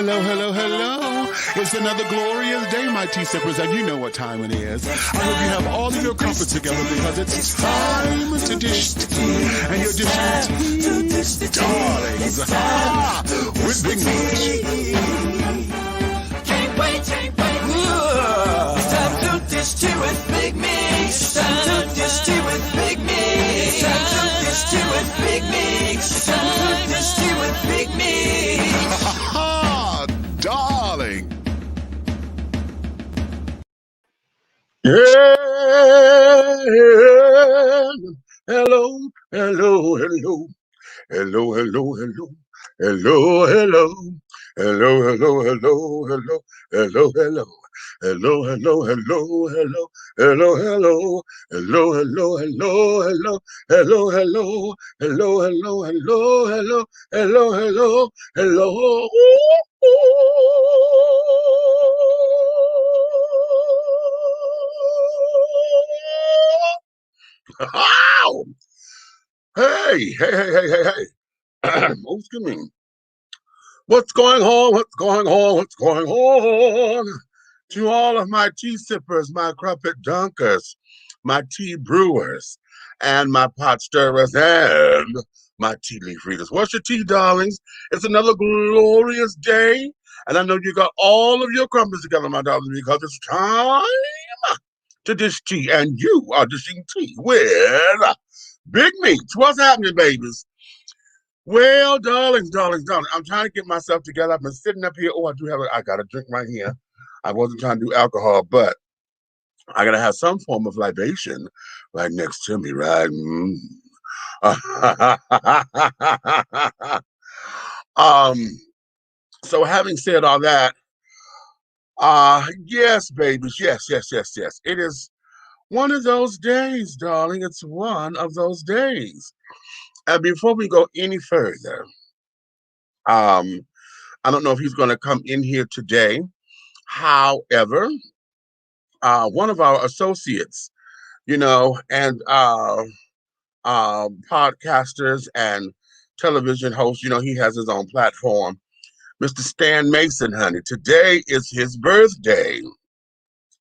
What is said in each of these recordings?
Hello, hello, hello. It's another glorious day, my tea sippers, and you know what time it is. I hope you have all of your comforts together because it's time to dish tea. And you're dishing tea, darlings, with Big Meat. Can't wait. It's time to dish tea with Big Meat. It's time to dish tea with Big Meat. It's time to dish tea with Big Meat. It's time to dish tea with Big Meat. Darling. Yeah. Hello. Hello, hello. Hello, hello, hello. Hello, hello. Hello, hello, hello, hello. Hello, hello. Hello, hello, hello, hello. Hello, hello. Hello, hello, hello, hello. Hello, hello. Hello, hello, hello, hello. Hello, hello. Hello. Ow! Hey. Oh, excuse me. What's going on? What's going on? What's going on? To all of my tea sippers, my crumpet dunkers, my tea brewers, and my pot stirrers, and my tea leaf readers. What's your tea, darlings? It's another glorious day, and I know you got all of your crumpets together, my darlings, because it's time to dish tea, and you are dishing tea with Big Meat. What's happening, babies? Well, darlings, I'm trying to get myself together. I've been sitting up here. Oh, I got a drink right here. I wasn't trying to do alcohol, but I got to have some form of libation right next to me, right? So having said all that, yes, babies, yes. It is one of those days, darling. It's one of those days. And before we go any further, I don't know if he's going to come in here today. However, one of our associates, and podcasters and television hosts, he has his own platform, Mr. Stan Mason, honey. Today is his birthday.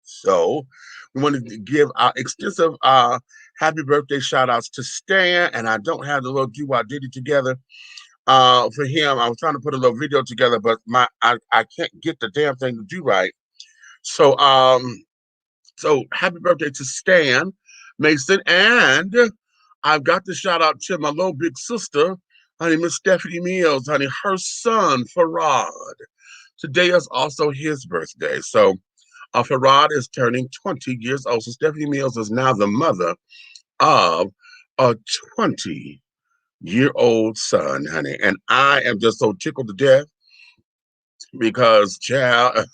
So we want to give our extensive happy birthday shout outs to Stan. And I don't have the little do-wah-diddy together for him. I was trying to put a little video together, but I can't get the damn thing to do right. So happy birthday to Stan Mason. And I've got to shout out to my little big sister, honey, Miss Stephanie Mills, honey, her son, Farad. Today is also his birthday. So Farad is turning 20 years old. So Stephanie Mills is now the mother of a 20-year-old son, honey. And I am just so tickled to death because, child,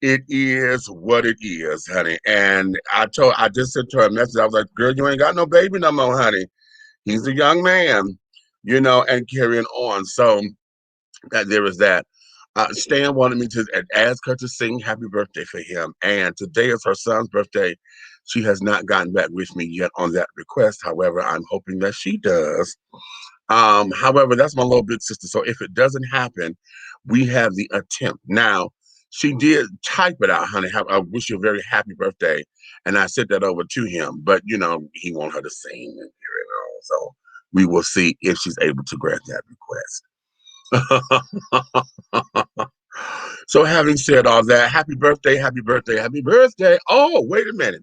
it is what it is, honey. And I just sent her a message. I was like, girl, you ain't got no baby no more, honey. He's a young man, and carrying on. So there is that. Stan wanted me to ask her to sing happy birthday for him. And today is her son's birthday. She has not gotten back with me yet on that request. However, I'm hoping that she does. However, that's my little big sister. So if it doesn't happen, we have the attempt. Now, she did type it out, honey. I wish you a very happy birthday. And I sent that over to him. But, he wants her to sing. So we will see if she's able to grant that request. So having said all that, happy birthday. Oh, wait a minute.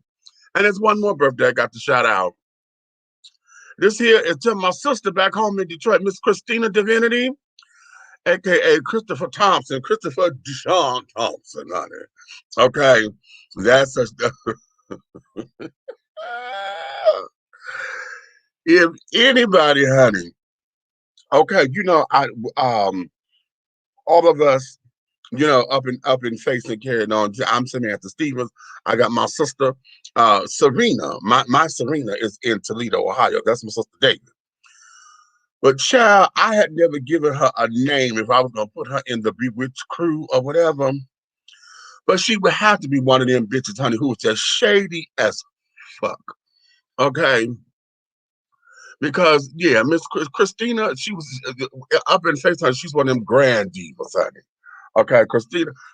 And there's one more birthday I got to shout out. This here is to my sister back home in Detroit, Miss Christina Divinity, aka Christopher Thompson, Christopher Deshaun Thompson, honey. Okay, that's a if anybody, honey. Okay, all of us, up in face and carrying on. I'm Samantha Stevens. I got my sister, Serena. My Serena is in Toledo, Ohio. That's my sister David. But child, I had never given her a name if I was gonna put her in the Bewitched crew or whatever. But she would have to be one of them bitches, honey, who was just shady as fuck. Okay. Because Miss Christina, she was up in FaceTime. She's one of them grand divas, honey. Okay,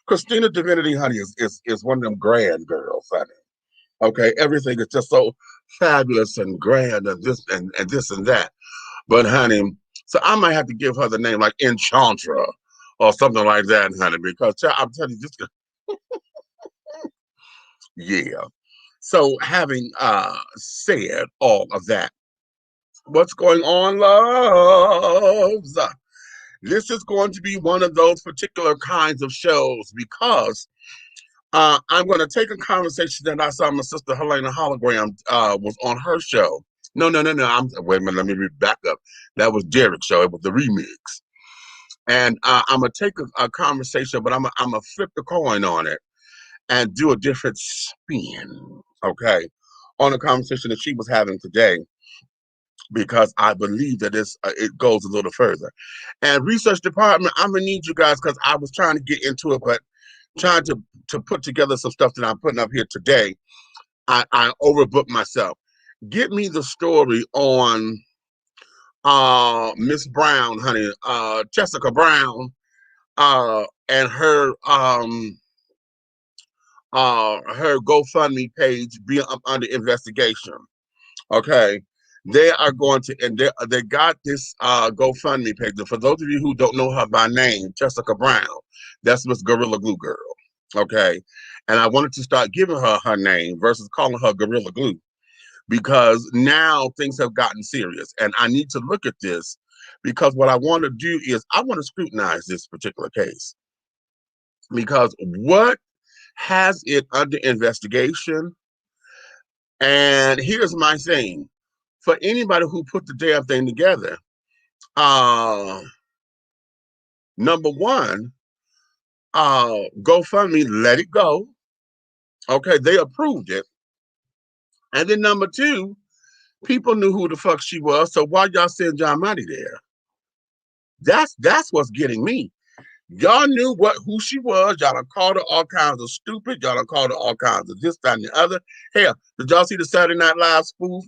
Christina Divinity, honey, is one of them grand girls, honey. Okay, everything is just so fabulous and grand and this and that. But honey, so I might have to give her the name like Enchantra or something like that, honey, because I'm telling you, just yeah. So having said all of that, what's going on, loves? This is going to be one of those particular kinds of shows because I'm going to take a conversation that I saw my sister Helena Hologram was on her show. No. Wait a minute. Let me back up. That was Derek's show. It was the remix. And I'm going to take a conversation, but I'm going to flip the coin on it and do a different spin, okay, on a conversation that she was having today, because I believe that it goes a little further. And research department, I'm gonna need you guys because I was trying to get into it, but trying to put together some stuff that I'm putting up here today, I overbooked myself. Get me the story on Miss Brown, honey, Jessica Brown, and her GoFundMe page being up under investigation. Okay, they are going to, and they got this GoFundMe page. And for those of you who don't know her by name, Jessica Brown, that's Miss Gorilla Glue Girl. Okay, and I wanted to start giving her her name versus calling her Gorilla Glue, because now things have gotten serious, and I need to look at this, because what I want to do is I want to scrutinize this particular case, because what has it under investigation? And here's my thing. For anybody who put the damn thing together, number one, GoFundMe let it go. Okay, they approved it. And then number two, people knew who the fuck she was. So why y'all send y'all money there? That's what's getting me. Y'all knew who she was. Y'all done called her all kinds of stupid. Y'all done called her all kinds of this, that, and the other. Hell, did y'all see the Saturday Night Live spoof?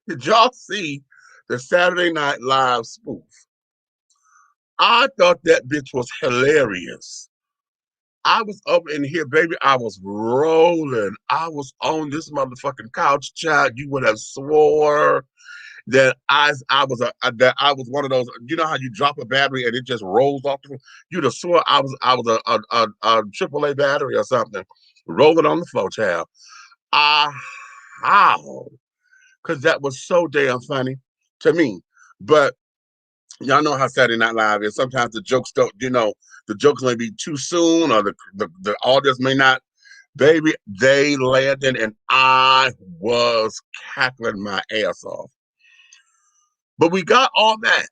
Did y'all see the Saturday Night Live spoof? I thought that bitch was hilarious. I was up in here, baby. I was rolling. I was on this motherfucking couch, child. You would have swore that I was one of those. You know how you drop a battery and it just rolls off the. You'd have swore I was a AAA battery or something, rolling on the floor, child. How? Because that was so damn funny to me. But y'all know how Saturday Night Live is. Sometimes the jokes don't, the jokes may be too soon, or the audience may not. Baby, they landed, and I was cackling my ass off. But we got all that.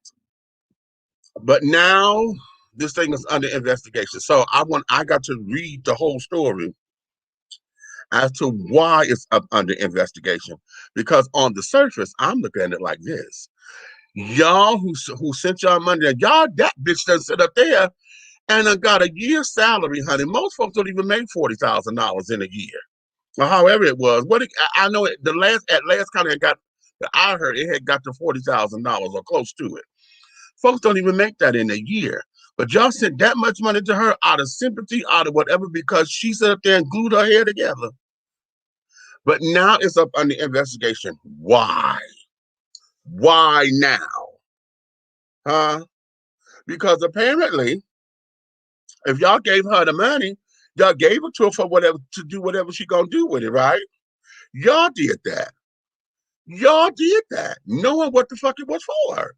But now this thing is under investigation. So I got to read the whole story as to why it's up under investigation. Because on the surface, I'm looking at it like this. Y'all who sent y'all money, y'all, that bitch done sit up there and got a year's salary, honey. Most folks don't even make $40,000 in a year, or however it was. I know it, at last kind of got, I heard it had got to $40,000 or close to it. Folks don't even make that in a year. But y'all sent that much money to her out of sympathy, out of whatever, because she sat up there and glued her hair together. But now it's up under investigation. Why? Why now? Huh? Because apparently, if y'all gave her the money, y'all gave it to her for whatever, to do whatever she gonna do with it, right? Y'all did that. Y'all did that, knowing what the fuck it was for.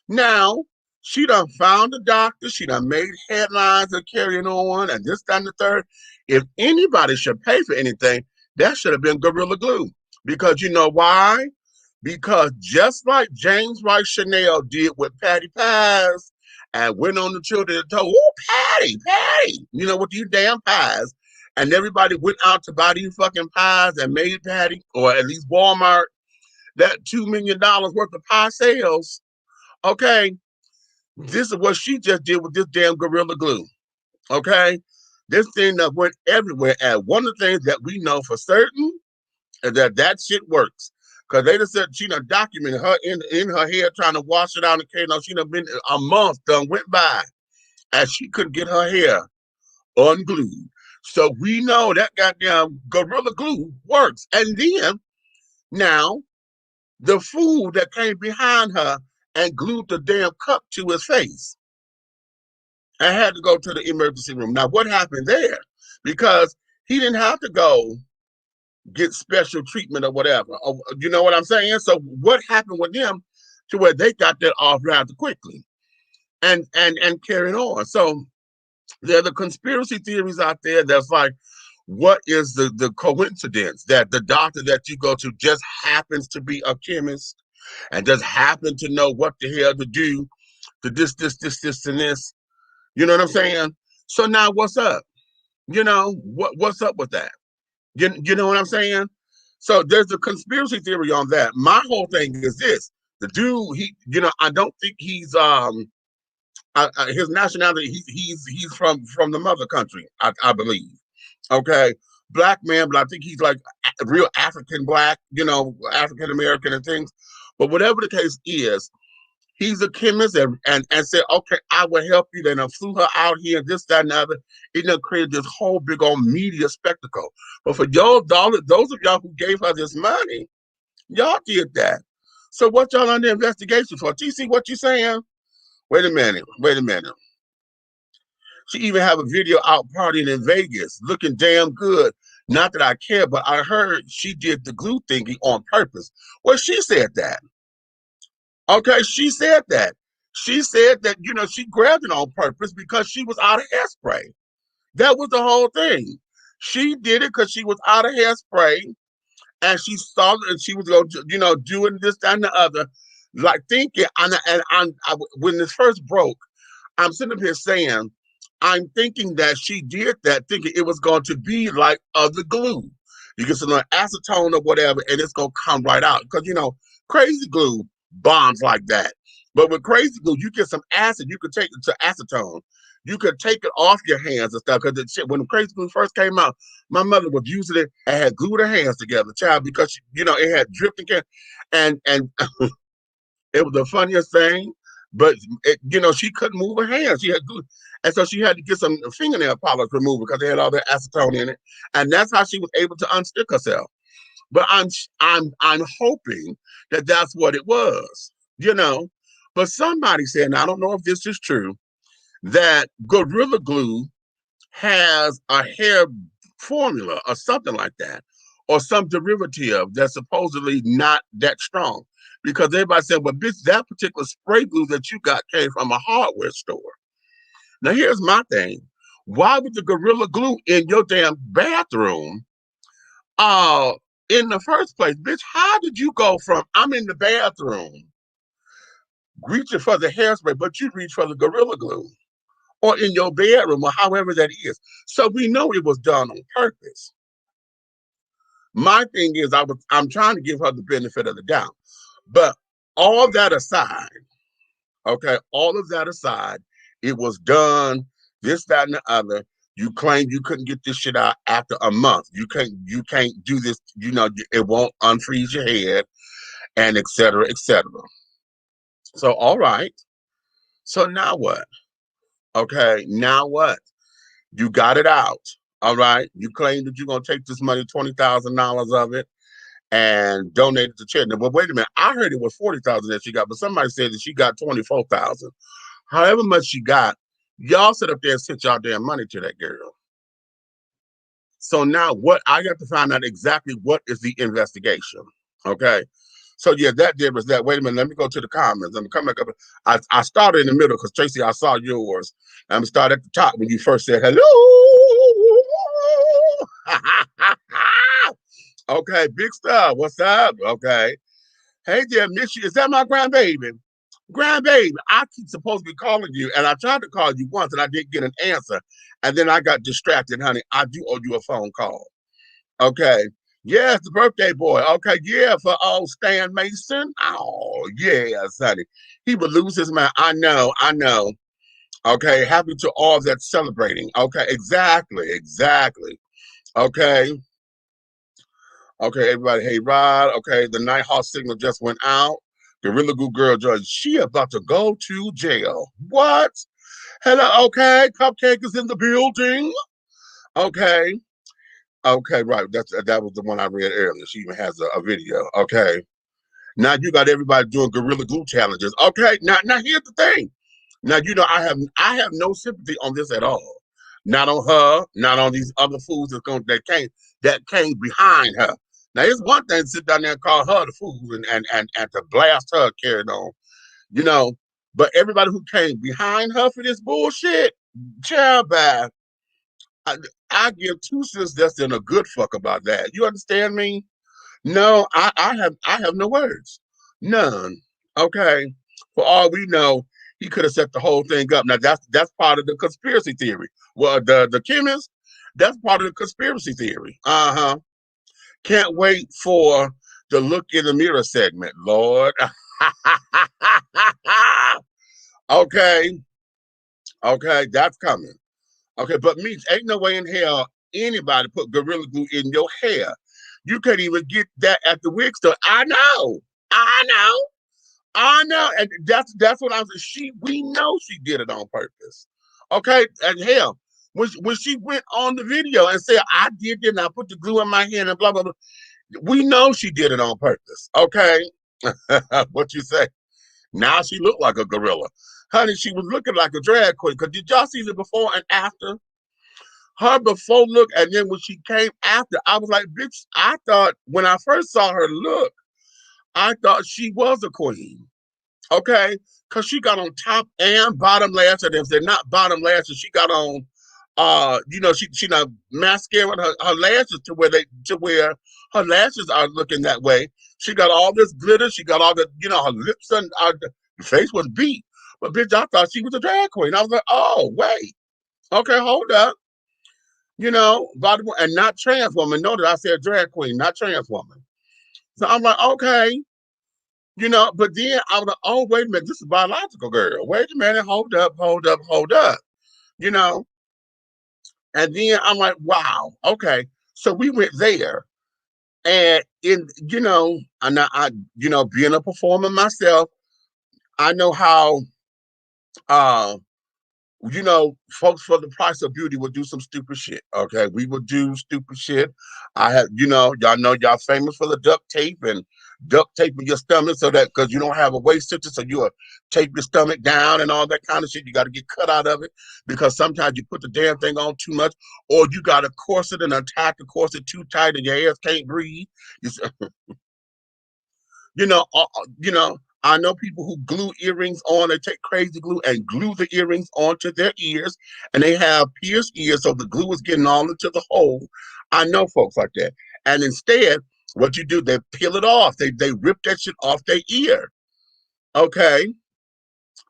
Now, she done found a doctor. She done made headlines and carrying on and this, that, and the third. If anybody should pay for anything, that should have been Gorilla Glue. Because you know why? Because just like James Rice Chanel did with Patty Pies and went on the children and told, oh, Patty, with these damn pies. And everybody went out to buy these fucking pies and made Patty, or at least Walmart, that $2 million worth of pie sales. Okay, this is what she just did with this damn Gorilla Glue. Okay, this thing that went everywhere. And one of the things that we know for certain is that shit works. Because they just said she done documented her in her head trying to wash it out. And she done been a month done went by and she couldn't get her hair unglued. So we know that goddamn Gorilla Glue works. And then now the fool that came behind her and glued the damn cup to his face and had to go to the emergency room. Now, what happened there? Because he didn't have to go get special treatment or whatever. You know what I'm saying? So what happened with them to where they got that off rather quickly and carried on? So there are the conspiracy theories out there that's like, what is the coincidence that the doctor that you go to just happens to be a chemist and just happen to know what the hell to do to this, and this? You know what I'm saying? So now what's up? You know, what's up with that? You know what I'm saying? So there's a conspiracy theory on that. My whole thing is this. The dude, I don't think he's his nationality, he's from the mother country, I believe. Okay. Black man, but I think he's like a real African black, African American and things. But whatever the case is, he's a chemist and said, okay, I will help you. Then I flew her out here, this, that, and the other. It done created this whole big old media spectacle. But for y'all, those of y'all who gave her this money, y'all did that. So what y'all under investigation for? TC, what you saying? Wait a minute. She even have a video out partying in Vegas, looking damn good. Not that I care, but I heard she did the glue thingy on purpose. Well, she said that. Okay, she said that. She said that, she grabbed it on purpose because she was out of hairspray. That was the whole thing. She did it because she was out of hairspray and she saw it and she was going to, doing this, that, and the other, like thinking, when this first broke, I'm sitting up here saying, I'm thinking that she did that, thinking it was going to be like other glue. You get some acetone or whatever, and it's going to come right out. Because, crazy glue bombs like that. But with crazy glue, you get some acid, you could take it to acetone. You could take it off your hands and stuff. Because when the crazy glue first came out, my mother was using it and had glued her hands together, child, because, it had dripped and it was the funniest thing. But, she couldn't move her hands. She had glue. And so she had to get some fingernail polish removed because they had all that acetone in it. And that's how she was able to unstick herself. But I'm hoping that that's what it was, But somebody said, and I don't know if this is true, that Gorilla Glue has a hair formula or something like that, or some derivative that's supposedly not that strong. Because everybody said, well, bitch, that particular spray glue that you got came from a hardware store. Now, here's my thing. Why would the Gorilla Glue in your damn bathroom in the first place? Bitch, how did you go from, I'm in the bathroom, reaching for the hairspray, but you reach for the Gorilla Glue? Or in your bedroom, or however that is. So we know it was done on purpose. My thing is, I'm trying to give her the benefit of the doubt. But all that aside, it was done, this, that, and the other. You claim you couldn't get this shit out after a month. You can't do this, it won't unfreeze your head, and et cetera, et cetera. So, all right. So now what? Okay, now what? You got it out. All right. You claim that you're going to take this money, $20,000 of it, and donate it to charity. But wait a minute. I heard it was $40,000 that she got, but somebody said that she got $24,000. However much she got, y'all sit up there and sent y'all damn money to that girl. So now what? I got to find out exactly what is the investigation. Okay. So yeah, that did was that. Wait a minute, let me go to the comments. Let me come back up. I started in the middle because Tracy, I saw yours. I'm gonna start at the top when you first said hello. Okay, big star. What's up? Okay. Hey there, miss you. Is that my grandbaby? Grandbaby, I keep supposed to be calling you, and I tried to call you once, and I didn't get an answer, and then I got distracted, honey. I do owe you a phone call. Okay. Yes, the birthday boy. Okay, yeah, for old Stan Mason. Oh, yes, honey. He would lose his mind. I know. Okay, happy to all that's celebrating. Okay, exactly. Okay. Okay, everybody, hey, Rod. Okay, the Nighthawk signal just went out. Gorilla Glue girl judge, she about to go to jail. What? Hello, okay, Cupcake is in the building. Okay, okay, right. That was the one I read earlier. She even has a video. Okay. Now you got everybody doing Gorilla Glue challenges. Okay, now here's the thing. Now you know I have no sympathy on this at all. Not on her, not on these other fools that came behind her. Now it's one thing to sit down there and call her the fool and to blast her carrying on, you know. But everybody who came behind her for this bullshit, child bad. I, I give two cents less than a good fuck about that. You understand me? No, I have no words. None. Okay. For all we know, he could have set the whole thing up. Now that's part of the conspiracy theory. Well, the chemist, that's part of the conspiracy theory. Uh-huh. Can't wait for the look in the mirror segment, Lord. Okay. Okay, that's coming. Okay, but me, ain't no way in hell anybody put Gorilla Glue in your hair. You can't even get that at the wig store. I know. I know. And that's what I was we know she did it on purpose. Okay, and hell, when she went on the video and said, I did it and I put the glue in my hand and blah blah blah. We know she did it on purpose. Okay. What you say? Now she looked like a gorilla. Honey, she was looking like a drag queen. Cause did y'all see the before and after? Her before look, and then when she came after, I was like, bitch, I thought when I first saw her look, I thought she was a queen. Okay? Because she got on top and bottom lashes. And if they're not bottom lashes, she got on she not mascara her lashes to where her lashes are looking that way. She got all this glitter, she got all the, her lips and her face was beat. But bitch, I thought she was a drag queen. I was like, oh, wait. Okay, hold up. And not trans woman. Notice I said drag queen, not trans woman. So I'm like, okay, but then I was like, oh, wait a minute, this is biological girl. Wait a minute, hold up. And then I'm like, wow, okay. So we went there. And being a performer myself, I know how folks for the price of beauty would do some stupid shit. Okay, we would do stupid shit. I have, y'all know y'all famous for the duct taping your stomach so that because you don't have a waist stitcher, so you tape your stomach down and all that kind of shit. You got to get cut out of it because sometimes you put the damn thing on too much, or you got a corset and attack the corset too tight and your ass can't breathe. I know people who glue earrings on. They take crazy glue and glue the earrings onto their ears, and they have pierced ears, so the glue is getting all into the hole. I know folks like that. And instead, what you do, they peel it off. They rip that shit off their ear. Okay?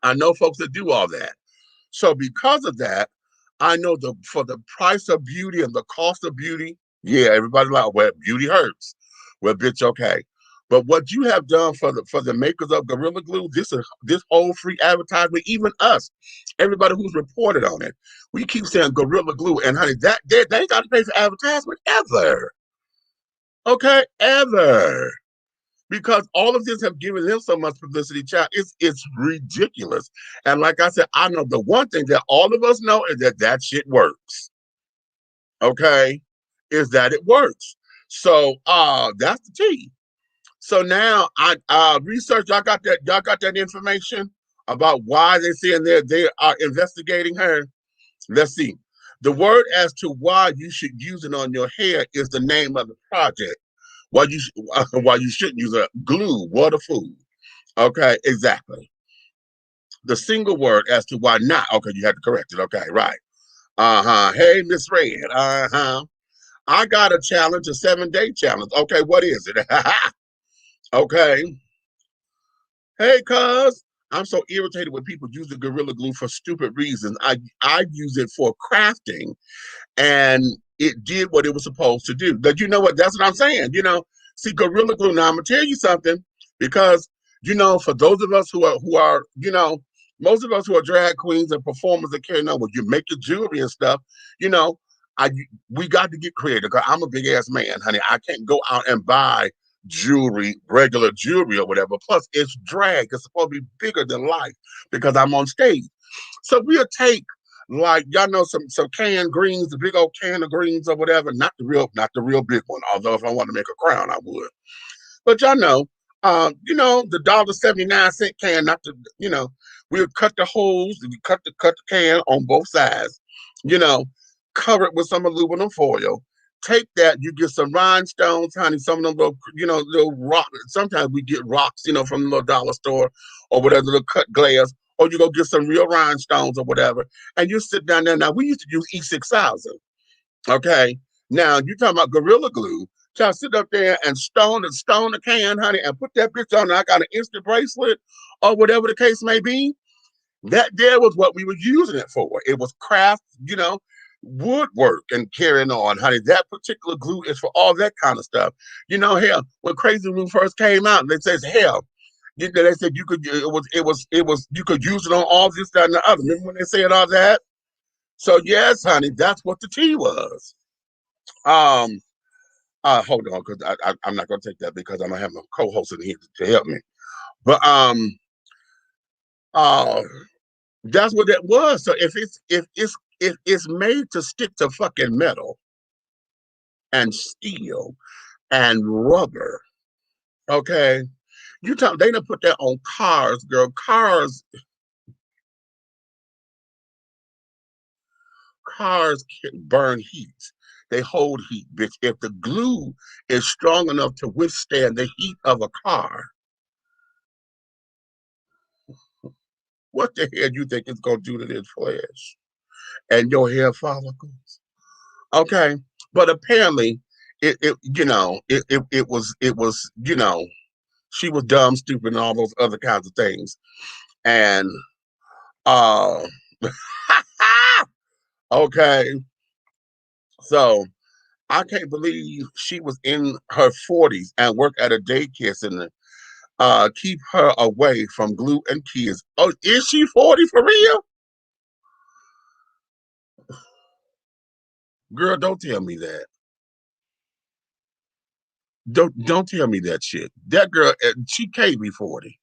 I know folks that do all that. So because of that, I know for the price of beauty and the cost of beauty, yeah, everybody like, well, beauty hurts. Well, bitch, okay. But what you have done for the makers of Gorilla Glue, this whole free advertisement, even us, everybody who's reported on it, we keep saying Gorilla Glue, and honey, they ain't got to pay for advertisement ever. Okay, ever. Because all of this have given them so much publicity, child. It's ridiculous. And like I said, I know the one thing that all of us know is that shit works. Okay, is that it works. So that's the key. So now I researched. Y'all got that information about why they're saying they are investigating her. Let's see. The word as to why you should use it on your hair is the name of the project. Why you shouldn't use a glue, water, food. Okay, exactly. The single word as to why not. Okay, you had to correct it. Okay, right. Hey, Miss Red. I got a challenge, a 7-day challenge. Okay, what is it? Okay. Hey, cuz, I'm so irritated when people use the Gorilla Glue for stupid reasons. I use it for crafting, and it did what it was supposed to do. But you know what? That's what I'm saying. See, Gorilla Glue. Now I'm gonna tell you something, because for those of us who are most of us who are drag queens and performers that carry on, when you make your jewelry and stuff, we got to get creative because I'm a big ass man, honey. I can't go out and buy jewelry, regular jewelry or whatever. Plus, it's drag. It's supposed to be bigger than life because I'm on stage. So we'll take like y'all know some canned greens, the big old can of greens or whatever. Not the real big one. Although if I want to make a crown, I would. But y'all know, the $1.79 can, not the, we'll cut the holes, we cut the can on both sides, you know, cover it with some aluminum foil. Take that, you get some rhinestones, honey, some of them little, little rock. Sometimes we get rocks, from the little dollar store or whatever, little cut glass, or you go get some real rhinestones or whatever, and you sit down there. Now, we used to use E6000, okay? Now, you talking about Gorilla Glue. Y'all sit up there and stone the can, honey, and put that bitch on. I got an instant bracelet or whatever the case may be. That there was what we were using it for. It was craft, woodwork and carrying on, honey. That particular glue is for all that kind of stuff. Hell, when Crazy Glue first came out, they said, hell, they said you could. You could use it on all this, that, and the other. Remember when they said all that? So yes, honey, that's what the tea was. Hold on, because I'm not gonna take that because I'm gonna have my co-host in here to help me. But that's what that was. So if it's made to stick to fucking metal and steel and rubber, okay, they done put that on cars, girl. Cars can burn heat. They hold heat, bitch. If the glue is strong enough to withstand the heat of a car, what the hell do you think it's gonna do to this flesh and your hair follicles? Okay, but apparently, it was she was dumb, stupid, and all those other kinds of things, and uh, okay, so I can't believe she was in her 40s and worked at a daycare center. Keep her away from glue and kids. Oh, is she 40 for real? Girl, don't tell me that. Don't tell me that shit. That girl, she can't be 40.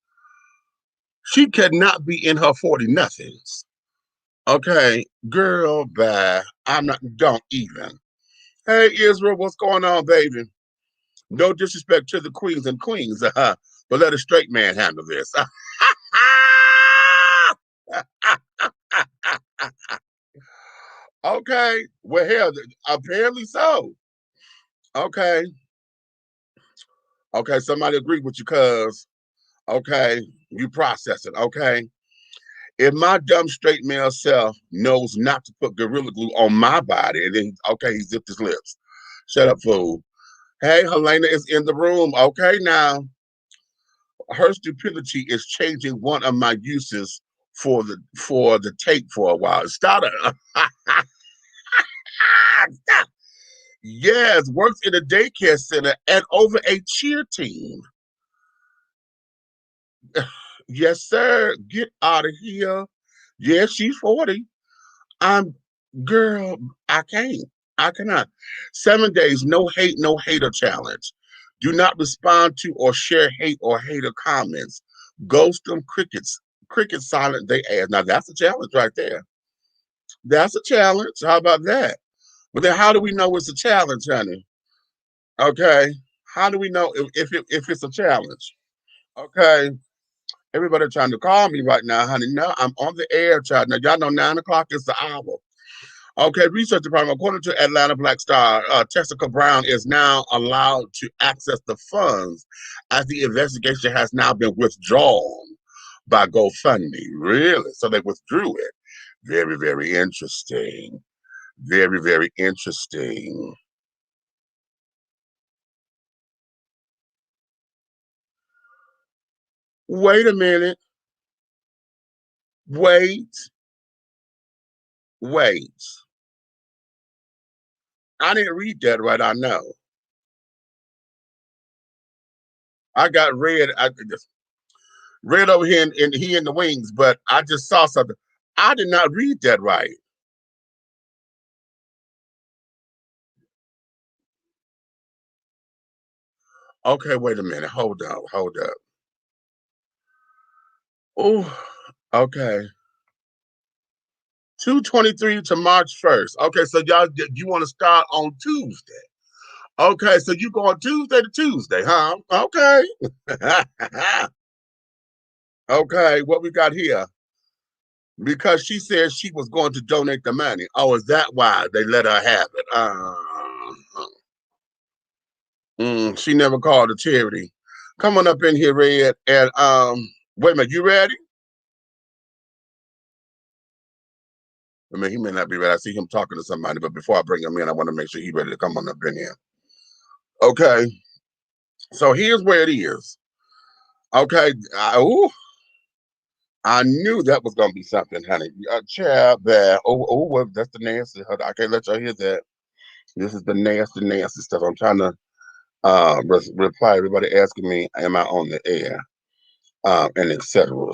She cannot be in her 40 nothings. Okay, girl, bye. Don't even. Hey, Israel, what's going on, baby? No disrespect to the queens and queens, but let a straight man handle this. Okay, well, hell, apparently so. Okay, okay, somebody agreed with you, cuz. Okay, you process it. Okay, if my dumb straight male self knows not to put Gorilla Glue on my body, and then he zipped his lips. Shut up, fool. Hey, Helena is in the room. Okay, now her stupidity is changing one of my uses for the tape for a while. Stop it. Stop. Yes, works in a daycare center and over a cheer team. Yes, sir. Get out of here. Yeah, she's 40. I'm girl, I can't. I cannot. 7 days, no hate, no hater challenge. Do not respond to or share hate or hater comments. Ghost them crickets. Crickets silent, they ask. Now that's a challenge right there. That's a challenge. How about that? But then how do we know it's a challenge, honey? Okay. How do we know if it's a challenge? Okay. Everybody trying to call me right now, honey. No, I'm on the air, child. Now, y'all know 9 o'clock is the hour. Okay, research department. According to Atlanta Black Star, Tessica Brown is now allowed to access the funds as the investigation has now been withdrawn by GoFundMe. Really? So they withdrew it. Very, very interesting. Very, very interesting. Wait a minute. Wait. Wait. I didn't read that right, I know. I got red. I just read over here in He in the Wings, but I just saw something. I did not read that right. Okay, wait a minute. Hold up. Oh, okay. 2/23 to March 1st. Okay, so y'all, you want to start on Tuesday? Okay, so you going Tuesday to Tuesday, huh? Okay. Okay, what we got here? Because she said she was going to donate the money. Oh, is that why they let her have it? She never called a charity. Come on up in here, Red. And wait a minute, you ready? I mean, he may not be ready. I see him talking to somebody, but before I bring him in, I want to make sure he's ready to come on up in here. Okay, so here's where it is. Okay, I knew that was gonna be something, honey. Child, that well, that's the nasty. I can't let y'all hear that. This is the nasty stuff. I'm trying to reply. Everybody asking me, am I on the air? And etc.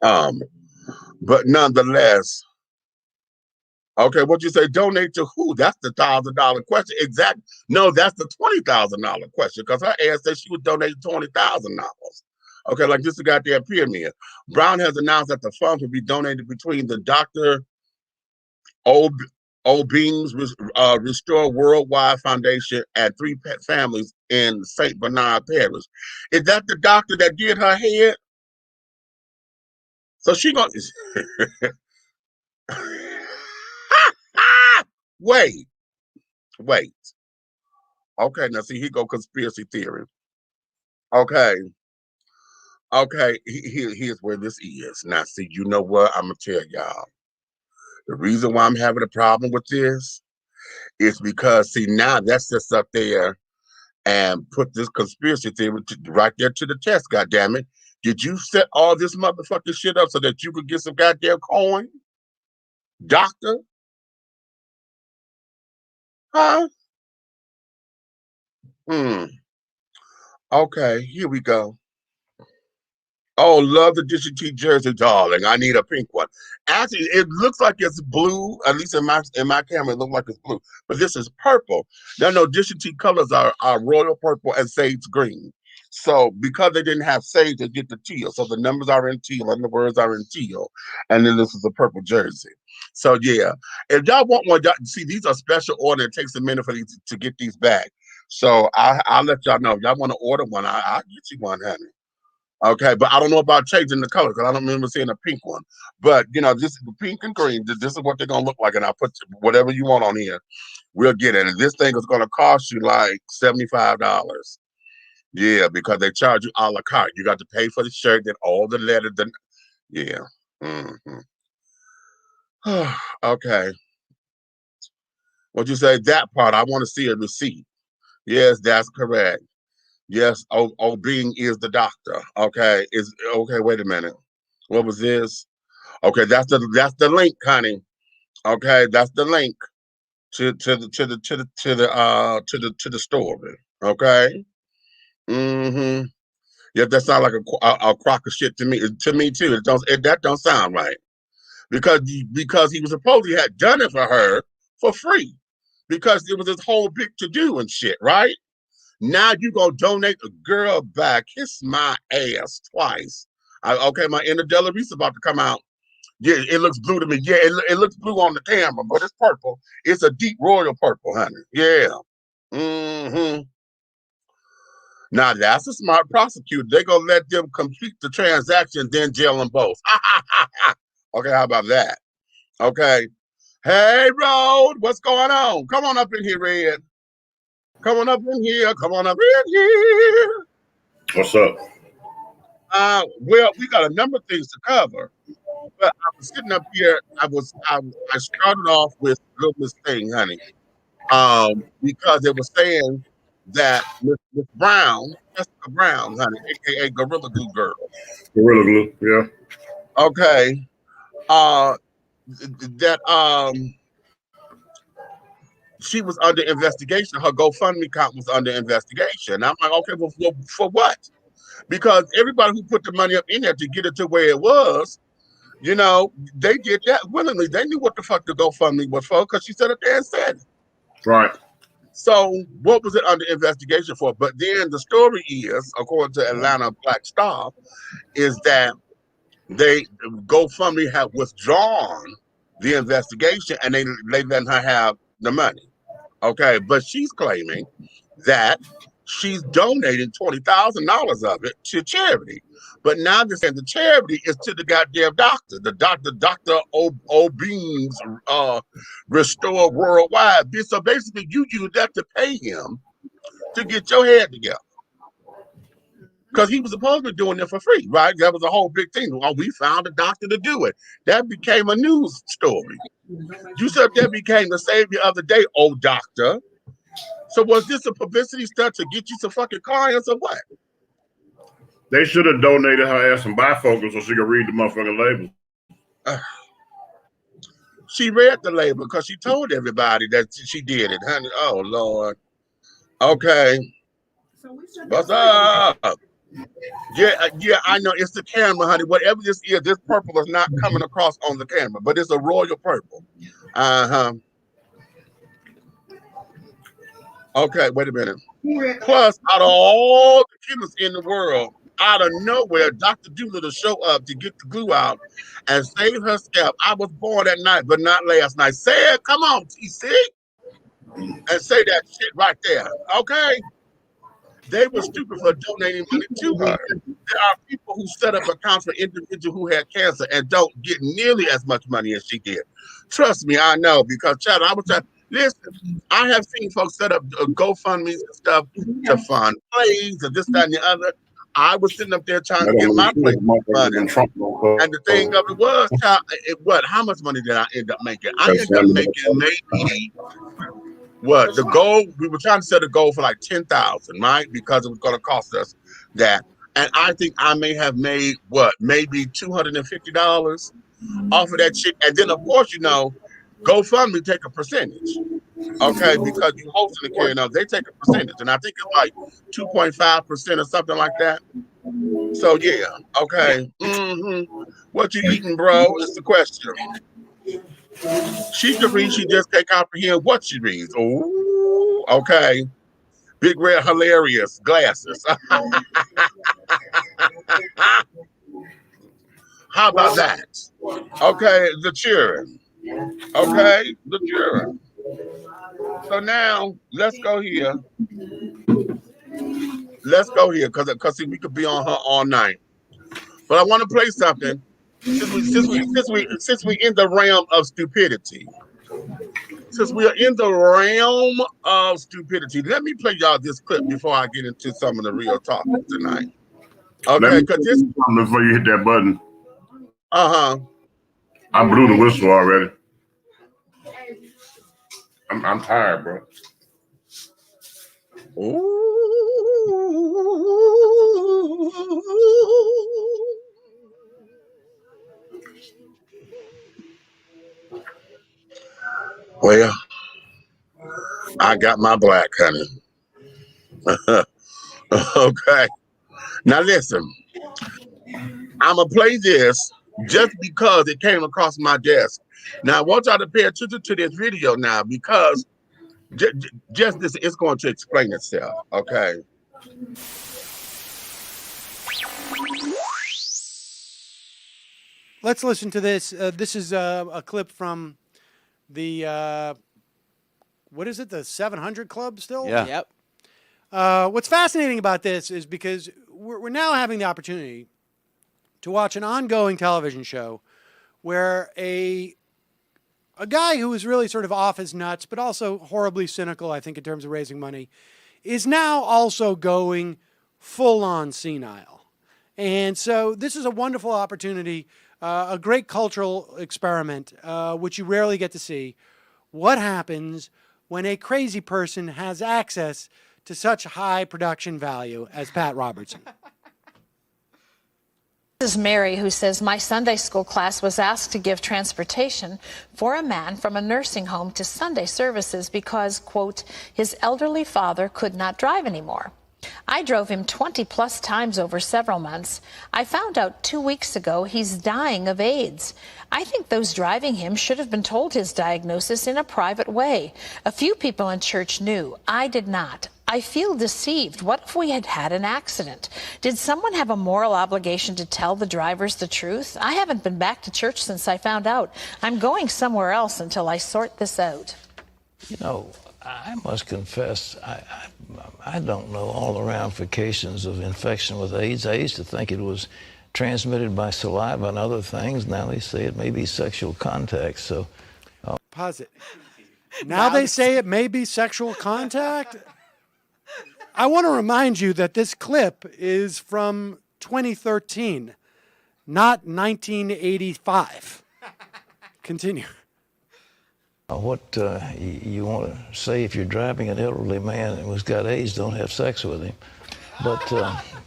But nonetheless, okay, what you say? Donate to who? That's the $1,000 question. Exactly. No, that's the $20,000 question because her ass said she would donate $20,000. Okay, like this is a goddamn pyramid. Brown has announced that the funds will be donated between the Dr. Beings Restore Worldwide Foundation and 3 pet families in St. Bernard Parish. Is that the doctor that did her head? So she gonna wait. Okay, now see, here go conspiracy theory. Okay. Here's where this is. Now, see, you know what? I'm gonna tell y'all. The reason why I'm having a problem with this is because, see, now that's just up there and put this conspiracy theory right there to the test. Goddamn it! Did you set all this motherfucking shit up so that you could get some goddamn coin, doctor? Huh? Okay, here we go. Oh, love the Dishy T jersey, darling. I need a pink one. Actually, it looks like it's blue. At least in my camera, it looks like it's blue. But this is purple. Now, no, Dishy T colors are royal purple and sage green. So because they didn't have sage, they get the teal. So the numbers are in teal and the words are in teal. And then this is a purple jersey. So yeah, if y'all want one, see, these are special order. It takes a minute for these to get these back. So I'll let y'all know. If y'all want to order one, I'll get you one, honey. Okay, but I don't know about changing the color because I don't remember seeing a pink one. But you know, this is the pink and green. This is what they're gonna look like, and I'll put whatever you want on here. We'll get it. And this thing is gonna cost you like $75. Yeah, because they charge you a la carte. You got to pay for the shirt, then all the letters. Then yeah. Okay. What you say? That part. I want to see a receipt. Yes, that's correct. Yes, Being is the doctor. Okay, okay. Wait a minute. What was this? Okay, that's the link, honey. Okay, that's the link to the story. Okay. Yeah, that sounds like a crock of shit to me. To me too. That don't sound right because he was supposedly had done it for her for free because it was his whole big to do and shit, right? Now you gonna donate a girl back? Kiss my ass twice. Okay, my inner Delarise about to come out. Yeah, it looks blue to me. Yeah, it looks blue on the camera, but it's purple. It's a deep royal purple, honey. Yeah. Now that's a smart prosecutor. They're gonna let them complete the transaction, then jail them both. Okay, how about that? Okay. Hey, Road, what's going on? Come on up in here, Red. Come on up in here. Come on up in here. What's up? Well, we got a number of things to cover. But I was sitting up here. I started off with little Miss Thing, honey, because it was saying that Miss Brown, Jessica Brown, honey, aka Gorilla Glue Girl. Gorilla Glue, yeah. Okay. She was under investigation. Her GoFundMe account was under investigation. I'm like, okay, well, for what? Because everybody who put the money up in there to get it to where it was, you know, they did that willingly. They knew what the fuck the GoFundMe was for because she said it there and said it. Right. So what was it under investigation for? But then the story is, according to Atlanta Black Star, is that GoFundMe have withdrawn the investigation and they let her have the money. Okay, but she's claiming that she's donating $20,000 of it to charity. But now they're saying the charity is to the goddamn doctor, Dr. O'Beam's Restore Worldwide. So basically, you use that to pay him to get your head together. Because he was supposed to be doing it for free, right? That was a whole big thing. Well, we found a doctor to do it. That became a news story. You said that became the savior of the day, oh doctor. So was this a publicity stunt to get you some fucking clients or what? They should have donated her ass some bifocals so she could read the motherfucking label. She read the label because she told everybody that she did it, honey. Oh, Lord. Okay. What's up? Yeah, I know. It's the camera, honey. Whatever this is, this purple is not coming across on the camera, but it's a royal purple. Okay, wait a minute. Plus, out of all the killers in the world, out of nowhere, Dr. Doolittle show up to get the glue out and save her scalp. I was born that night, but not last night. Say it, come on, TC. And say that shit right there, okay? They were stupid for donating money to her. There are people who set up accounts for individuals who had cancer and don't get nearly as much money as she did. Trust me, I know, because child, I was trying. Listen, I have seen folks set up GoFundMes and stuff to fund plays and this, that, and the other. I was sitting up there trying to get my play money. And the thing of it was, child, how much money did I end up making? I ended up making maybe what the goal, we were trying to set a goal for like 10,000, right? Because it was going to cost us that. And I think I may have made maybe $250 off of that shit. And then of course, you know, GoFundMe take a percentage. Okay, because you hosting the carrying out, they take a percentage. And I think it's like 2.5% or something like that. So yeah, okay. What you eating, bro? Is the question. She can read, she just can't comprehend what she reads. Oh, okay. Big red hilarious glasses. How about that? Okay, the children. Okay, the children. So now let's go here. Let's go here, because we could be on her all night. But I want to play something. Since we in the realm of stupidity. Since we are in the realm of stupidity, let me play y'all this clip before I get into some of the real topics tonight. Okay, because this before you hit that button. I blew the whistle already. I'm tired, bro. Ooh. Well, I got my black, honey. Okay. Now listen, I'm going to play this just because it came across my desk. Now I want y'all to pay attention to this video now, because just this, it's going to explain itself, okay? Let's listen to this. This is a clip from the, what is it, the 700 Club still? Yeah. Yep. What's fascinating about this is because we're now having the opportunity to watch an ongoing television show where a guy who is really sort of off his nuts, but also horribly cynical, I think, in terms of raising money, is now also going full-on senile. And so this is a wonderful opportunity, a great cultural experiment, which you rarely get to see. What happens when a crazy person has access to such high production value as Pat Robertson? This is Mary, who says, my Sunday school class was asked to give transportation for a man from a nursing home to Sunday services because, quote, his elderly father could not drive anymore. I drove him 20 plus times over several months. I found out 2 weeks ago he's dying of AIDS. I think those driving him should have been told his diagnosis in a private way. A few people in church knew. I did not. I feel deceived. What if we had had an accident? Did someone have a moral obligation to tell the drivers the truth? I haven't been back to church since I found out. I'm going somewhere else until I sort this out. You know, I must confess, I don't know all the ramifications of infection with AIDS. I used to think it was transmitted by saliva and other things. Now they say it may be sexual contact. So, Pause it. Now they say it may be sexual contact. I want to remind you that this clip is from 2013, not 1985. Continue. What you want to say if you're driving an elderly man who's got AIDS, don't have sex with him. But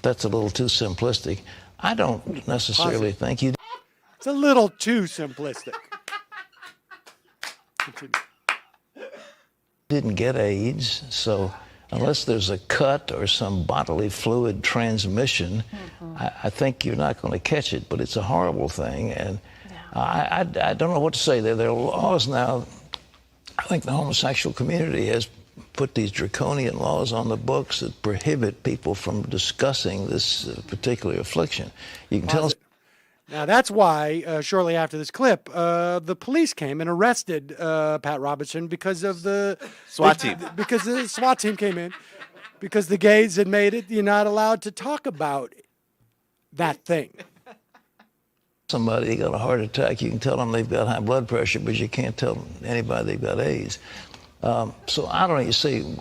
that's a little too simplistic. I don't necessarily think you... It's a little too simplistic. Continue. Didn't get AIDS, so unless there's a cut or some bodily fluid transmission, I think you're not going to catch it. But it's a horrible thing, and I don't know what to say. There are laws now. I think the homosexual community has put these draconian laws on the books that prohibit people from discussing this particular affliction. You can tell. Now, that's why, shortly after this clip, the police came and arrested Pat Robertson because of the SWAT team. Because the SWAT team came in, because the gays had made it, you're not allowed to talk about that thing. Somebody got a heart attack, you can tell them they've got high blood pressure, but you can't tell anybody they've got AIDS. So I don't know, you see,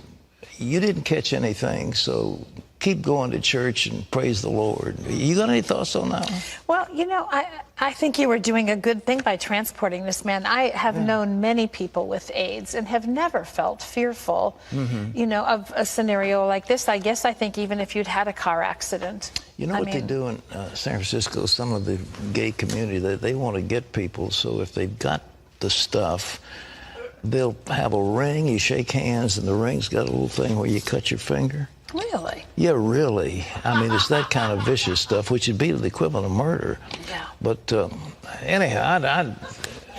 you didn't catch anything, so keep going to church and praise the Lord. You got any thoughts on that one? Well, you know, I think you were doing a good thing by transporting this man. I have known many people with AIDS and have never felt fearful, you know, of a scenario like this. I think even if you'd had a car accident. You know what they do in San Francisco, some of the gay community, they want to get people, so if they've got the stuff, they'll have a ring, you shake hands, and the ring's got a little thing where you cut your finger. Really? Yeah, really. I mean, it's that kind of vicious stuff, which would be the equivalent of murder. Yeah. But anyhow,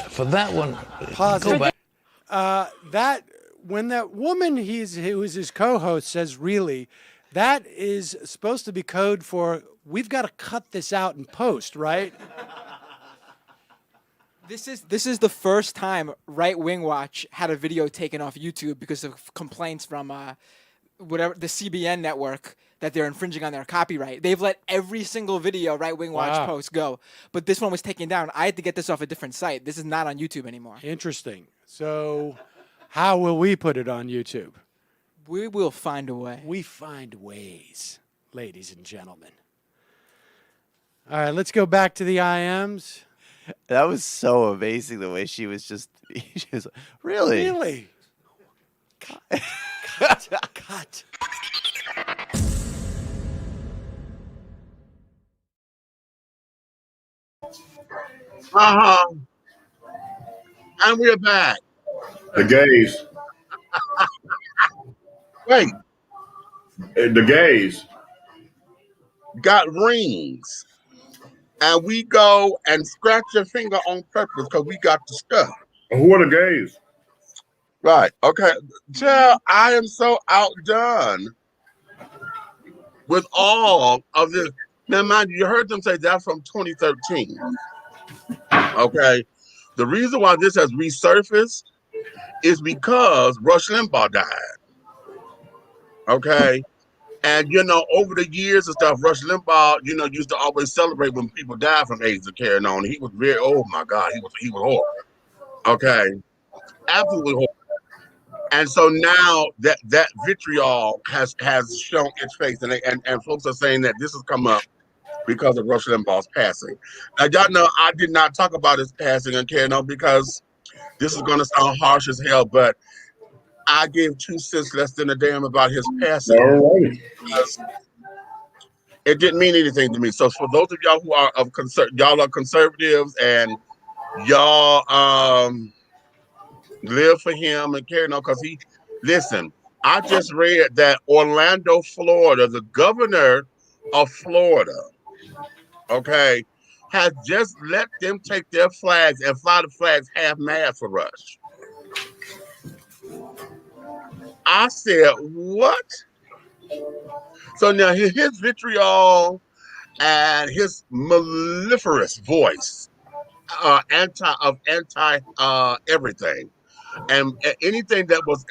for that one, Pause. go back. That when that woman who is his co-host says really, that is supposed to be code for we've got to cut this out in post, right? This is the first time Right Wing Watch had a video taken off YouTube because of complaints from whatever the CBN network that they're infringing on their copyright. They've let every single video Right Wing Watch post go, but this one was taken down. I had to get this off a different site. This is not on YouTube anymore. Interesting. So, how will we put it on YouTube? We will find a way. We find ways, ladies and gentlemen. All right, let's go back to the IMs. That was so amazing the way she was just, she was like, really? Really? Cut. And we're back. The gays. Wait, The gays. got rings. And we go and scratch your finger on purpose because we got the stuff. Who are the gays? Right. Okay. Child, I am so outdone with all of this. Now, mind you, you heard them say that's from 2013. Okay. The reason why this has resurfaced is because Rush Limbaugh died. Okay. And, you know, over the years and stuff, Rush Limbaugh, you know, used to always celebrate when people died from AIDS and carrying on. He was very, oh my God, he was horrible. Okay. Absolutely horrible. And so now that vitriol has shown its face, and folks are saying that this has come up because of Rush Limbaugh's passing. Now, y'all know I did not talk about his passing and carrying on because this is going to sound harsh as hell, but I gave 2 cents less than a damn about his passing. Because it didn't mean anything to me. So for those of y'all who are y'all are conservatives and y'all live for him and carry on, because listen, I just read that Orlando, Florida, the governor of Florida, okay, has just let them take their flags and fly the flags half-mast for Rush. I said, what? So now his vitriol and his mellifluous voice, anti everything, and anything that was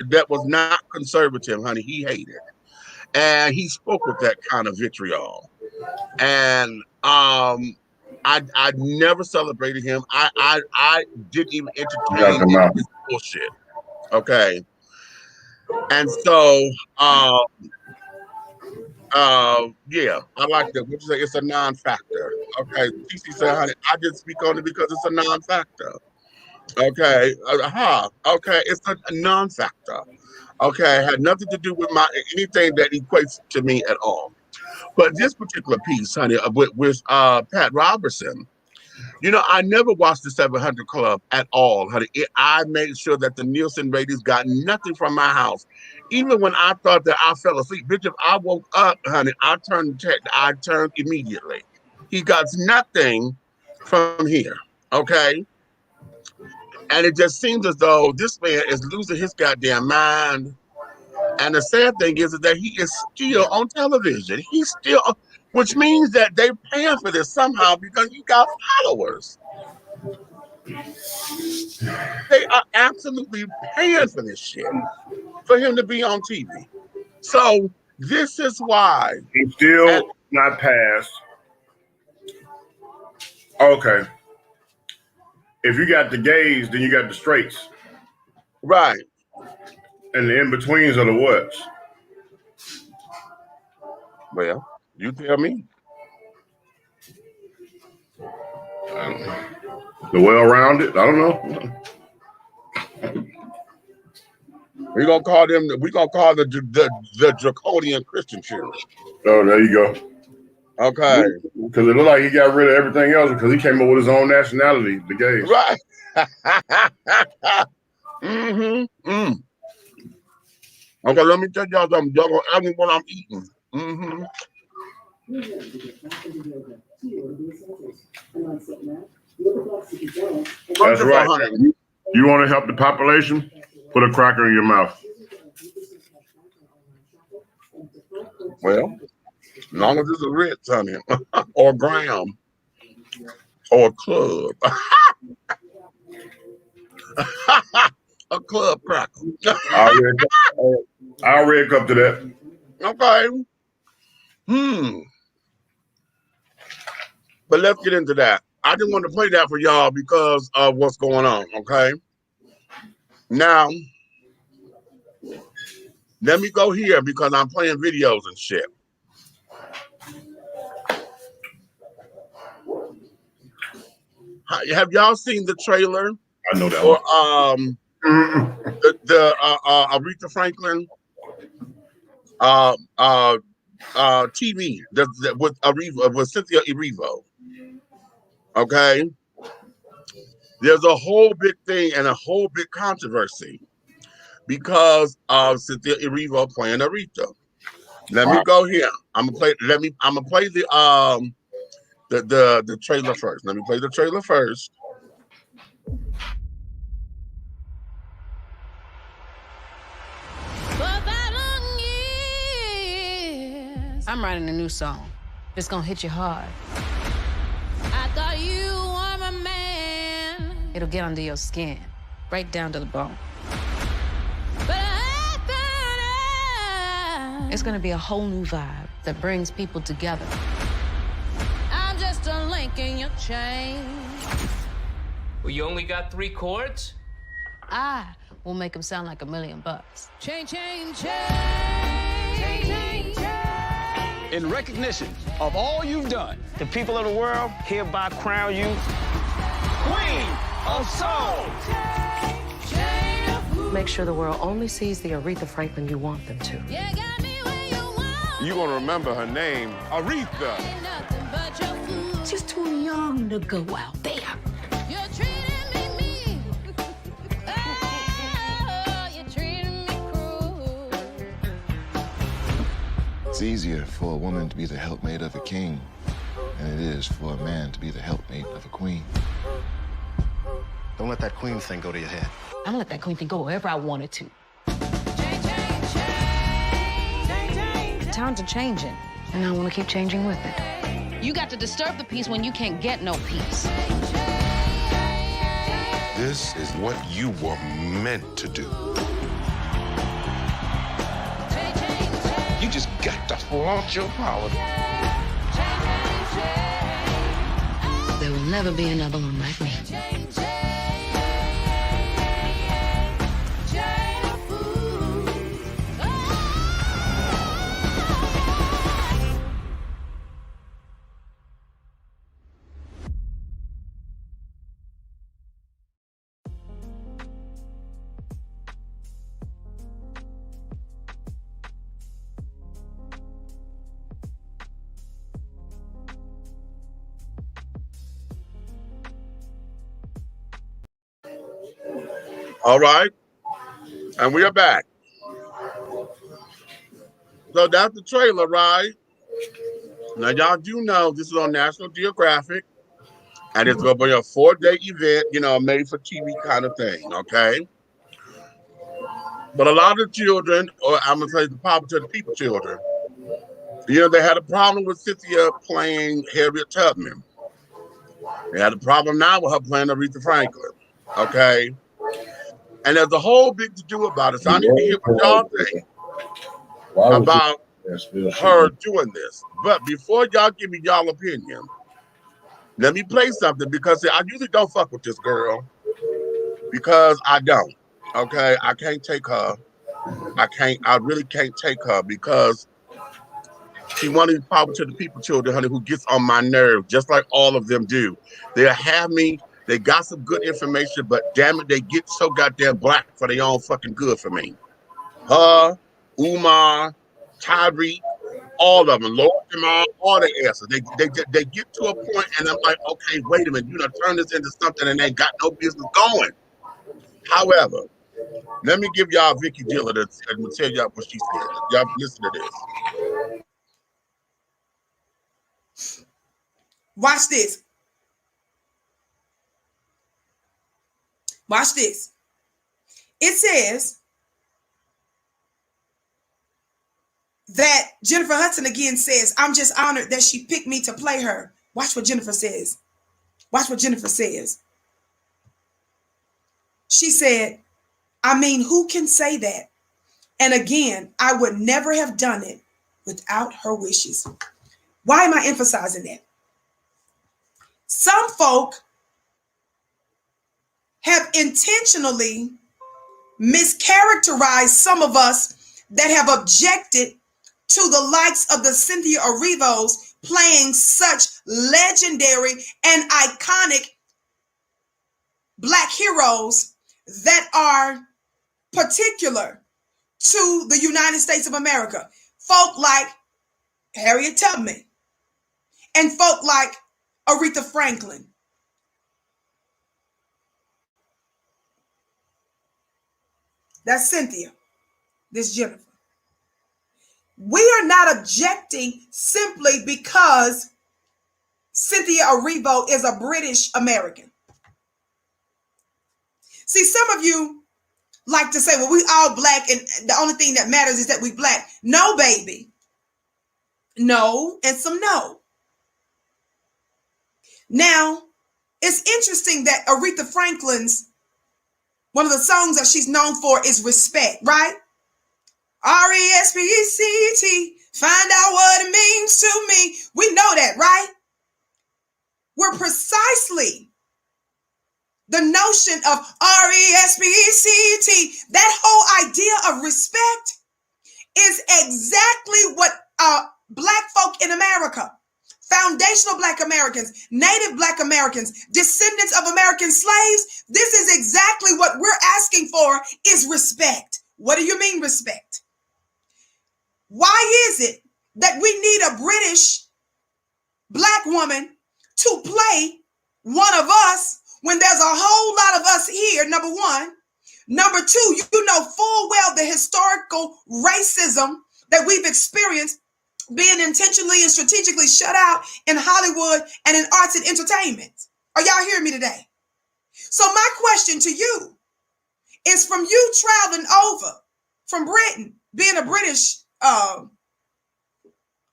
not conservative, honey, he hated, and he spoke with that kind of vitriol, and I never celebrated him. I didn't even entertain his bullshit. Okay, and so yeah, I like that. What you say? It's a non-factor. Okay, TC said, honey, I didn't speak on it because it's a non-factor. Okay, okay, it's a non-factor. Okay, it had nothing to do with anything that equates to me at all. But this particular piece, honey, with Pat Robertson, you know, I never watched the 700 Club at all, honey. I made sure that the Nielsen ratings got nothing from my house. Even when I thought that I fell asleep, bitch, if I woke up, honey, I turned immediately. He got nothing from here, okay? And it just seems as though this man is losing his goddamn mind. And the sad thing is that he is still on television. He's still, which means that they're paying for this somehow because he got followers. They are absolutely paying for this shit, for him to be on TV. So this is why. He's still not passed. Okay. If you got the gays, then you got the straights. Right. And the in-betweens are the whats. Well, you tell me. The well-rounded? I don't know. We're gonna call them. We're gonna call the draconian Christian children. Oh, there you go. Okay. Because it looked like he got rid of everything else because he came up with his own nationality, the gays. Right. Okay, let me tell y'all something. Y'all gonna ask me what I'm eating. That's right. You want to help the population? Put a cracker in your mouth. Well, as long as it's a Ritz, honey, or Graham, or a club. A club cracker. I'll rig up to that. Okay. But let's get into that. I didn't want to play that for y'all because of what's going on, okay? Now, let me go here because I'm playing videos and shit. Have y'all seen the trailer? I know that or one. the Aretha Franklin TV with ERRIVO, with Cynthia ERRIVO. Okay, there's a whole big thing and a whole big controversy because of Cynthia ERRIVO playing Aretha. Let me go here. I'm gonna play the trailer first. Let me play the trailer first. I'm writing a new song. It's gonna hit you hard. I thought you were my man. It'll get under your skin, right down to the bone. But it's gonna be a whole new vibe that brings people together. I'm just a link in your chain. Well, you only got 3 chords? I will make them sound like $1 million. Chain, chain, chain. Chain, chain, chain. In recognition of all you've done, the people of the world hereby crown you Queen of Soul. Make sure the world only sees the Aretha Franklin you want them to. You're gonna remember her name, Aretha. She's too young to go out there. You're treating me mean. Oh, you're treating me cruel. It's easier for a woman to be the helpmate of a king than it is for a man to be the helpmate of a queen. Don't let that queen thing go to your head. I'm gonna let that queen thing go wherever I want it to. Times are changing, and I want to keep changing with it. You got to disturb the peace when you can't get no peace. This is what you were meant to do. You just got to flaunt your power. There will never be another one like me. All right. And we are back. So that's the trailer, right? Now, y'all do know this is on National Geographic, and it's going to be a 4-day event, you know, made for TV kind of thing, okay? But a lot of the children, or I'm going to say the power to the people children, you know, they had a problem with Cynthia playing Harriet Tubman. They had a problem now with her playing Aretha Franklin, okay? And there's a whole big to do about it. So I need to hear what y'all think about her doing this. But before y'all give me y'all opinion, let me play something, because I usually don't fuck with this girl, because I don't. Okay, I can't take her. I really can't take her, because she one of these power to the people children, honey, who gets on my nerves, just like all of them do. They'll have me. They got some good information, but damn it, they get so goddamn black for their own fucking good for me. Her, Umar, Tyreek, all of them, Lord Jamal, all the answers. They get to a point, and I'm like, okay, wait a minute, you know, turn this into something, and they got no business going. However, let me give y'all Vicky Dillard and tell y'all what she said. Y'all listen to this. Watch this. Watch this. It says that Jennifer Hudson again says, I'm just honored that she picked me to play her. Watch what Jennifer says. Watch what Jennifer says. She said, I mean, who can say that? And again, I would never have done it without her wishes. Why am I emphasizing that? Some folk have intentionally mischaracterized some of us that have objected to the likes of the Cynthia Erivo's playing such legendary and iconic Black heroes that are particular to the United States of America. Folk like Harriet Tubman and folk like Aretha Franklin. That's Cynthia. This Jennifer. We are not objecting simply because Cynthia Erivo is a British American. See, some of you like to say, well, we all black and the only thing that matters is that we black. No, baby. No, and some no. Now, it's interesting that Aretha Franklin's, one of the songs that she's known for is Respect, right? R-E-S-P-E-C-T, find out what it means to me. We know that, right? We're precisely the notion of R-E-S-P-E-C-T, that whole idea of respect is exactly what Black folk in America, foundational Black Americans, Native Black Americans, descendants of American slaves, this is exactly what we're asking for is respect. What do you mean respect? Why is it that we need a British Black woman to play one of us when there's a whole lot of us here, number one? Number two, you know full well the historical racism that we've experienced being intentionally and strategically shut out in Hollywood and in arts and entertainment. Are y'all hearing me today? So my question to you is, from you traveling over from Britain, being a British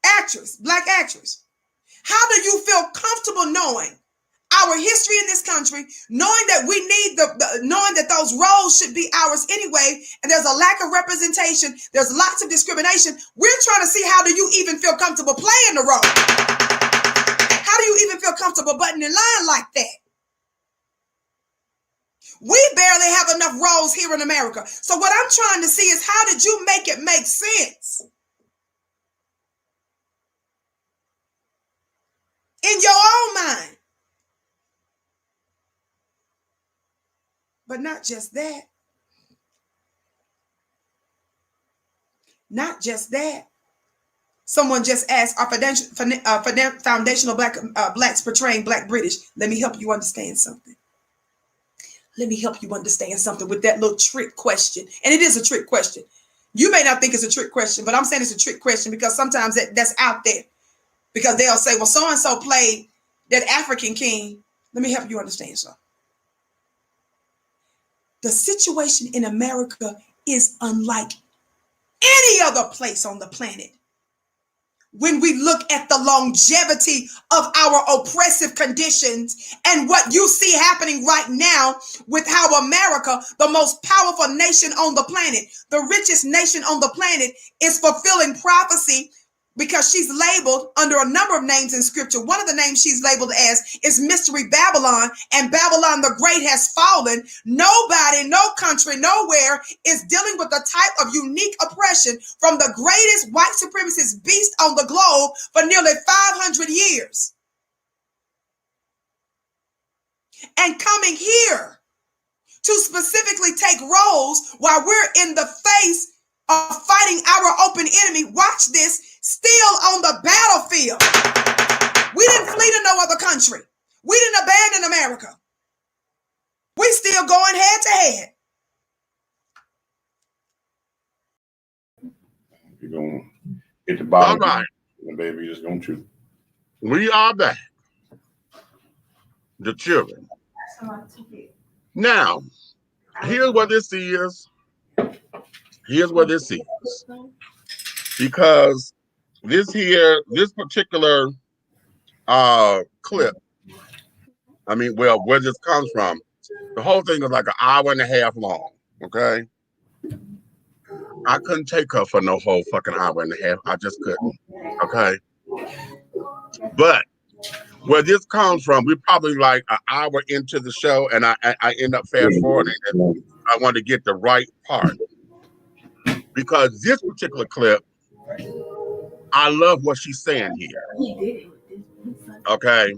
actress, black actress, how do you feel comfortable knowing our history in this country, knowing that we need knowing that those roles should be ours anyway, and there's a lack of representation, there's lots of discrimination? We're trying to see, how do you even feel comfortable playing the role? How do you even feel comfortable butting in line like that? We barely have enough roles here in America. So what I'm trying to see is, how did you make it make sense in your own mind? But not just that. Not just that. Someone just asked, are foundational blacks portraying Black British? Let me help you understand something. Let me help you understand something with that little trick question. And it is a trick question. You may not think it's a trick question, but I'm saying it's a trick question because sometimes that's out there. Because they'll say, well, so-and-so played that African king. Let me help you understand something. The situation in America is unlike any other place on the planet. When we look at the longevity of our oppressive conditions and what you see happening right now with how America, the most powerful nation on the planet, the richest nation on the planet, is fulfilling prophecy, because she's labeled under a number of names in scripture. One of the names she's labeled as is Mystery Babylon, and Babylon the Great has fallen. Nobody, no country, nowhere is dealing with the type of unique oppression from the greatest white supremacist beast on the globe for nearly 500 years. And coming here to specifically take roles while we're in the face of fighting our open enemy. Watch this. Still on the battlefield. We didn't flee to no other country. We didn't abandon America. We still going head to head. You're going to hit the bottom. All right. And baby, you're just going to. We are back. The children. Now, here's what this is. Here's what this is. Because this particular clip, I mean, well, where this comes from, the whole thing is like an hour and a half long, okay? I couldn't take her for no whole fucking hour and a half. I just couldn't, okay? But where this comes from, we're probably like an hour into the show, and I end up fast forwarding it. I want to get the right part. Because this particular clip, I love what she's saying here. Okay?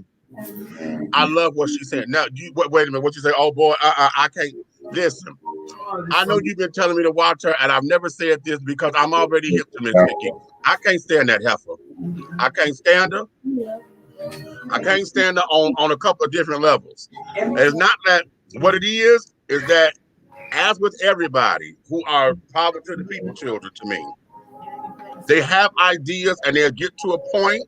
I love what she's saying. Now, wait a minute. What you say? Oh, boy, I can't. Listen, I know you've been telling me to watch her, and I've never said this because I'm already hip to Miss Vicky. I can't stand that heifer. I can't stand her. I can't stand her on a couple of different levels. It's not that what it is that as with everybody who are power to the people children to me, they have ideas and they'll get to a point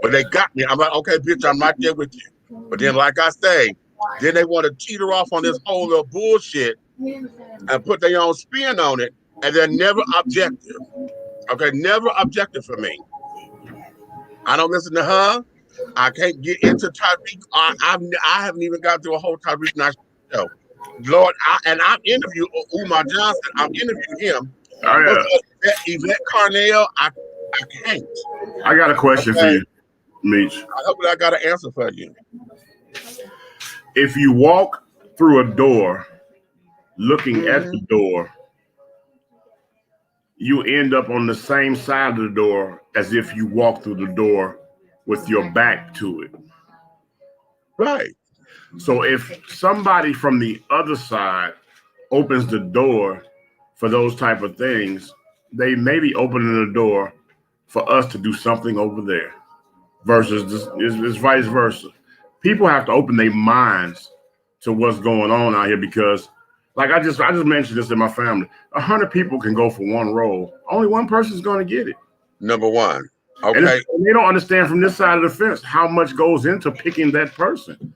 where they got me. I'm like, okay, bitch, I'm right there with you. But then, like I say, then they want to teeter off on this whole little bullshit and put their own spin on it, and they're never objective. Okay, never objective for me. I don't listen to her. I can't get into Tyreek. I haven't even got through a whole Tyreek National show. Lord, I've interviewed Umar Johnson. I've interviewed him. Oh, yeah. Yvette Carnell, I can't. I got a question for you, Meech. I hope I got an answer for you. If you walk through a door, looking at the door, you end up on the same side of the door as if you walk through the door with your back to it. Right. So if somebody from the other side opens the door for those type of things, they may be opening the door for us to do something over there versus it's vice versa. People have to open their minds to what's going on out here because, like I just mentioned this in my family, 100 people can go for one role. Only one person's going to get it. Number one. Okay. And they don't understand from this side of the fence how much goes into picking that person.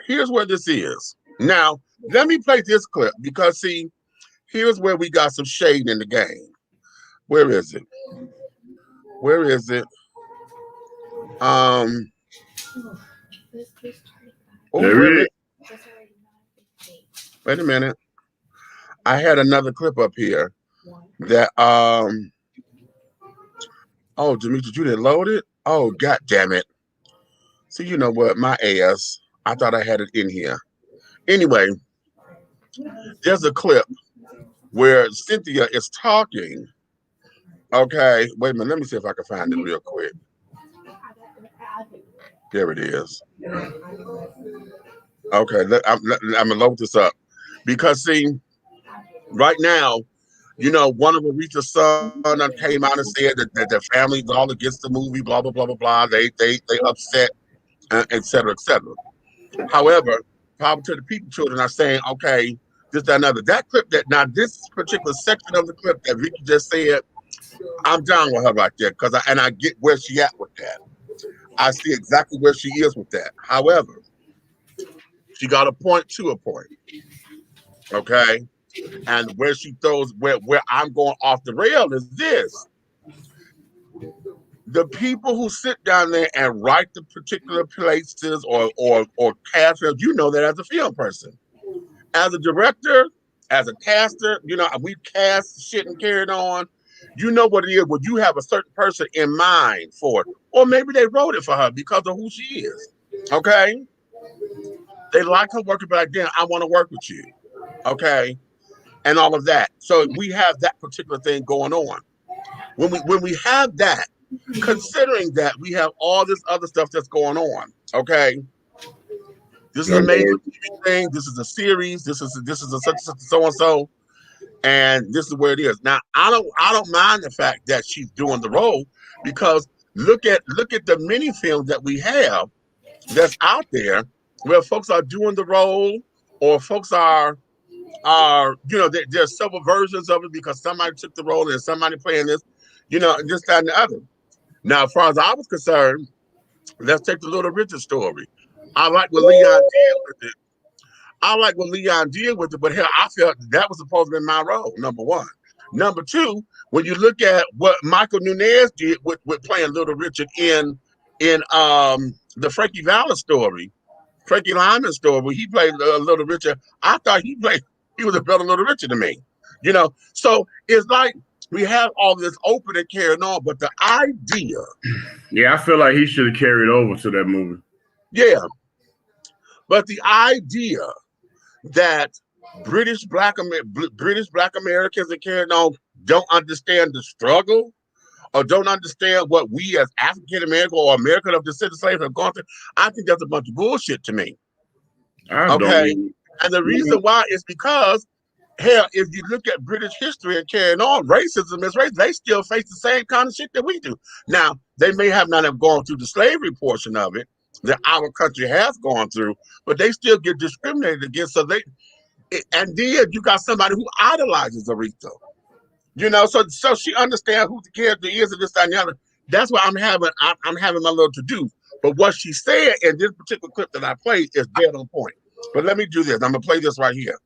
Here's where this is. Now, let me play this clip because, see, here's where we got some shade in the game. Where is it? Where is it? Oh, wait a minute. I had another clip up here that oh, Demetrius, you didn't load it? Oh, god damn it. So you know what? My ass. I thought I had it in here. Anyway, there's a clip where Cynthia is talking. Okay, wait a minute. Let me see if I can find it real quick. There it is. Okay, I'm gonna load this up because, see, right now, you know, one of Aretha's son came out and said that their family's all against the movie, blah blah blah blah blah. They upset, et cetera, et cetera. However, probably to the people, children are saying, okay, this, that, another. That clip this particular section of the clip that Vicky just said, I'm down with her right there because I get where she at with that. I see exactly where she is with that. However, she got a point to a point. Okay. And where she throws where I'm going off the rail is this. The people who sit down there and write the particular places or cast, you know that as a film person. As a director, as a caster, you know, we cast shit and carried on. You know what it is when you have a certain person in mind for it. Or maybe they wrote it for her because of who she is. Okay? They like her working back then. I want to work with you. Okay? And all of that. So we have that particular thing going on. When we have that, considering that we have all this other stuff that's going on, okay? This is a major TV thing. This is a series. This is a such so and so, and this is where it is. Now, I don't mind the fact that she's doing the role because look at the mini films that we have that's out there where folks are doing the role or folks are you know, there's several versions of it because somebody took the role and somebody playing this, you know, this, that, and the other. Now, as far as I was concerned, let's take the Little Richard story. I like what Leon did with it. But hell, I felt that was supposed to be my role, number one. Number two, when you look at what Michael Nunez did with playing Little Richard in the Frankie Valli story, Frankie Lyman story, where he played Little Richard, I thought he was a better Little Richard than me. You know, so it's like we have all this open and carrying on, but the idea. Yeah, I feel like he should have carried over to that movie. Yeah. But the idea that British Black Americans and carrying on don't understand the struggle or don't understand what we as African American or American of descendant slaves have gone through, I think that's a bunch of bullshit to me. Okay. And the reason why is because, hell, if you look at British history and carrying on, racism is race. They still face the same kind of shit that we do. Now, they may have not have gone through the slavery portion of it that our country has gone through, but they still get discriminated against. So and then you got somebody who idolizes Aretha. You know, so she understands who the character is and this, that, and the other. That's why I'm having my little to do. But what she said in this particular clip that I played is dead on point. But let me do this. I'm gonna play this right here.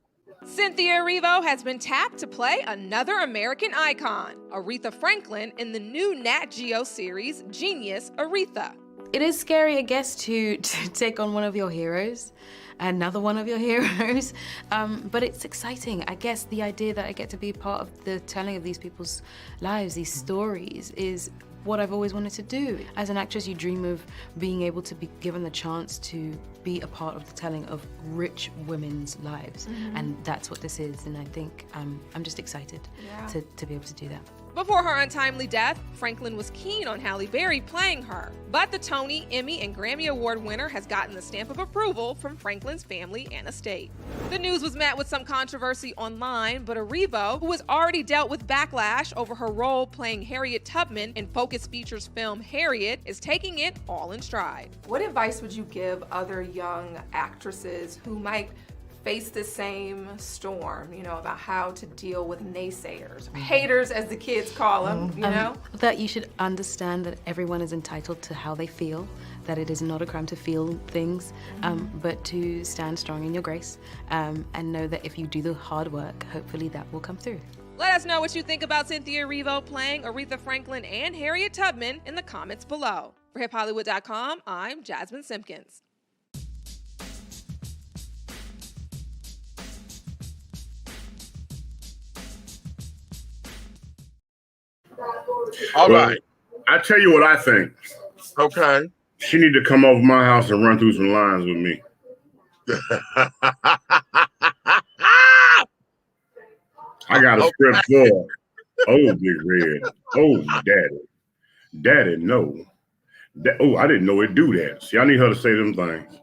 Cynthia Erivo has been tapped to play another American icon, Aretha Franklin, in the new Nat Geo series, Genius Aretha. It is scary, I guess, to take on one of your heroes, another one of your heroes, but it's exciting. I guess the idea that I get to be part of the telling of these people's lives, these stories, is what I've always wanted to do. As an actress, you dream of being able to be given the chance to be a part of the telling of rich women's lives, and that's what this is, and I think I'm just excited to be able to do that. Before her untimely death, Franklin was keen on Halle Berry playing her, but the Tony, Emmy, and Grammy Award winner has gotten the stamp of approval from Franklin's family and estate. The news was met with some controversy online, but Erivo, who has already dealt with backlash over her role playing Harriet Tubman in Focus Features' film Harriet, is taking it all in stride. What advice would you give other young actresses who might face the same storm, you know, about how to deal with naysayers, haters as the kids call them, you know? That you should understand that everyone is entitled to how they feel, that it is not a crime to feel things, but to stand strong in your grace, and know that if you do the hard work, hopefully that will come through. Let us know what you think about Cynthia Erivo playing Aretha Franklin and Harriet Tubman in the comments below. For HipHollywood.com, I'm Jasmine Simpkins. All right. I tell you what I think. Okay. She need to come over my house and run through some lines with me. I got a script for. Oh, Big Red. Oh, Daddy. Daddy, no. Oh, I didn't know it'd do that. See, I need her to say them things.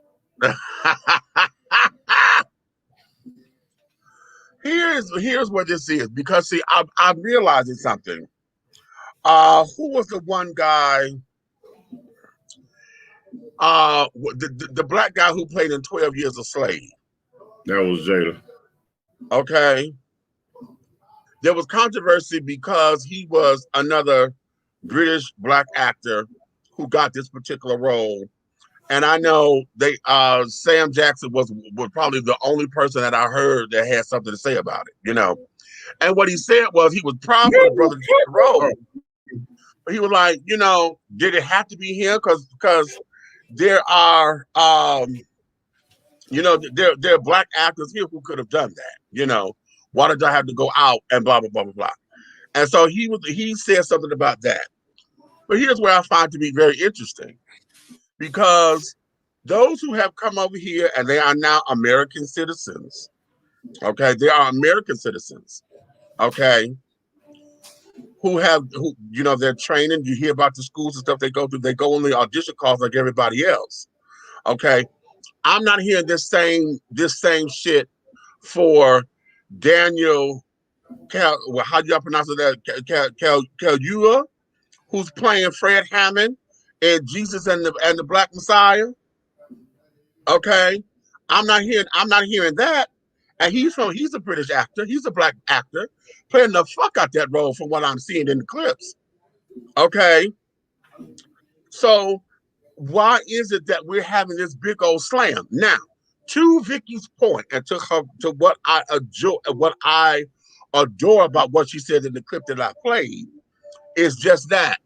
Here's what this is, because see, I'm realizing something. Who was the one guy? The black guy who played in 12 Years a Slave. That was Jada. Okay. There was controversy because he was another British black actor who got this particular role. And I know Sam Jackson was probably the only person that I heard that had something to say about it, you know. And what he said was he was proud for the brother to get the role. But he was like, you know, did it have to be him? Because there are, you know, there are black actors here who could have done that, you know. Why did I have to go out and blah, blah, blah, blah, blah. And so he said something about that. But here's where I find to be very interesting, because those who have come over here and they are now American citizens, okay, they are American citizens, okay, who you know, they're training. You hear about the schools and stuff they go through. They go on the audition calls like everybody else, okay. I'm not hearing this same shit for Daniel, how do y'all pronounce it? Kaluuya, who's playing Fred Hammond in Jesus and the Black Messiah. Okay, I'm not hearing that. And he's a British actor. He's a black actor playing the fuck out that role from what I'm seeing in the clips. Okay, so why is it that we're having this big old slam now? To Vicky's point, and to what I adore about what she said in the clip that I played, is just that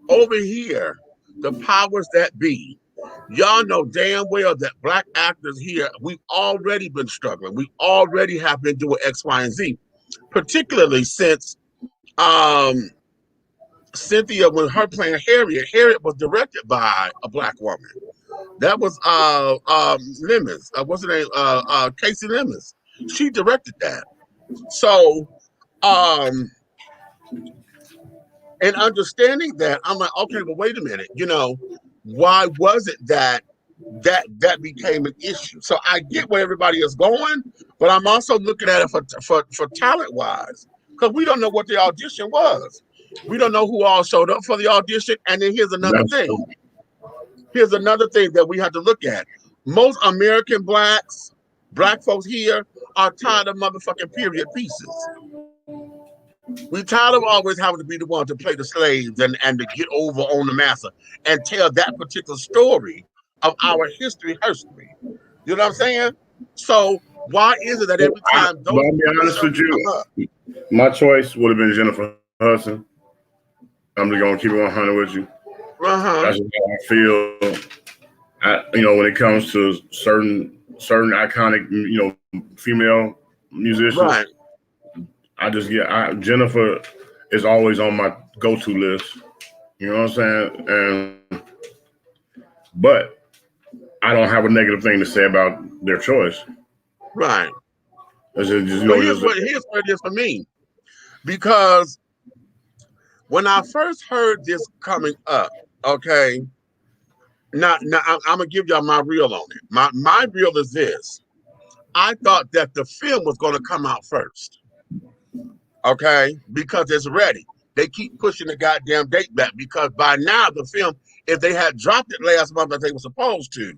over here, the powers that be, y'all know damn well that black actors here, we've already been struggling. We already have been doing X, Y, and Z, particularly since Cynthia, when her playing Harriet was directed by a black woman. That was Lemons. What's her name? Casey Lemons. She directed that. So, and understanding that, I'm like, okay, but wait a minute. You know, why was it that became an issue? So I get where everybody is going, but I'm also looking at it for talent wise, because we don't know what the audition was. We don't know who all showed up for the audition. And then here's another thing. Here's another thing that we have to look at. Most American black folks here are tired of motherfucking period pieces. We tired of always having to be the one to play the slaves and to get over on the massa and tell that particular story of our history. You know what I'm saying? So why is it that every time those I'll be honest with you, my choice would have been Jennifer Hudson. I'm just gonna keep it 100 with you. That's just how I feel. You know, when it comes to certain iconic, you know, female musicians, right. I just Jennifer is always on my go-to list. You know what I'm saying? But I don't have a negative thing to say about their choice. Right. Here's what it is for me, because when I first heard this coming up, okay, now I'm gonna give y'all my reel on it. My reel is this. I thought that the film was gonna come out first, okay, because it's ready. They keep pushing the goddamn date back, because by now the film, if they had dropped it last month as they were supposed to,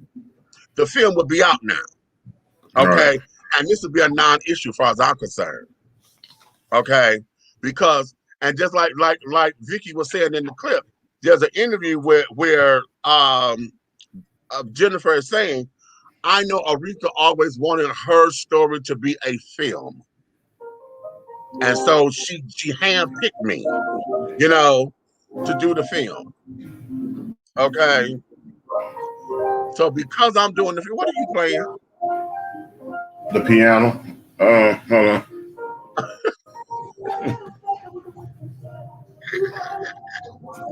the film would be out now. Okay, right. and this would be a non-issue as far as I'm concerned. Okay, because and just like Vicky was saying in the clip, there's an interview where Jennifer is saying, I know Aretha always wanted her story to be a film. And so she handpicked me, you know, to do the film. Okay. So because I'm doing the film, what are you playing? The piano. Hold on.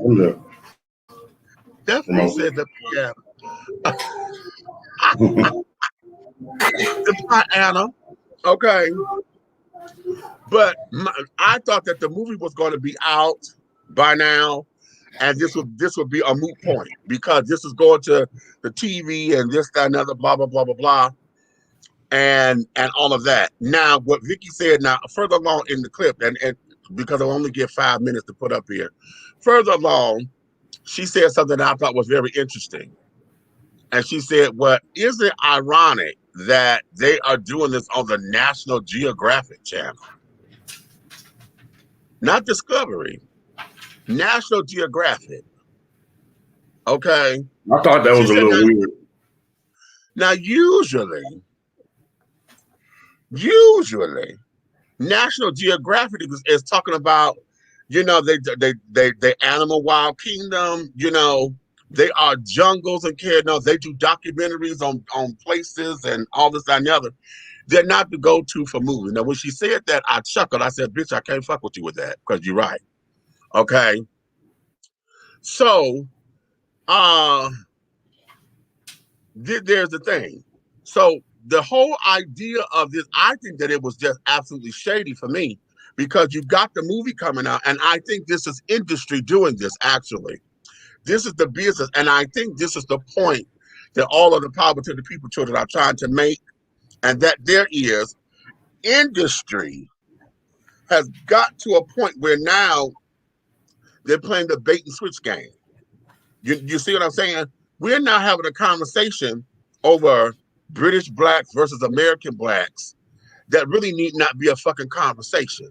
Look. Definitely said the piano. The piano. Okay. But I thought that the movie was going to be out by now, and this would be a moot point because this is going to the TV and this, that, another, blah, blah, blah, blah, blah, and all of that. Now, what Vicky said, now further along in the clip, and because I'll only give 5 minutes to put up here, further along, she said something that I thought was very interesting. And she said, well, is it ironic that they are doing this on the National Geographic channel? Not Discovery, National Geographic. Okay. I thought that was a little weird. Now, usually, National Geographic is talking about, you know, they animal wild kingdom, you know, they are jungles and care. No, they do documentaries on places and all this and the other. They're not the go-to for movies. Now, when she said that, I chuckled. I said, bitch, I can't fuck with you with that because you're right. Okay. So, there's the thing. So the whole idea of this, I think that it was just absolutely shady for me because you got the movie coming out, and I think this is industry doing this, actually. This is the business, and I think this is the point that all of the power to the people children are trying to make, and that there is industry has got to a point where now they're playing the bait and switch game. You see what I'm saying? We're now having a conversation over British blacks versus American blacks that really need not be a fucking conversation,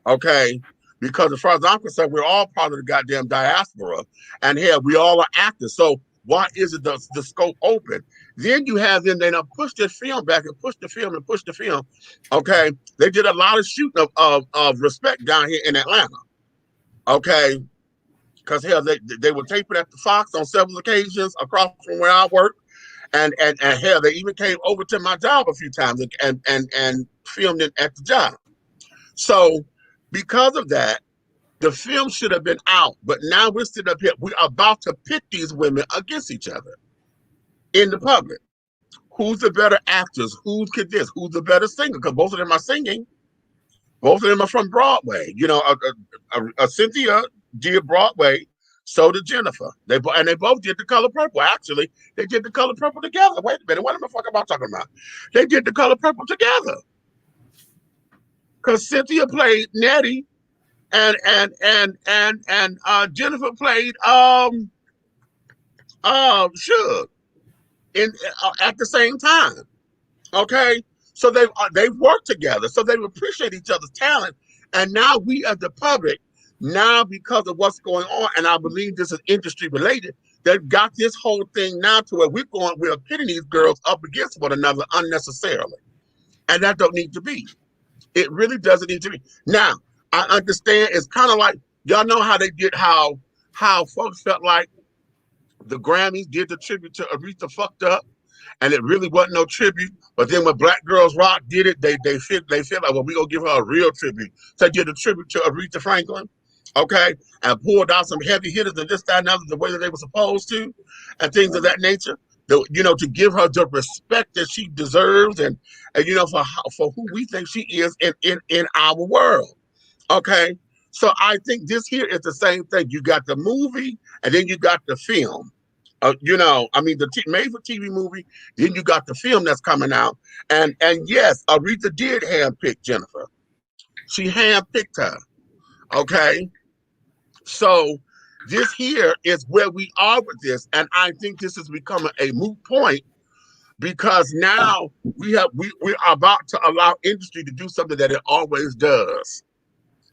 okay? Because as far as I'm concerned, we're all part of the goddamn diaspora, and hell, we all are actors. So why isn't the scope open? Then you have them, they now push this film back and push the film and push the film, okay? They did a lot of shooting of respect down here in Atlanta, okay? Because hell, they were taping at the Fox on several occasions across from where I work, and hell, they even came over to my job a few times and filmed it at the job. So because of that, the film should have been out, but now we're sitting up here, we're about to pit these women against each other in the public. Who's the better actors? Who could this? Who's the better singer? Because both of them are singing. Both of them are from Broadway. You know, Cynthia did Broadway, so did Jennifer. They both did The Color Purple. Actually, they did The Color Purple together. Wait a minute, what the fuck am I talking about? They did The Color Purple together. Because Cynthia played Nettie, and Jennifer played Suge at the same time. Okay, so they've worked together, so they appreciate each other's talent. And now we as the public, now because of what's going on, and I believe this is industry related, they've got this whole thing now to where we're pitting these girls up against one another unnecessarily, and that don't need to be. It really doesn't need to be. Now I understand it's kind of like y'all know how they did how folks felt like the Grammys did the tribute to Aretha fucked up, and it really wasn't no tribute. But then when Black Girls Rock did it, they feel like, well, we gonna give her a real tribute. So they did a tribute to Aretha Franklin, okay, and pulled out some heavy hitters and this, that, and other the way that they were supposed to, and things of that nature. You know, to give her the respect that she deserves, and you know, for who we think she is in our world, okay. So I think this here is the same thing. You got the movie, and then you got the film. You know, I mean, the made-for-TV movie, then you got the film that's coming out. And yes, Aretha did handpick Jennifer. She handpicked her, okay? So this here is where we are with this, and I think this is becoming a moot point because now we are about to allow industry to do something that it always does,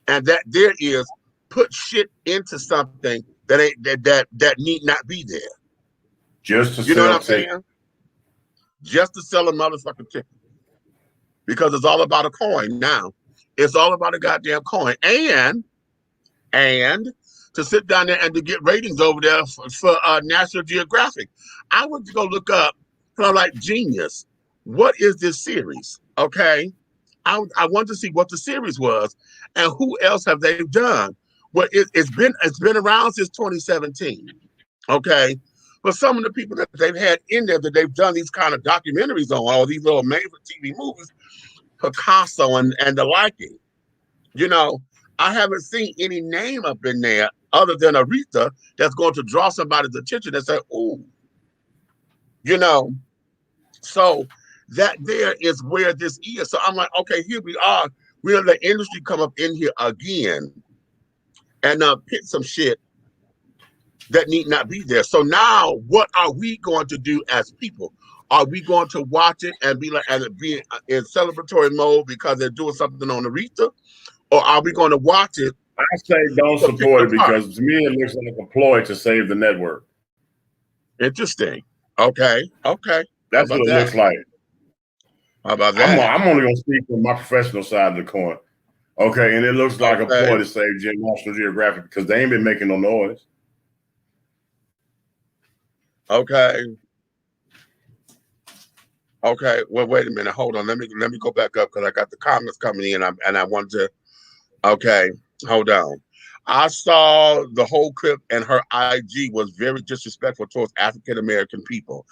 and that there is put shit into something that need not be there. Just to you know sell what I'm saying? Just to sell a motherfucking ticket, because it's all about a coin now. It's all about a goddamn coin, and to sit down there and to get ratings over there for National Geographic. I went to go look up, and I'm like, genius, what is this series? Okay. I wanted to see what the series was and who else have they done. Well, it's been around since 2017. Okay. But some of the people that they've had in there that they've done these kind of documentaries on, all these little made-for-TV movies, Picasso and the liking. You know, I haven't seen any name up in there other than Aretha that's going to draw somebody's attention and say, "Ooh," you know. So that there is where this is. So I'm like, okay, here we are. We're gonna let industry come up in here again and pick some shit that need not be there. So now, what are we going to do as people? Are we going to watch it and be like, and be in celebratory mode because they're doing something on Aretha? Or are we going to watch it? I say don't support it because to me it looks like a ploy to save the network. Interesting. Okay. That's what it looks like. How about that? I'm only going to speak from my professional side of the coin. Okay, and it looks like a ploy to save National Geographic because they ain't been making no noise. Okay. Well, wait a minute. Hold on. Let me go back up because I got the comments coming in, and I want to. Okay, hold on. I saw the whole clip, and her IG was very disrespectful towards African American people.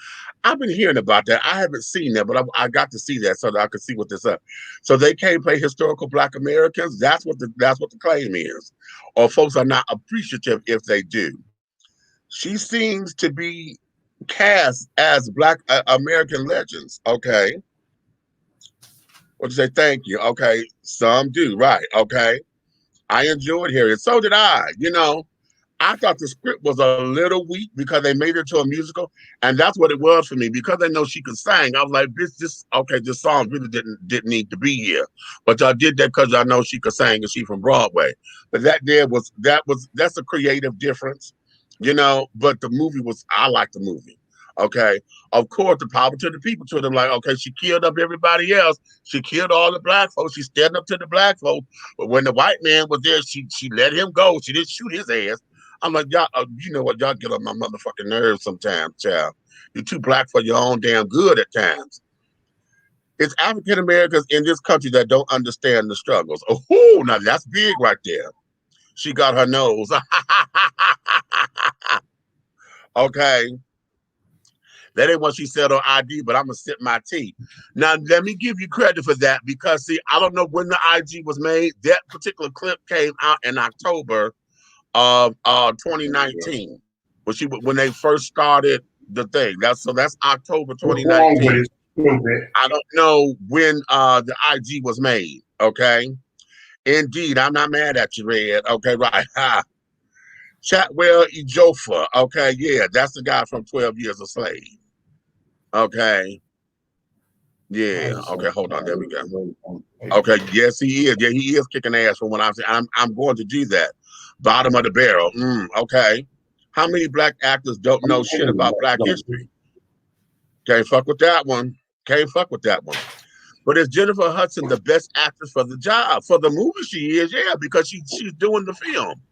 I've been hearing about that. I haven't seen that, but I got to see that so that I could see what this is. So they can't play historical Black Americans. That's what the claim is, or folks are not appreciative if they do. She seems to be cast as Black American legends. Okay. What you say? Thank you. Okay. Some do. Right. Okay. I enjoyed hearing it. So did I. You know, I thought the script was a little weak because they made it to a musical. And that's what it was for me. Because I know she could sing, I was like, this song really didn't need to be here. But y'all did that because I know she could sing and she from Broadway. But that's a creative difference, you know. But the movie I like the movie. Okay. Of course, the power to the people to them, like, okay, she killed up everybody else. She killed all the Black folks. She standing up to the Black folks. But when the white man was there, she let him go. She didn't shoot his ass. I'm like, y'all, you know what? Y'all get on my motherfucking nerves sometimes, child. You're too Black for your own damn good at times. It's African Americans in this country that don't understand the struggles. Oh, now that's big right there. She got her nose. Okay. That ain't what she said on ID, but I'm gonna sip my tea. Now, let me give you credit for that because, see, I don't know when the IG was made. That particular clip came out in October of 2019, when they first started the thing. That's October 2019. I don't know when the IG was made. Okay, indeed, I'm not mad at you, Red. Okay, right. Chatwell Ejofa. Okay, yeah, that's the guy from 12 Years a Slave. Okay. Yeah. Okay. Hold on. There we go. Okay. Yes, he is. Yeah, he is kicking ass from what I'm saying. I'm going to do that. Bottom of the barrel. Okay. How many Black actors don't know shit about Black history? Can't fuck with that one. But is Jennifer Hudson the best actress for the job? For the movie, she is. Yeah, because she's doing the film.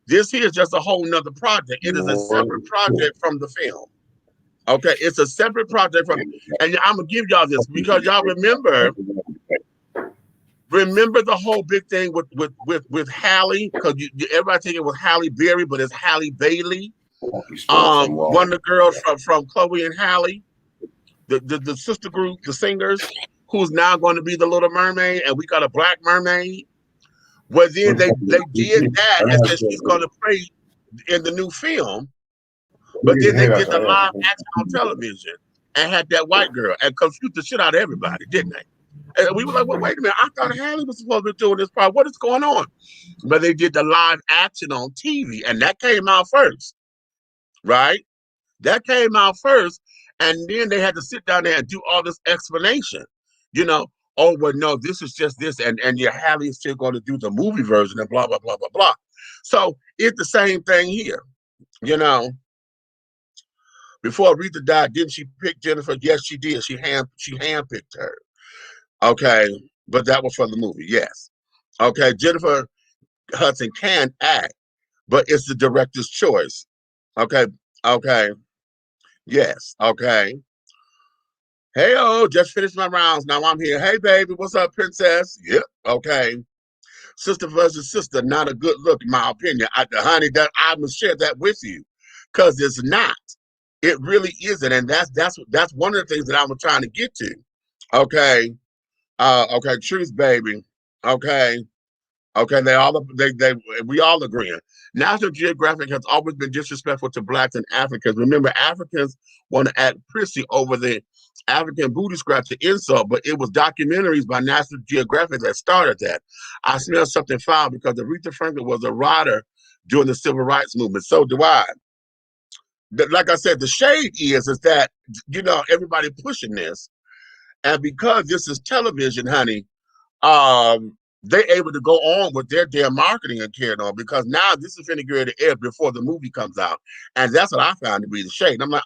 This here is just a whole nother project. It is a separate project from the film. Okay, it's a separate project from, and I'm gonna give y'all this because y'all remember the whole big thing with Halle, because everybody think it was Halle Berry, but it's Halle Bailey. One of the girls from Chloe and Halle, the sister group, the singers, who's now going to be the Little Mermaid, and we got a Black mermaid. Well, then they did that and said she's going to play in the new film. But then they did the live action on television and had that white girl and confused the shit out of everybody, didn't they? And we were like, well, wait a minute. I thought Halle was supposed to be doing this part. What is going on? But they did the live action on TV, and that came out first, right? That came out first. And then they had to sit down there and do all this explanation, you know. Oh, well, no, this is just this, and your Hallie is still going to do the movie version and blah, blah, blah, blah, blah. So it's the same thing here, you know. Before Aretha died, didn't she pick Jennifer? Yes, she did. She handpicked her. Okay, but that was for the movie, yes. Okay, Jennifer Hudson can act, but it's the director's choice. Okay, okay, yes, okay. Hey, just finished my rounds. Now I'm here. Hey, baby, what's up, princess? Yep, okay. Sister versus sister, not a good look, in my opinion. Honey, that I must share that with you, because it's not. It really isn't, and that's one of the things that I was trying to get to. Okay, okay, truth, baby. Okay, okay, we all agree. National Geographic has always been disrespectful to blacks and Africans. Remember, Africans want to act prissy over the African booty scratch the insult, but it was documentaries by National Geographic that started that. I smell something foul because Aretha Franklin was a writer during the civil rights movement. So do I. Like I said, the shade is that, you know, everybody pushing this. And because this is television, honey, they're able to go on with their damn marketing and carrying on, because now this is finna get to air before the movie comes out. And that's what I found to be the shade. I'm like,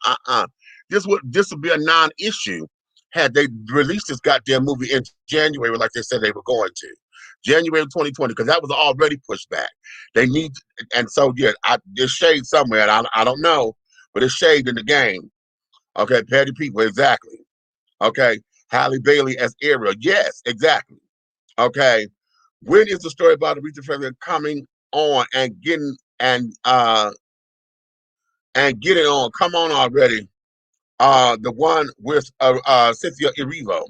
this would be a non-issue had they released this goddamn movie in January like they said they were going to. January 2020, because that was already pushed back. They need, and so yeah, there's shade somewhere, and I don't know, but it's shade in the game. Okay, petty people, exactly. Okay, Halle Bailey as Ariel, yes, exactly. Okay, when is the story about Aretha Franklin coming on and getting on? Come on already. The one with Cynthia Erivo.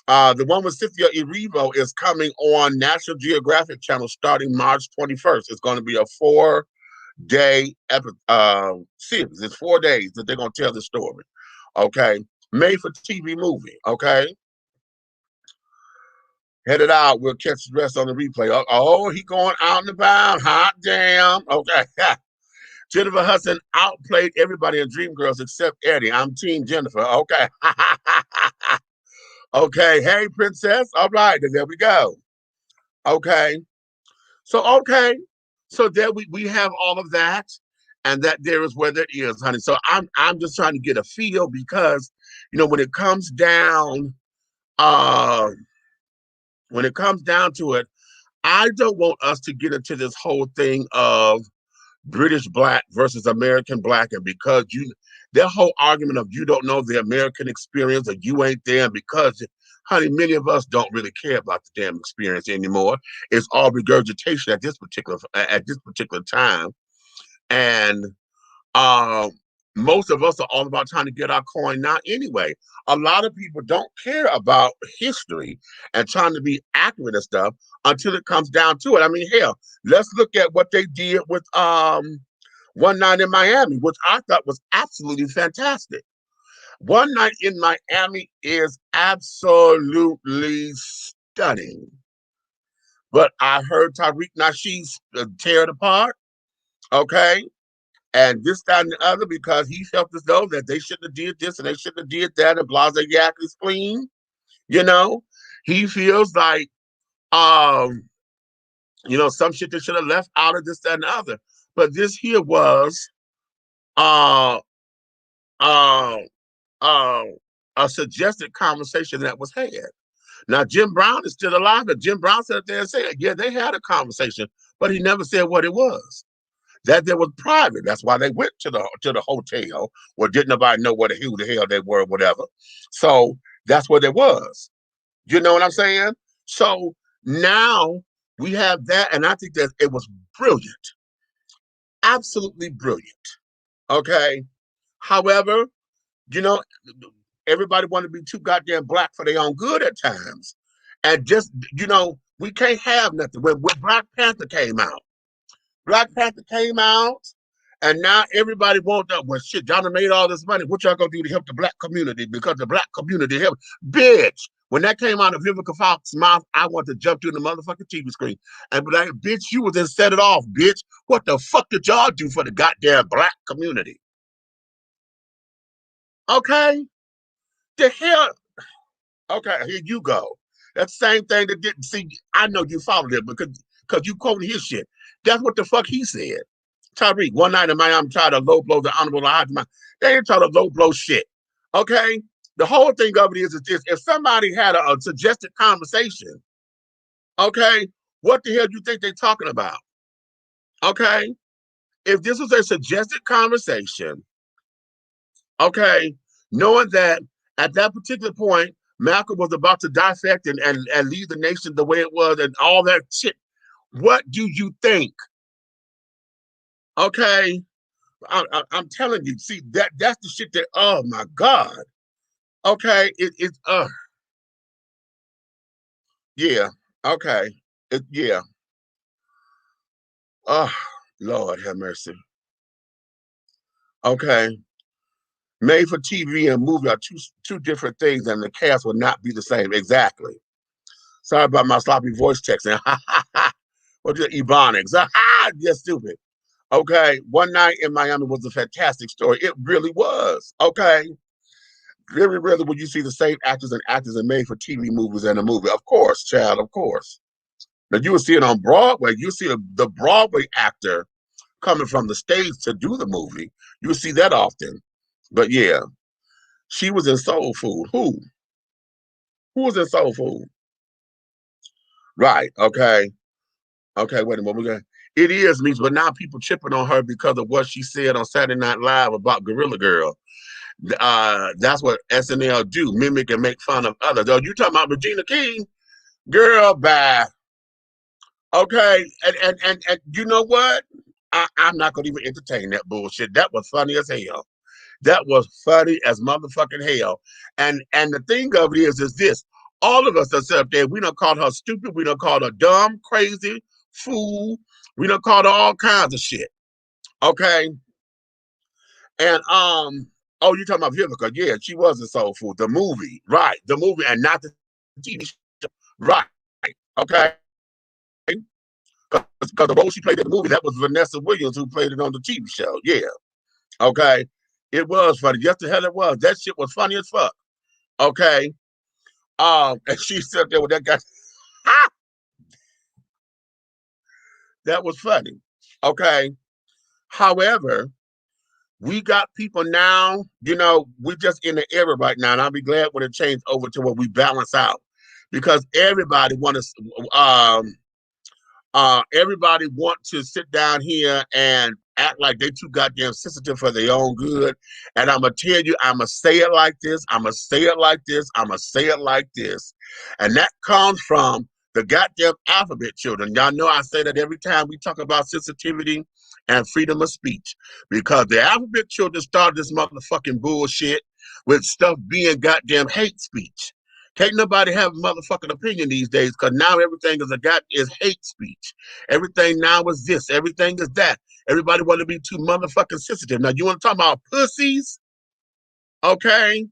The one with Cynthia Erivo is coming on National Geographic Channel starting March 21st. It's going to be a 4-day series. It's 4 days that they're going to tell the story. Okay, made for TV movie. Okay, headed out. We'll catch the rest on the replay. Oh, he going out and about. Hot damn. Okay. Jennifer Hudson outplayed everybody in Dreamgirls except Eddie. I'm Team Jennifer. Okay. Okay. Hey, princess. All right. There we go. Okay. So, okay. So there we have all of that. And that there is where that is, honey. So I'm just trying to get a feel, because, you know, when it comes down to it, I don't want us to get into this whole thing of British black versus American black, and because their whole argument of you don't know the American experience, or you ain't there, because, honey, many of us don't really care about the damn experience anymore. It's all regurgitation at this particular time, and most of us are all about trying to get our coin now anyway. A lot of people don't care about history and trying to be accurate and stuff until it comes down to it. I mean, hell, let's look at what they did with One Night in Miami, which I thought was absolutely fantastic. One Night in Miami is absolutely stunning. But I heard Tariq Nasheed tear it apart, okay? And this, that, and the other, because he felt as though that they shouldn't have did this and they shouldn't have did that, and blase yakky spleen. You know, he feels like, you know, some shit that should have left out of this, that, and the other. But this here was a suggested conversation that was had. Now, Jim Brown is still alive, but Jim Brown sat there and said, yeah, they had a conversation, but he never said what it was. That there was private. That's why they went to the hotel, where didn't nobody know who the hell they were, whatever. So that's what it was. You know what I'm saying? So now we have that, and I think that it was brilliant. Absolutely brilliant. Okay. However, you know, everybody want to be too goddamn black for their own good at times. And just, you know, we can't have nothing. When Black Panther came out, and now everybody wants that. Well, shit, y'all done made all this money. What y'all gonna do to help the black community? Because the black community help. Bitch, when that came out of Vivica Fox's mouth, I want to jump through the motherfucking TV screen and be like, bitch, you was then set it off, bitch. What the fuck did y'all do for the goddamn black community? Okay? The hell? Okay, here you go. That's the same thing that didn't see. I know you followed it because you quoted his shit. That's what the fuck he said. Tyreek, one night in Miami, tried to low blow the honorable Elijah. They ain't trying to low blow shit. Okay? The whole thing of it is this: if somebody had a suggested conversation, okay, what the hell do you think they're talking about? Okay? If this was a suggested conversation, okay, knowing that at that particular point, Malcolm was about to dissect and leave the nation the way it was and all that shit, what do you think? Okay? I'm telling you, see, that's the shit that, oh my God. Okay, it's yeah, okay. Yeah. Oh, Lord have mercy. Okay. Made for TV and movie are two different things, and the cast will not be the same. Exactly. Sorry about my sloppy voice texting. What's your ebonics? You're stupid. Okay. One Night in Miami was a fantastic story. It really was. Okay. Very rarely will you see the same actors and actors in made for TV movies and a movie. Of course, child, of course. Now you will see it on Broadway. You see the Broadway actor coming from the stage to do the movie. You see that often. But yeah, she was in Soul Food. Who? Who was in Soul Food? Right. Okay. Okay. Wait a moment. It is me, but now people chipping on her because of what she said on Saturday Night Live about Gorilla Girl. That's what SNL do: mimic and make fun of others. Oh, you talking about Regina King? Girl, bye. Okay. And you know what? I'm not gonna even entertain that bullshit. That was funny as hell. That was funny as motherfucking hell. And the thing of it is this: all of us that sit up there, we don't call her stupid, we don't call her dumb, crazy, fool, we don't call her all kinds of shit. Okay. And oh, you talking about Vivica? Yeah, she was in Soul Food, the movie, right? The movie, and not the TV show, right? Okay. Because the role she played in the movie, that was Vanessa Williams who played it on the TV show. Yeah. Okay. It was funny. Yes, the hell it was. That shit was funny as fuck. Okay. And she sat there with that guy. That was funny. Okay. However, we got people now, we're just in the era right now, and I'll be glad when it changed over to where we balance out. Because everybody wants to sit down here and act like they too goddamn sensitive for their own good. And I'm going to tell you, I'm going to say it like this, I'm going to say it like this, I'm going to say it like this. And that comes from the goddamn alphabet children. Y'all know I say that every time we talk about sensitivity and freedom of speech. Because the alphabet children started this motherfucking bullshit with stuff being goddamn hate speech. Can't nobody have a motherfucking opinion these days because now everything is hate speech. Everything now is this. Everything is that. Everybody want to be too motherfucking sensitive. Now, you want to talk about pussies? Okay.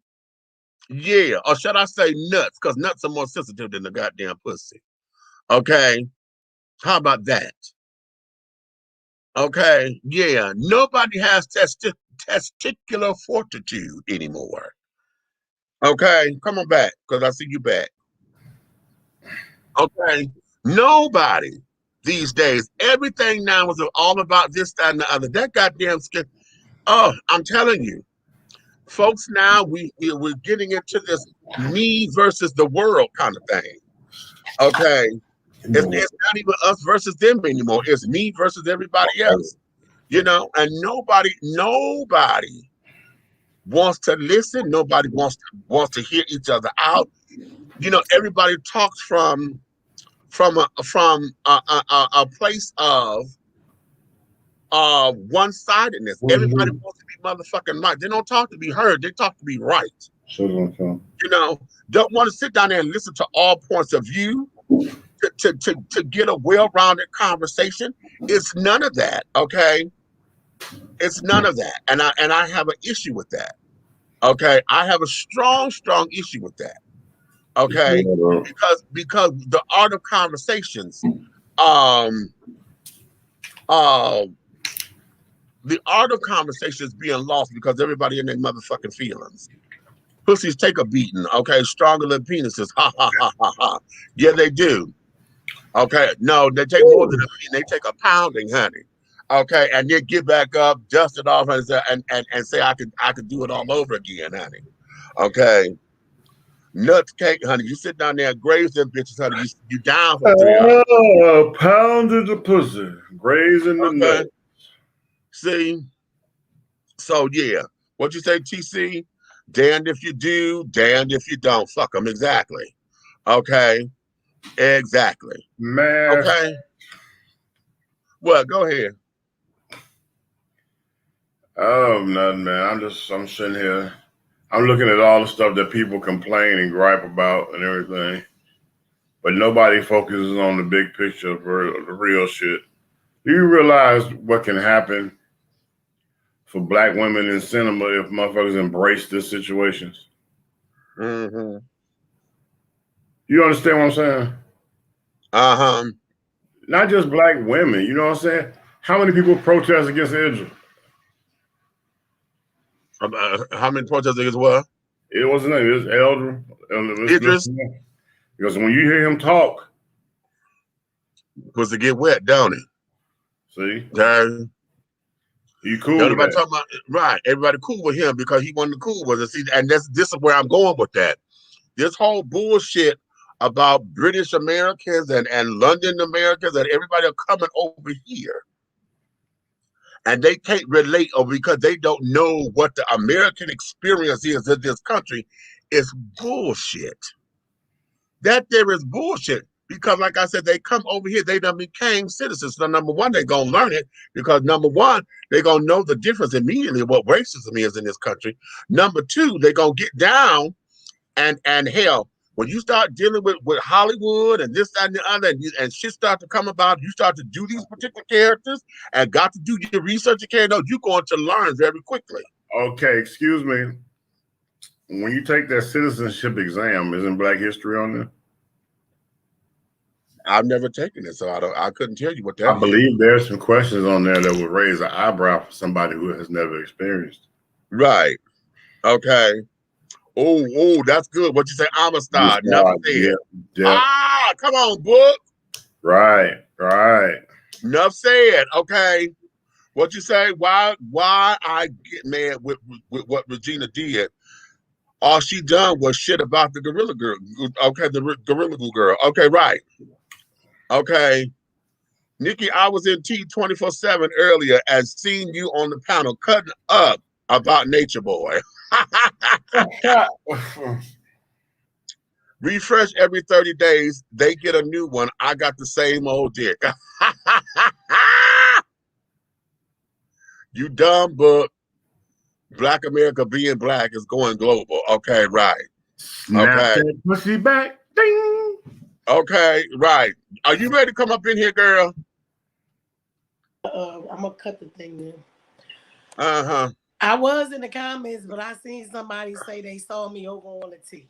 Yeah. Or should I say nuts? Because nuts are more sensitive than the goddamn pussy. Okay. How about that? Okay. Yeah. Nobody has testicular fortitude anymore. Okay. Come on back because I see you back. Okay. Nobody these days. Everything now is all about this, that, and the other. That goddamn skin. Oh, I'm telling you, folks. Now we're getting into this me versus the world kind of thing. Okay. It's not even us versus them anymore. It's me versus everybody else. And nobody wants to listen. Nobody wants to hear each other out. Everybody talks from a place of one-sidedness. Everybody wants to be motherfucking right. They don't talk to be heard. They talk to be right. Don't want to sit down there and listen to all points of view to get a well-rounded conversation. It's none of that. Okay. It's none of that. And I have an issue with that. Okay. I have a strong issue with that. Okay. Because the art of conversations, The art of conversation is being lost because everybody in their motherfucking feelings. Pussies take a beating, okay? Stronger than penises. Ha ha ha ha ha. Yeah, they do. Okay. No, they take more than a beating. They take a pounding, honey. Okay, and then get back up, dust it off, and say I could do it all over again, honey. Okay. Nuts cake, honey. You sit down there and graze them bitches, honey. You down for 3 hours. Oh, pounded the pussy, grazing the nuts. See? So yeah. What you say, TC? Damned if you do, damned if you don't. Fuck them, exactly. Okay. Exactly. Man. Okay. Well, go ahead. Oh, nothing, man. I'm sitting here. I'm looking at all the stuff that people complain and gripe about and everything. But nobody focuses on the big picture of the real shit. Do you realize what can happen for black women in cinema if motherfuckers embrace this situations? Mm-hmm. You understand what I'm saying? Uh-huh. Not just black women, you know what I'm saying? How many people protest against Israel? How many protests against what? It wasn't it was Elder. Idris? Because when you hear him talk, because it get wet, don't it? See? Okay. You cool Everybody with that. talking about, right. Everybody cool with him because he wasn't cool with it. See, and this is where I'm going with that. This whole bullshit about British Americans and London Americans and everybody are coming over here. And they can't relate because they don't know what the American experience is in this country. Is bullshit. That there is bullshit. Because like I said, they come over here, they done became citizens. So number one, they're going to learn it because number one, they're going to know the difference immediately what racism is in this country. Number two, they're going to get down and hell, when you start dealing with Hollywood and this, that, and the other, and shit start to come about, you start to do these particular characters and got to do your research, you're going to learn very quickly. Okay, excuse me. When you take that citizenship exam, isn't Black history on there? I've never taken it, so I couldn't tell you what that is. I believe there's some questions on there that would raise an eyebrow for somebody who has never experienced. Right. Okay. Oh, that's good. What you say, Amistad? Never said. Yeah. Ah, come on, book. Right. Enough said. Okay. What you say? Why I get mad with what Regina did? All she done was shit about the Gorilla Girl. Okay, the Gorilla Glue girl. Okay, right. Okay. Nikki, I was in T24/7 earlier and seen you on the panel cutting up about Nature Boy. Refresh every 30 days. They get a new one. I got the same old dick. You dumb book. Black America being black is going global. Okay, right. Snap that pussy back. Ding. Okay, right. Are you ready to come up in here, girl? I'm gonna cut the thing then. Uh-huh. I was in the comments, but I seen somebody say they saw me over on the T.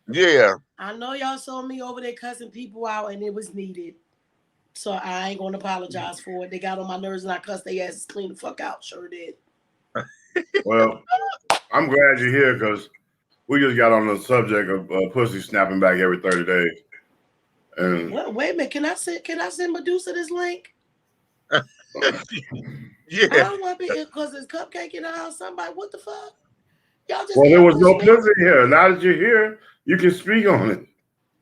Yeah. I know y'all saw me over there cussing people out, and it was needed. So I ain't gonna apologize for it. They got on my nerves, and I cussed their asses clean the fuck out. Sure did. Well, I'm glad you're here because we just got on the subject of pussy snapping back every 30 days. And Well, wait a minute. Can I send Medusa this link? Yeah. I don't want to be because it's cupcake in the house. Somebody, what the fuck? Y'all just well, there was no ambush me? pussy here. Now that you're here, you can speak on it.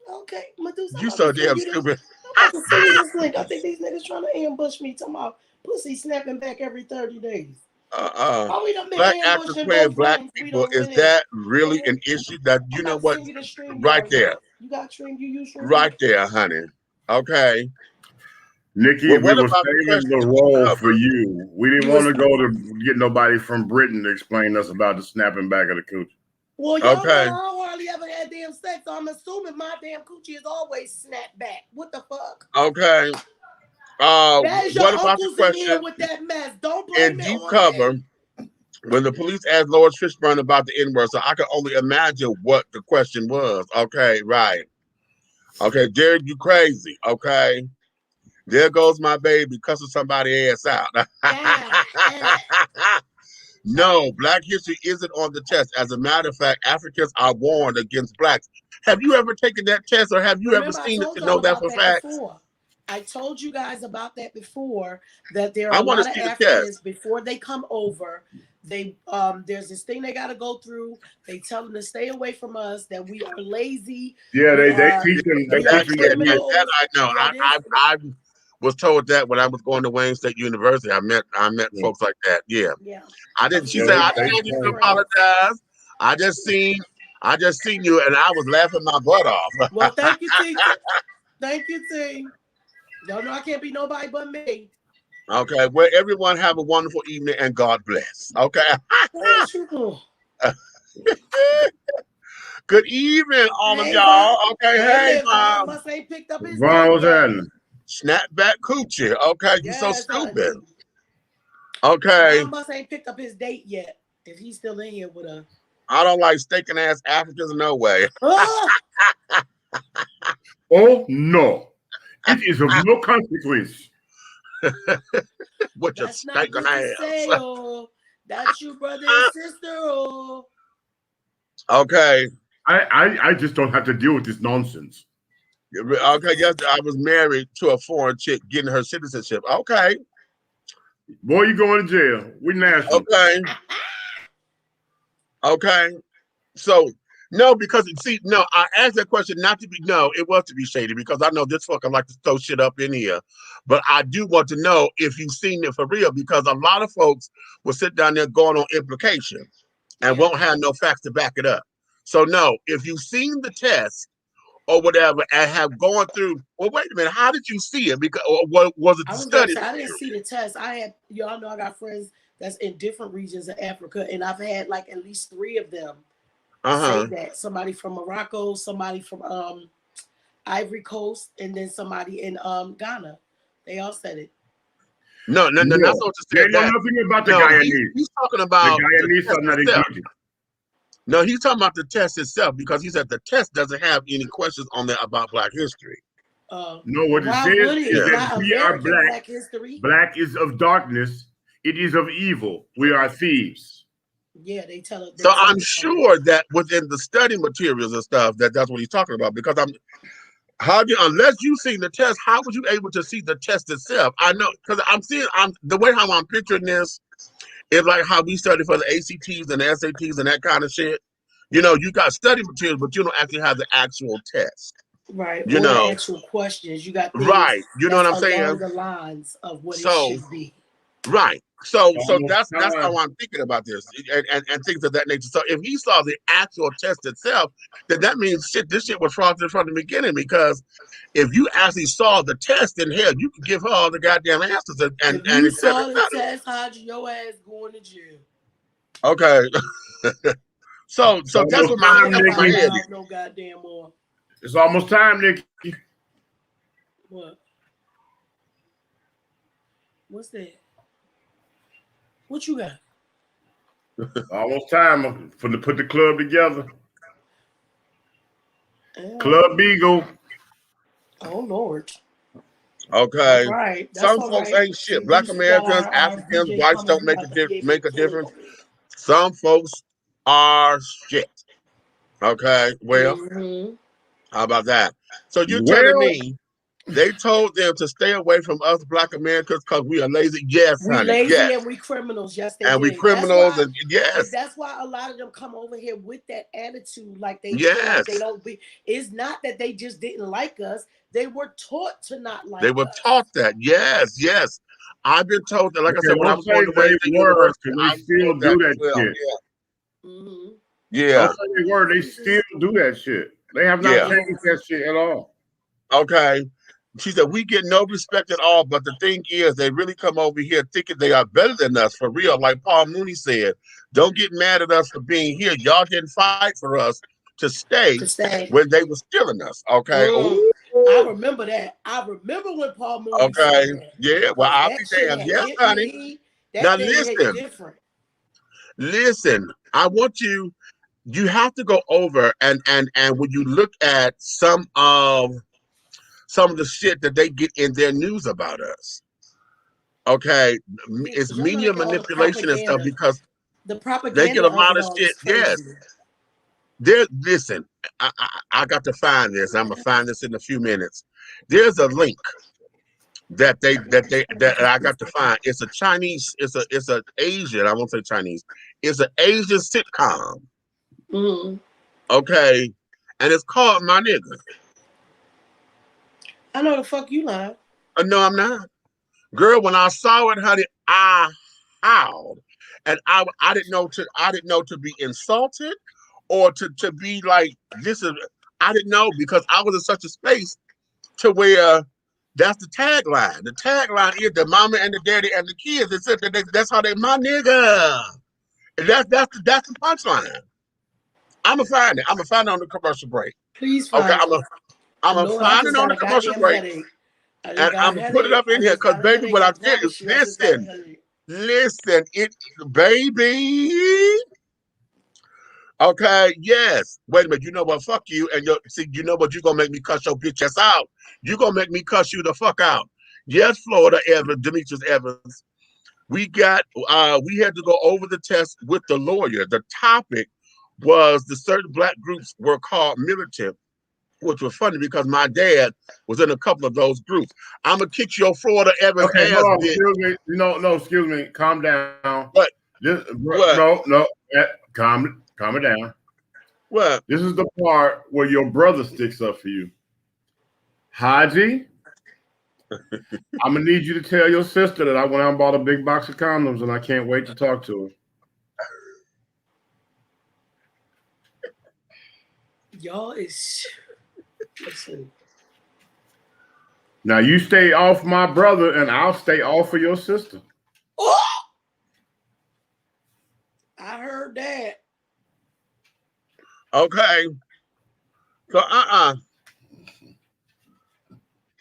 Okay, Medusa. You so damn stupid. I'm about to send you this link. I think these niggas trying to ambush me. Talking about pussy snapping back every 30 days. Oh, we done been Black ambushing actors playing both black rooms. We people, done is went in. that really an issue? That you I'm know about to what? send you the stream Right yard. there. You got stream? You use stream? Right there, honey. Okay. Nikki, Well, we what were about the saving the question role covered? for you. We didn't You want was- to go to get nobody from Britain to explain us about the snapping back of the coochie. Well, y'all Okay. know I don't hardly ever had damn sex, so I'm assuming my damn coochie is always snapped back. What the fuck? Okay. There's your What about the uncles in here question with that mess. Don't blame in it deep on cover me. when the police asked Lawrence Fishburne about the N-word? So I can only imagine what the question was. Okay, right. Okay, Jared, you crazy. Okay. There goes my baby cussing somebody ass out. Yeah. No, Black history isn't on the test. As a matter of fact, Africans are warned against blacks. Have you ever taken that test, or have you ever Remember, I seen it told to y'all know that about for that facts? before. I told you guys about that before, that there are I a want lot to of see the Africans test. before they come over. They there's this thing they got to go through. They tell them to stay away from us, that we are lazy. Yeah, we they are, teach them. They we are teach them criminals. That I know. we are this. I was told that when I was going to Wayne State University. I met folks like that. Yeah. Yeah. I didn't. She Yeah, said, "I they didn't need to friends. apologize. I just seen you, and I was laughing my butt off." Well, thank you, T. Thank you, T. Y'all know I can't be nobody but me. Okay. Well, everyone have a wonderful evening, and God bless. Okay. Bless you. Good evening, all of Hey, y'all. Vaughn. Okay. Hey, Vaughn Mom. must ain't picked up his Vaughn, date what's yet. happening? Snapback coochie. Okay. You so Yes, stupid. honey. Okay. Vaughn must ain't picked up his date yet. If he's still in here with us. I don't like stinking ass Africans. No way. Oh no, it is of no consequence. With your That's not stinking good to ass. say, oh. That's your brother and sister, oh. Okay. I just don't have to deal with this nonsense. Okay. Yes, I was married to a foreign chick getting her citizenship. Okay. Boy, you going to jail. We national. Okay. Okay. So no, because see, no, I asked that question not to be it was to be shady because I know this fucker like to throw shit up in here. But I do want to know if you've seen it for real, because a lot of folks will sit down there going on implication and won't have no facts to back it up. So no, if you've seen the test or whatever and have gone through, well, wait a minute, how did you see it? Because or what was it I the was gonna study? say, I didn't see the test. Y'all know I got friends that's in different regions of Africa, and I've had like at least 3 of them say that. Somebody from Morocco, somebody from Ivory Coast, and then somebody in Ghana. They all said it. No, that's not what you said. They know nothing about the No, Guyanese. he's talking about the Guyanese test are not itself. included. No, he's talking about the test itself because he said the test doesn't have any questions on there about Black history. No, what it Why says would it? is It's that not we are American black. history. Black is of darkness. It is of evil. We are thieves. Yeah, they tell it. So I'm sure that within the study materials and stuff that's what he's talking about. Because unless you've seen the test, how would you able to see the test itself? I know because the way how I'm picturing this is like how we study for the ACTs and the SATs and that kind of shit. You know, you got study materials, but you don't actually have the actual test. Right. You or know, the actual questions. You got things right. You know what I'm saying? along the lines of what it should be. Right. So that's time. how I'm thinking about this and things of that nature. So if he saw the actual test itself, then that means this shit was fraudulent from the beginning, because if you actually saw the test, in hell, you could give her all the goddamn answers and If you et cetera, saw et the cetera. test, how'd your ass going to jail? Okay. so that's what my head is. No goddamn more. It's almost time, Nikki. What? What's that? What you got? Almost time for to put the club together. Club Beagle. Oh Lord. Okay. All right. Some folks ain't shit. Black Americans, Africans, whites don't make a difference. Some folks are shit. Okay. Well, how about that? So you're telling me they told them to stay away from us Black Americans because we are lazy? Yes, we honey. lazy Yes. and we criminals. Yes, they and did. we criminals That's why, and yes. That's why a lot of them come over here with that attitude, like they feel Yes. like they don't be. It's not that they just didn't like us. They were taught to not like They were us. taught that. Yes, yes. I've been told that, like I said, when I was going to Wayne State they University, they still do that shit. Yeah. Don't say they were. They still do that shit. They have not changed that shit at all. Okay. She said, we get no respect at all, but the thing is, they really come over here thinking they are better than us, for real. Like Paul Mooney said, don't get mad at us for being here. Y'all didn't fight for us to stay when they were stealing us. Okay. I remember that. I remember when Paul Mooney Okay. said that. Yeah. Well, I'll be That damned. shit Yes, hit honey. me. That Now thing hit listen. different. Listen, I want you have to go over and when you look at some of the shit that they get in their news about us. Okay, it's Y'all know they media get all the manipulation and stuff propaganda. because The they propaganda get a of lot it of all shit. is Yes, crazy. listen, I got to find this. I'm gonna find this in a few minutes. There's a link that I got to find. It's a Chinese. It's a Asian. I won't say Chinese. It's an Asian sitcom. Mm-hmm. Okay, and it's called My Nigga. I know the fuck you lying. No, I'm not. Girl, when I saw it, honey, I howled, and I didn't know to be insulted or to be like this is. I didn't know because I was in such a space to where that's the tagline. The tagline is the mama and the daddy and the kids. It's that's how they my nigga. And that's the punchline. I'm gonna find it. I'm gonna find it on the commercial break. Please Okay, find it. I'm gonna Lord, I find just it on got the a commercial goddamn break. headache. I just And got I'm a gonna put it headache. up in I here just because got a baby, headache. what I I tell you, promise you, I just got a headache. listen, it baby. Okay, yes. Wait a minute, you know what? Fuck you. And you know what? You're gonna make me cuss your bitch ass out. You're gonna make me cuss you the fuck out. Yes, Florida Evans, Demetrius Evans. We had to go over the test with the lawyer. The topic was the certain black groups were called militant, which was funny because my dad was in a couple of those groups. I'm gonna kick your Florida Evans Okay, ass, hold on. bitch. Excuse me. No, excuse me. Calm down. What? No. Calm it down. What? This is the part where your brother sticks up for you. Haji, I'm gonna need you to tell your sister that I went out and bought a big box of condoms and I can't wait to talk to her. Y'all is listen. Now you stay off my brother and I'll stay off of your sister. Oh! I heard that. Okay. So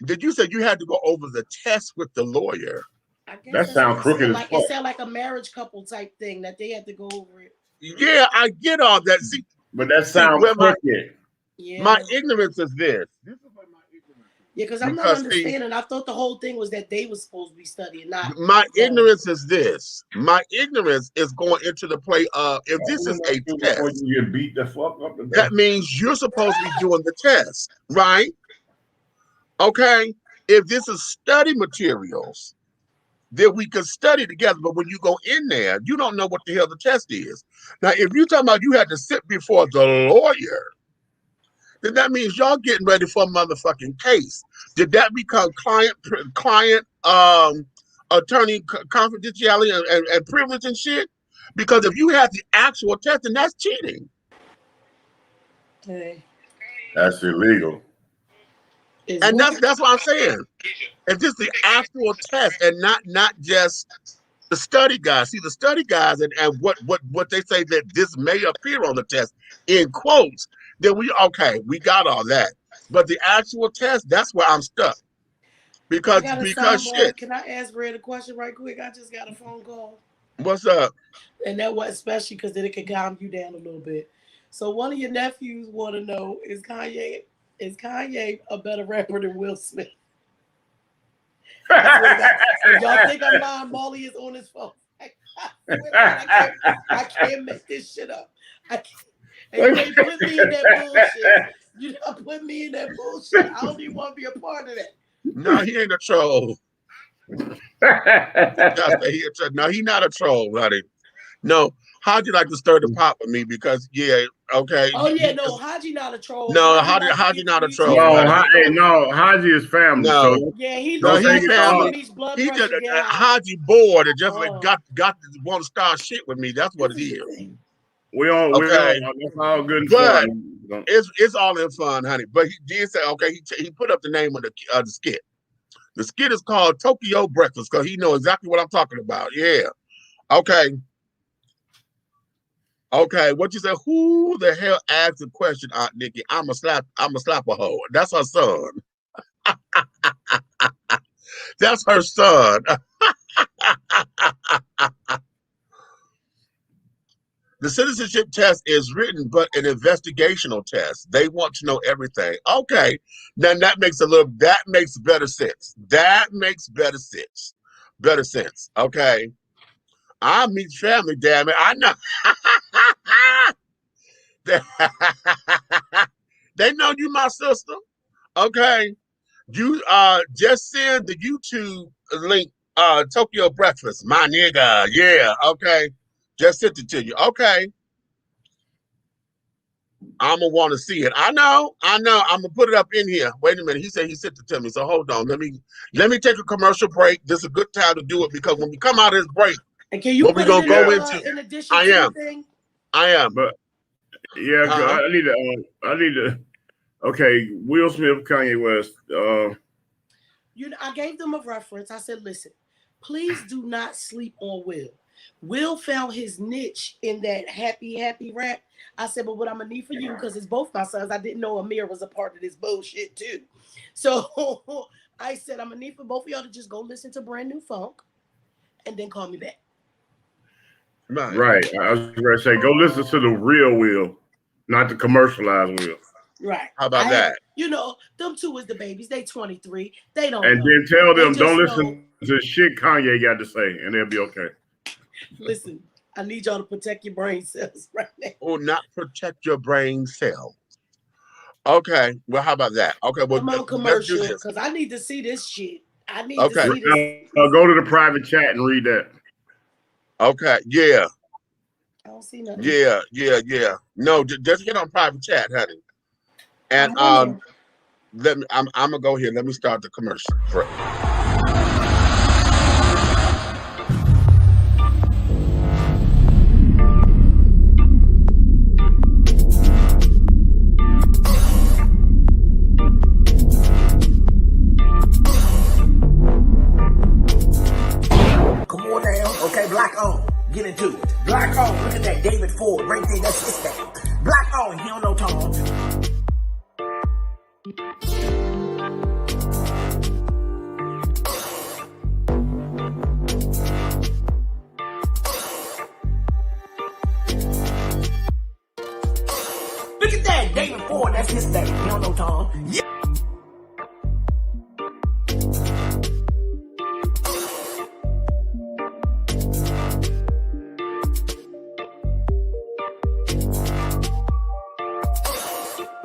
Did you say you had to go over the test with the lawyer? I guess That sounds crooked as fuck. It sound like a marriage couple type thing that they had to go over it. Yeah, I get all that. See, but that sounds crooked. My ignorance is this. Yeah, because I'm not understanding. I thought the whole thing was that they were supposed to be studying, not my ignorance is this. My ignorance is going into the play of if this is a test, you get beat the fuck up. That means you're supposed to be doing the test, right? Okay. If this is study materials, then we can study together. But when you go in there, you don't know what the hell the test is. Now, if you're talking about you had to sit before the lawyer, then that means y'all getting ready for a motherfucking case. Did that become client attorney confidentiality and privilege and shit? Because if you have the actual test, then that's cheating. Hey. That's illegal. And that's what I'm saying. If this the actual test and not just the study guys. See, the study guys and what they say that this may appear on the test in quotes, then we got all that. But the actual test, that's where I'm stuck. Because shit. Can I ask Red a question right quick? I just got a phone call. What's up? And that was especially because then it can calm you down a little bit. So one of your nephews want to know, is Kanye a better rapper than Will Smith? If y'all think I'm lying, Molly is on his phone. I can't make this shit up. And you ain't put me in that bullshit. You not put me in that bullshit. I don't even want to be a part of that. No, he ain't a troll. No, he not a troll, buddy. No, how'd you like to stir the pot with me? Because okay. Oh yeah, no, Haji not a troll. No, Haji not a troll. No, Haji is family. No, so he's family. He just Haji bored and just got to want to start shit with me. That's what it is. We all that's all good and but fun. It's all in fun, honey. But he did say, okay, he put up the name of the skit. The skit is called Tokyo Breakfast because he knows exactly what I'm talking about. Yeah. Okay. Okay, what you said? Who the hell asked the question, Aunt Nikki? I'ma slap a hoe. That's her son. That's her son. The citizenship test is written, but an investigational test. They want to know everything. Okay, then that makes better sense. That makes better sense. better sense. Okay. I meet family, damn it. I know. They know you my sister. Okay. You just send the YouTube link, Tokyo Breakfast, my nigga. Yeah, okay. Just sent it to you. Okay. I'ma want to see it. I know. I'm gonna put it up in here. Wait a minute. He said he sent it to me. So hold on. Let me take a commercial break. This is a good time to do it because when we come out of this break, and can you what we gonna go into? In addition I to am. the thing? I am. But yeah, I need to. Okay, Will Smith, Kanye West. I gave them a reference. I said, listen, please do not sleep on Will. Will found his niche in that happy rap. I said, but what I'm gonna need for you, because it's both my sons. I didn't know Amir was a part of this bullshit too. So I said, I'm gonna need for both of y'all to just go listen to Brand New Funk and then call me back. Right. I was going to say, go listen to the real Will, not the commercialized Will. Right. How about that? You know, them two is the babies. They 23. They don't And know. then tell them, They don't just listen to shit Kanye got to say, and they'll be okay. Listen, I need y'all to protect your brain cells right now. Oh, not protect your brain cell. Okay. Well, how about that? Okay. Well, I'm on commercial because I need to see this shit. I need to see this. Go to the private chat and read that. Okay. Yeah. I don't see nothing. Yeah. No, just get on private chat, honey. And let me. I'm gonna go here. Let me start the commercial. Come on now. Okay, black on. Get into it. Black on. Look at that. David Ford right there. That's his thing. Black on. He don't know Tom. Look at that. David Ford. That's his thing. He don't know Tom. Yeah.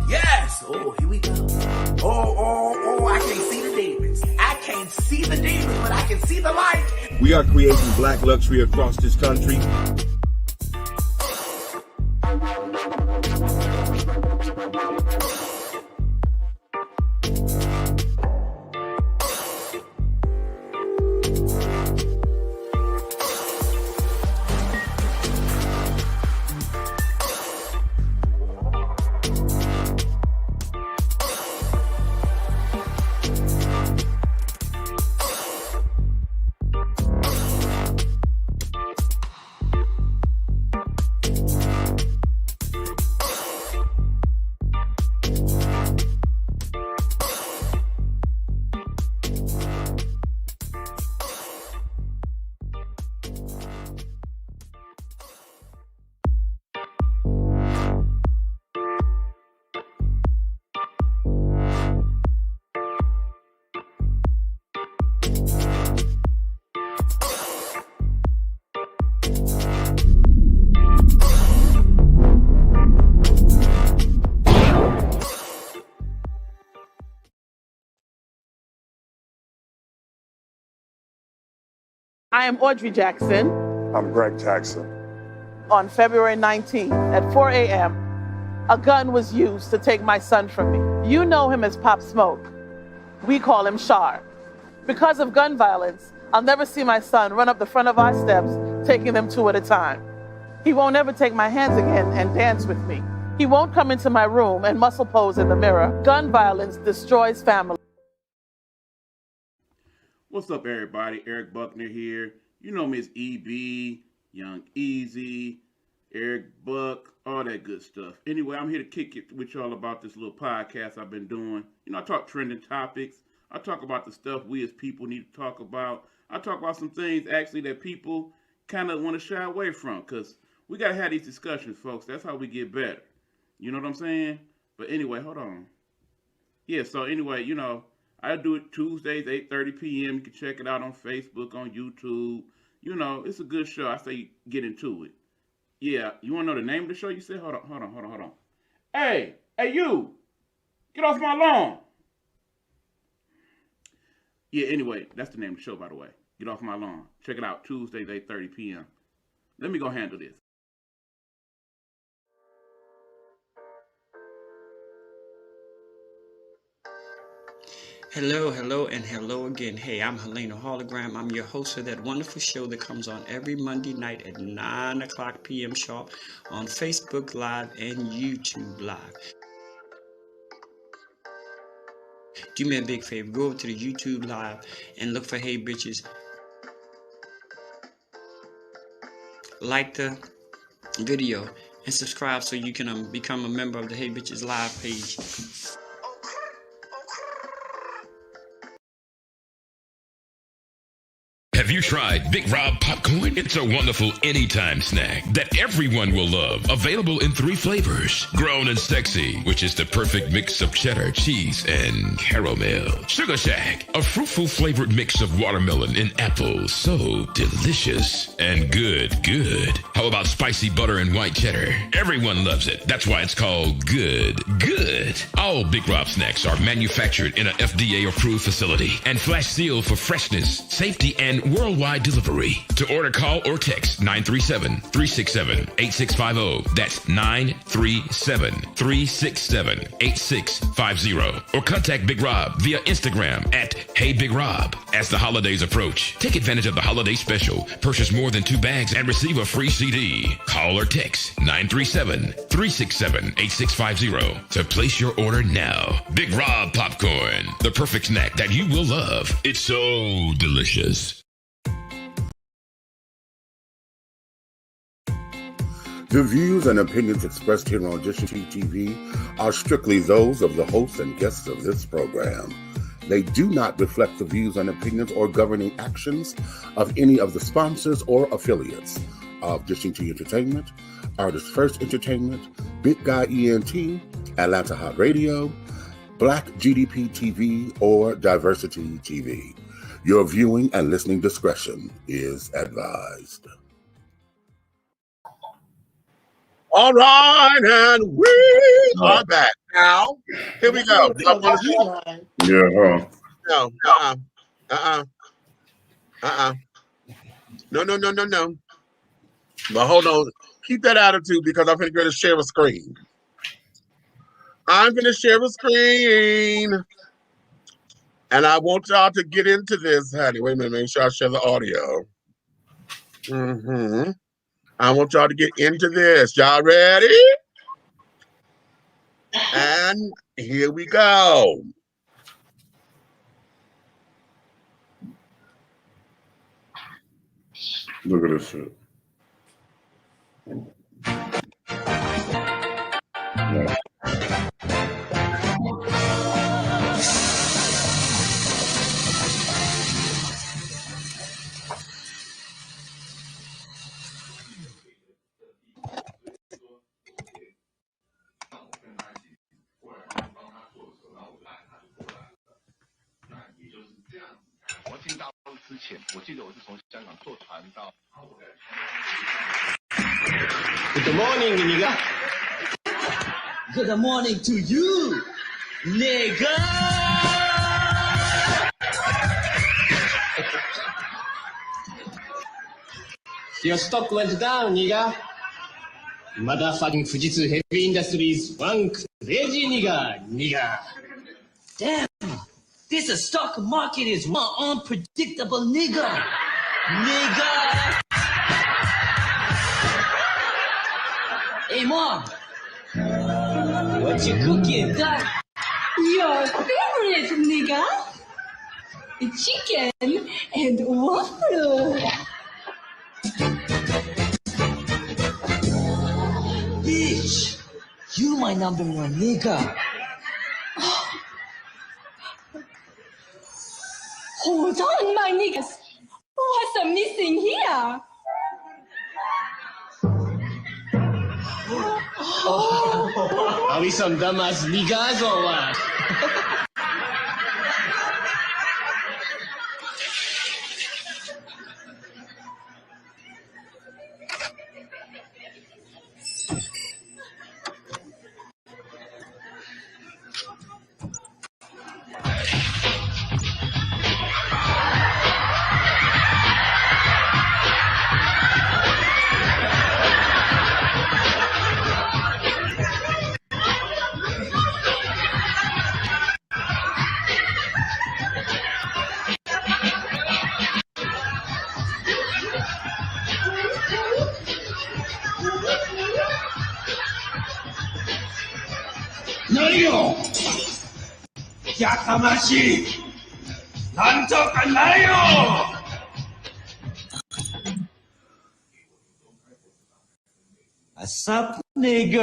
Yes. Oh, here we go. Oh, I can't see the demons. I can't see the demons, but I can see the light. We are creating black luxury across this country. I am Audrey Jackson. I'm Greg Jackson. On February 19th at 4 a.m., a gun was used to take my son from me. You know him as Pop Smoke. We call him Shar. Because of gun violence, I'll never see my son run up the front of our steps, taking them two at a time. He won't ever take my hands again and dance with me. He won't come into my room and muscle pose in the mirror. Gun violence destroys family. What's up, everybody? Eric Buckner here. You know me as EB, Young Easy, Eric Buck, all that good stuff. Anyway, I'm here to kick it with y'all about this little podcast I've been doing. You know, I talk trending topics. I talk about the stuff we as people need to talk about. I talk about some things, actually, that people kind of want to shy away from, because we got to have these discussions, folks. That's how we get better. You know what I'm saying? But anyway, hold on. Yeah, so anyway, you know, I do it Tuesdays, 8:30 p.m. You can check it out on Facebook, on YouTube. You know, it's a good show. I say get into it. Yeah, you want to know the name of the show? You said, hold on. Hey, you, get off my lawn. Yeah, anyway, that's the name of the show, by the way. Get off my lawn. Check it out Tuesdays, 8:30 p.m. Let me go handle this. Hello, and hello again. Hey, I'm Helena Hologram. I'm your host of that wonderful show that comes on every Monday night at 9 o'clock p.m. sharp on Facebook Live and YouTube Live. Do me a big favor. Go over to the YouTube Live and look for Hey Bitches. Like the video and subscribe so you can become a member of the Hey Bitches Live page. Have you tried Big Rob Popcorn? It's a wonderful anytime snack that everyone will love. Available in 3 flavors. Grown and Sexy, which is the perfect mix of cheddar, cheese, and caramel. Sugar Shack, a fruitful flavored mix of watermelon and apple. So delicious and good. How about spicy butter and white cheddar? Everyone loves it. That's why it's called good. All Big Rob snacks are manufactured in an FDA-approved facility and flash sealed for freshness, safety, and worldwide delivery. To order, call or text 937-367-8650. That's 937-367-8650. Or contact Big Rob via Instagram at Hey Big Rob. As the holidays approach, take advantage of the holiday special. Purchase more than 2 bags and receive a free CD. Call or text 937-367-8650 to place your order now. Big Rob Popcorn, the perfect snack that you will love. It's so delicious. The views and opinions expressed here on Dish TV are strictly those of the hosts and guests of this program. They do not reflect the views and opinions or governing actions of any of the sponsors or affiliates of Dish TV Entertainment, Artist First Entertainment, Big Guy ENT, Atlanta Hot Radio, Black GDP TV, or Diversity TV. Your viewing and listening discretion is advised. All right, and we are back. Now, here we go. Yeah. No. No. But hold on. Keep that attitude because I'm going to share a screen. And I want y'all to get into this, honey. Wait a minute. Make sure I share the audio. I want y'all to get into this. Y'all ready? And here we go. Look at this shit. Yeah. Good morning, nigga. Good morning to you, nigga. Your stock went down, nigga. Motherfucking Fujitsu Heavy Industries, one crazy nigga. Damn, this stock market is one unpredictable nigga. Hey, Mom, what you cooking? Your favorite, nigga. Chicken and waffle. Bitch, you my number 1 nigga. Hold on, my niggas. What's missing here? Are we some dumbass niggas or what? よやかましいなんとかなれよ What's up, niggas?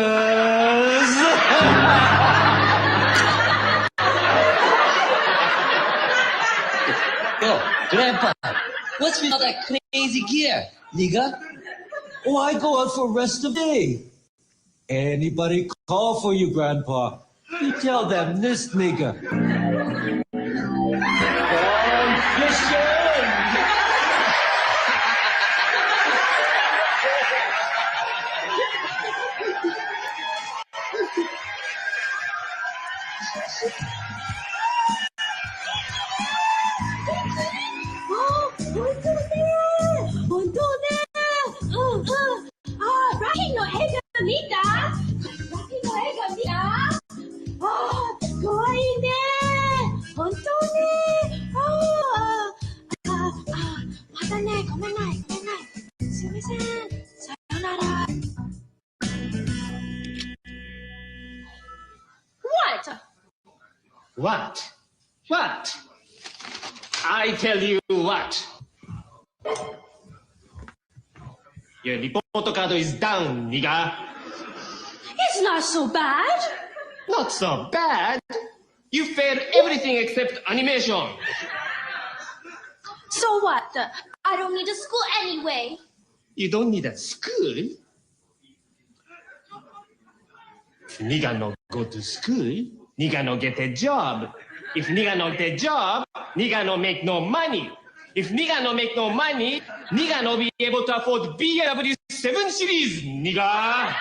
Yo, Grandpa, what's with all that crazy gear, nigga? Oh, I go out for rest of the day. Anybody call for you, Grandpa? You tell them this nigga. What? What? I tell you what. Your report card is down, nigga. It's not so bad. Not so bad. You failed everything except animation. So what? I don't need a school anyway. You don't need a school. If nigga no go to school, nigga no get a job. If nigga no get a job, nigga no make no money. If nigga no make no money, nigga no be able to afford BMW 7 Series, nigga.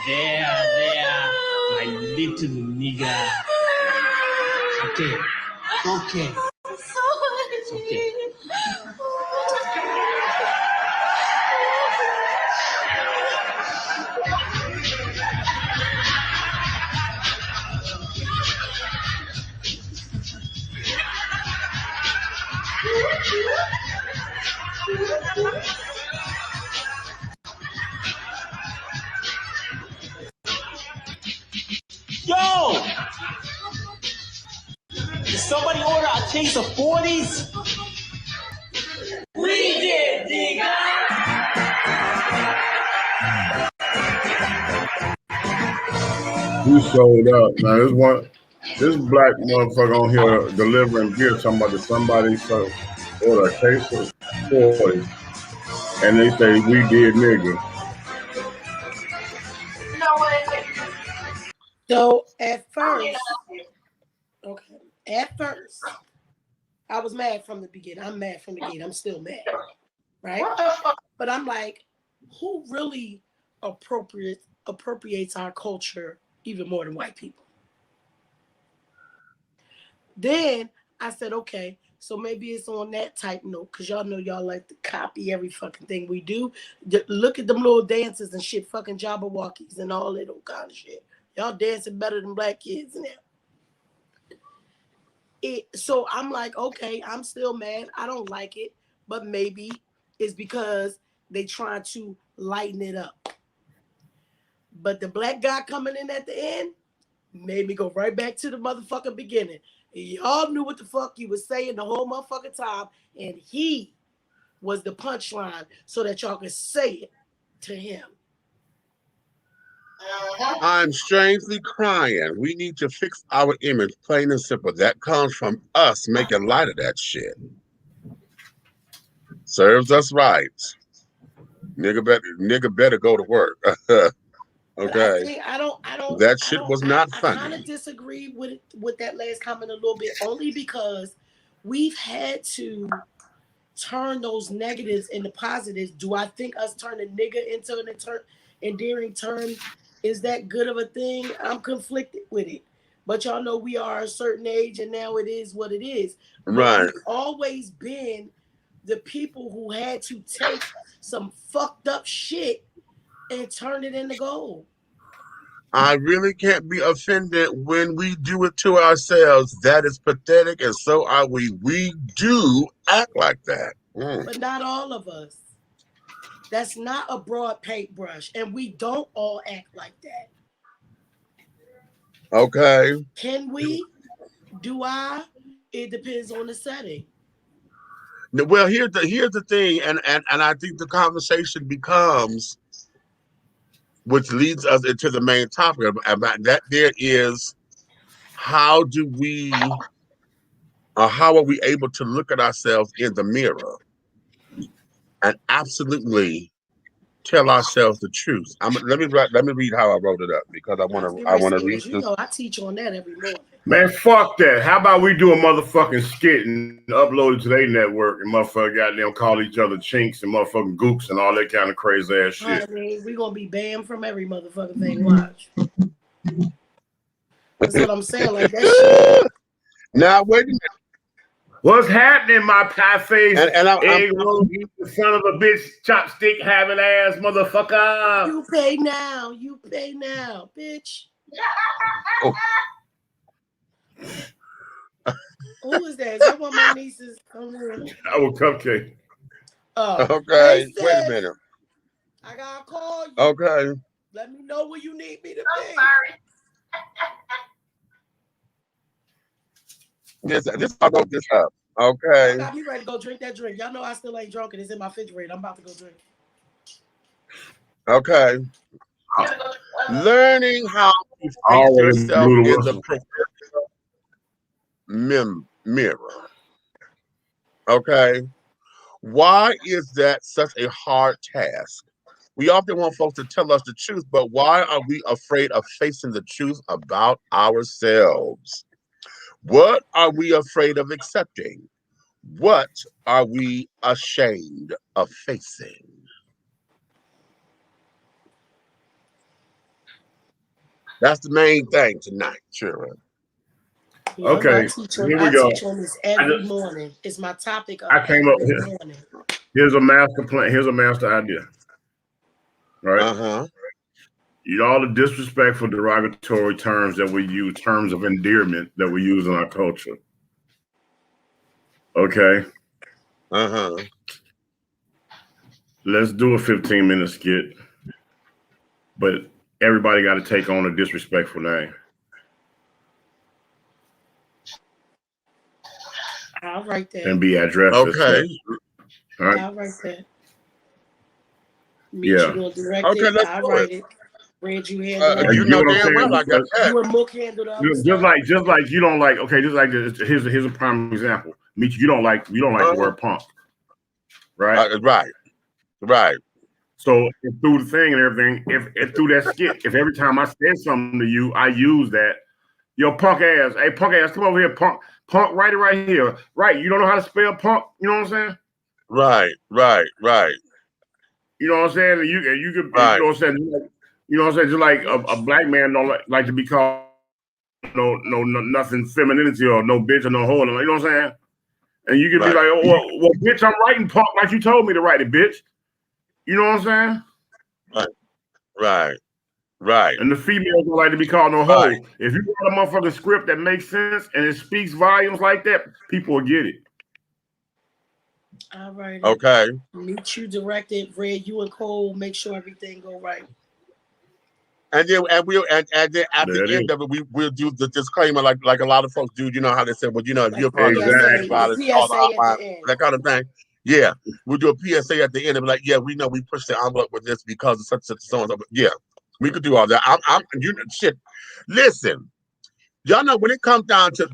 There, my little nigga. Okay. It's okay. Yo! Did somebody order a case of 40s? We did, nigga! We sold up. Now this black motherfucker on here delivering beer talking about somebody order a case of 40s. And they say we did, nigga. So at first, I was mad from the beginning. I'm mad from the beginning. I'm still mad, right? But I'm like, who really appropriates our culture even more than white people? Then I said, okay, so maybe it's on that type note, because y'all know y'all like to copy every fucking thing we do. Look at them little dances and shit, fucking Jabberwockies and all that old kind of shit. Y'all dancing better than black kids now. So I'm like, okay, I'm still mad. I don't like it, but maybe it's because they trying to lighten it up. But the black guy coming in at the end made me go right back to the motherfucking beginning. Y'all knew what the fuck he was saying the whole motherfucking time, and he was the punchline so that y'all could say it to him. I'm strangely crying. We need to fix our image, plain and simple. That comes from us making light of that shit. Serves us right. Nigga better go to work. Okay. I don't. That shit was not I funny. kind of disagree with that last comment a little bit, only because we've had to turn those negatives into positives. Do I think us turning nigga into an endearing term is that good of a thing? I'm conflicted with it. But y'all know we are a certain age, and now it is what it is. But right. we've always been the people who had to take some fucked up shit and turn it into gold. I really can't be offended when we do it to ourselves. That is pathetic, and so are we. We do act like that. But not all of us. That's not a broad paintbrush, and we don't all act like that. Okay. Can we? Do I? It depends on the setting. Well, here's the thing, and I think the conversation becomes, which leads us into the main topic about that. There is, how are we able to look at ourselves in the mirror and absolutely tell ourselves the truth? Let me read how I wrote it up, because I want to read You know, I teach on that every morning. Man, fuck that. How about we do a motherfucking skit and upload it to their network and motherfucker goddamn call each other chinks and motherfucking gooks and all that kind of crazy ass shit. I mean, we're gonna be banned from every motherfucking thing. Watch. That's what I'm saying. Like that shit. Now wait a minute. What's happening, my pie face? And egg roll, son of a bitch, chopstick having ass motherfucker. You pay now. You pay now, bitch. Oh. Who is that? Is that one of my nieces? Our cupcake. Okay, wait a minute. I gotta call you. Okay. Let me know where you need me to be. This I wrote this up. Okay. I got me ready to go drink that drink. Y'all know I still ain't drunk and it's in my refrigerator. I'm about to go drink. Okay. Learning how to face yourself in the mirror. Okay. Why is that such a hard task? We often want folks to tell us the truth, but why are we afraid of facing the truth about ourselves? What are we afraid of accepting? What are we ashamed of facing? That's the main thing tonight, Churren. Yeah, okay, here we go. I teach on this every morning. It's my topic. I came up here. Here's a master plan. Here's a master idea. Right? You know, all the disrespectful, derogatory terms that we use, terms of endearment that we use in our culture. Okay. Let's do a 15-minute skit, but everybody got to take on a disrespectful name. I'll write that. And be addressed. Okay. All right. I'll write that. Yeah. You gonna direct okay, it. let's I'll do write it. it. Red, you handle you know damn well I got that. You and Mook handle the other just like you don't like. Okay, just like this. Here's a prime example. Meet you don't like the word punk, right? Right. So through the thing and everything, if through that skit, if every time I said something to you, I use that, yo, punk ass, hey, punk ass, come over here, punk, write it right here, right? You don't know how to spell punk, you know what I'm saying? Right. You know what I'm saying? And you could, right. You know what I'm saying? You know what I'm saying? Just like a black man don't like to be called no nothing femininity or no bitch or no hoe, you know what I'm saying? And you could be like, oh, well, bitch, I'm writing punk like you told me to write it, bitch. You know what I'm saying? Right. And the females don't like to be called no hoe. Right. If you got a motherfucking script that makes sense and it speaks volumes like that, people will get it. All right. Okay. Meet you directed, Red, you and Cole, make sure everything go right. And then at the end of it, we'll do the disclaimer like a lot of folks do. You know how they say, well, you know, if you're part of the violence, that kind of thing. Yeah, we'll do a PSA at the end and be like, yeah, we know we pushed the envelope with this because of such and so on. Yeah, we could do all that. Shit. Listen, y'all know when it comes down to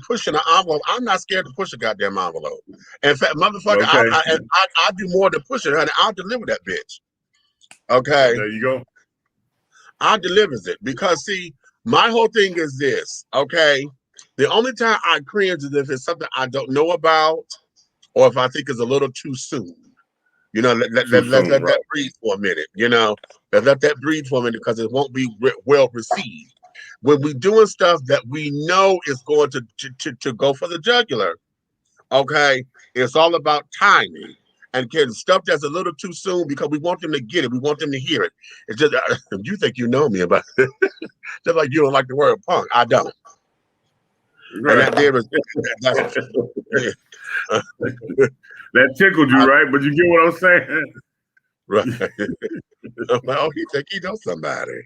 pushing an envelope, I'm not scared to push a goddamn envelope. In fact, motherfucker, okay. I do more than push it, honey. I'll deliver that bitch. Okay. There you go. I delivers it because see, my whole thing is this. Okay, the only time I cringe is if it's something I don't know about, or if I think it's a little too soon. You know, let that breathe for a minute. You know, let that breathe for a minute because it won't be well received. When we're doing stuff that we know is going to go for the jugular, Okay, it's all about timing and getting stuff that's a little too soon because we want them to get it. We want them to hear it. It's just you think you know me about it, just like you don't like the word punk. I don't. Right. And that there is that tickled you, right? But you get what I'm saying, right? Oh, he think he knows somebody.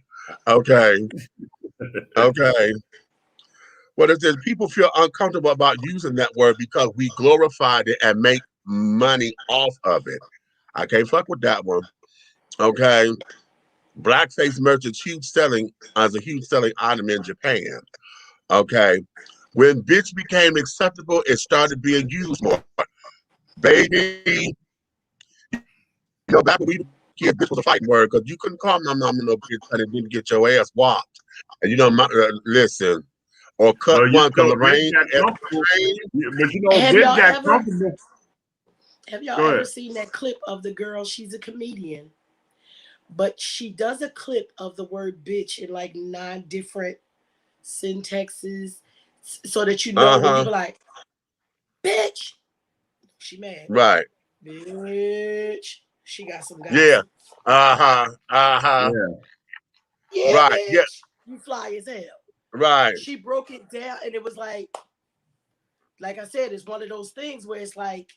Okay, okay. Well, it says people feel uncomfortable about using that word because we glorified it and make money off of it. I can't fuck with that one. Okay. Blackface merch is huge selling as a huge selling item in Japan. Okay. When bitch became acceptable, it started being used more. Baby, back when we were kids, bitch was a fighting word because you couldn't call my mama no bitch and it didn't get your ass whopped. And listen. Or cut one because Lorraine. But have bitch y'all got comfortable. Have y'all ever seen that clip of the girl? She's a comedian, but she does a clip of the word bitch in like 9 different syntaxes so that you know when you be like, bitch, she mad. Right. Bitch, she got some guys. Yeah. Yeah, right. Bitch, Yeah. you fly as hell. Right. She broke it down and it was like I said, it's one of those things where it's like,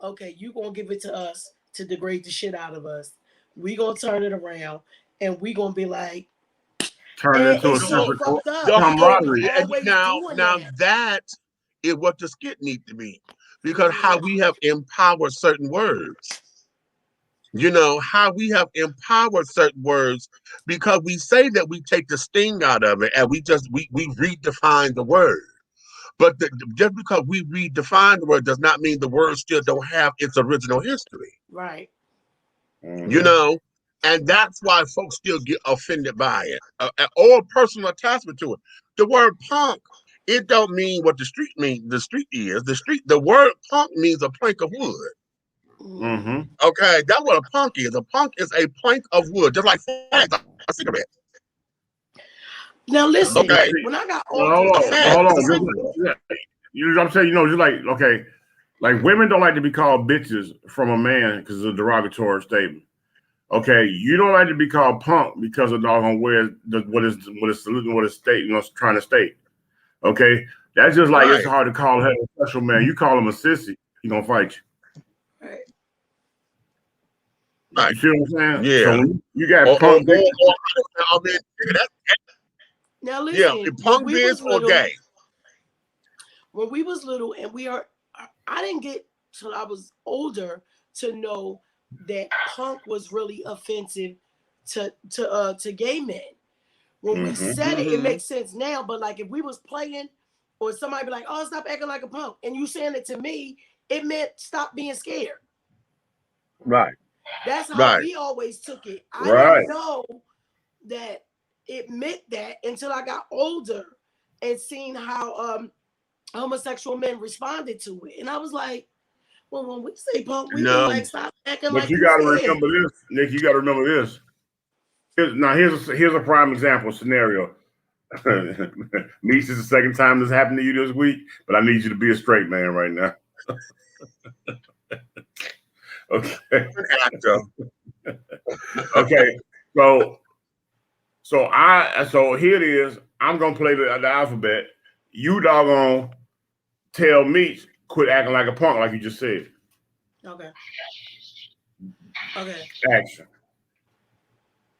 okay, you gonna give it to us to degrade the shit out of us. We gonna turn it around and we gonna be like, turn it into a so fucked up camaraderie. Now that is what the skit needs to be, because how we have empowered certain words. You know, how we have empowered certain words because we say that we take the sting out of it and we redefine the word. But just because we redefine the word does not mean the word still don't have its original history. Right. You know, and that's why folks still get offended by it or personal attachment to it. The word punk, it don't mean what the street means. The street is the word punk means a plank of wood. Okay, that's what a punk is. A punk is a plank of wood, just like a cigarette. Now listen, okay. When I got hold on. I'm saying, just like, okay, like women don't like to be called bitches from a man because it's a derogatory statement. Okay, you don't like to be called punk because of doggone what is state, trying to state. Okay, that's just like it's hard to call a heterosexual man. You call him a sissy, he gonna fight you. Right. You see what I'm saying? Yeah. So when you got punk. Now listen, punk biz or gay. When we was little, and I didn't get till I was older to know that punk was really offensive to gay men. When we said it, it makes sense now. But like if we was playing, or somebody be like, "Oh, stop acting like a punk," and you saying it to me, it meant stop being scared. Right. That's how we always took it. I didn't know that it meant that until I got older and seen how homosexual men responded to it. And I was like, well, when we say punk, we mean like stop acting like you gotta remember this, Nick. You gotta remember this. Here's a prime example scenario. Meeks, this is the second time this happened to you this week, but I need you to be a straight man right now. Okay. Okay. So here it is. I'm gonna play the alphabet. You doggone tell me quit acting like a punk, like you just said. Okay. Action.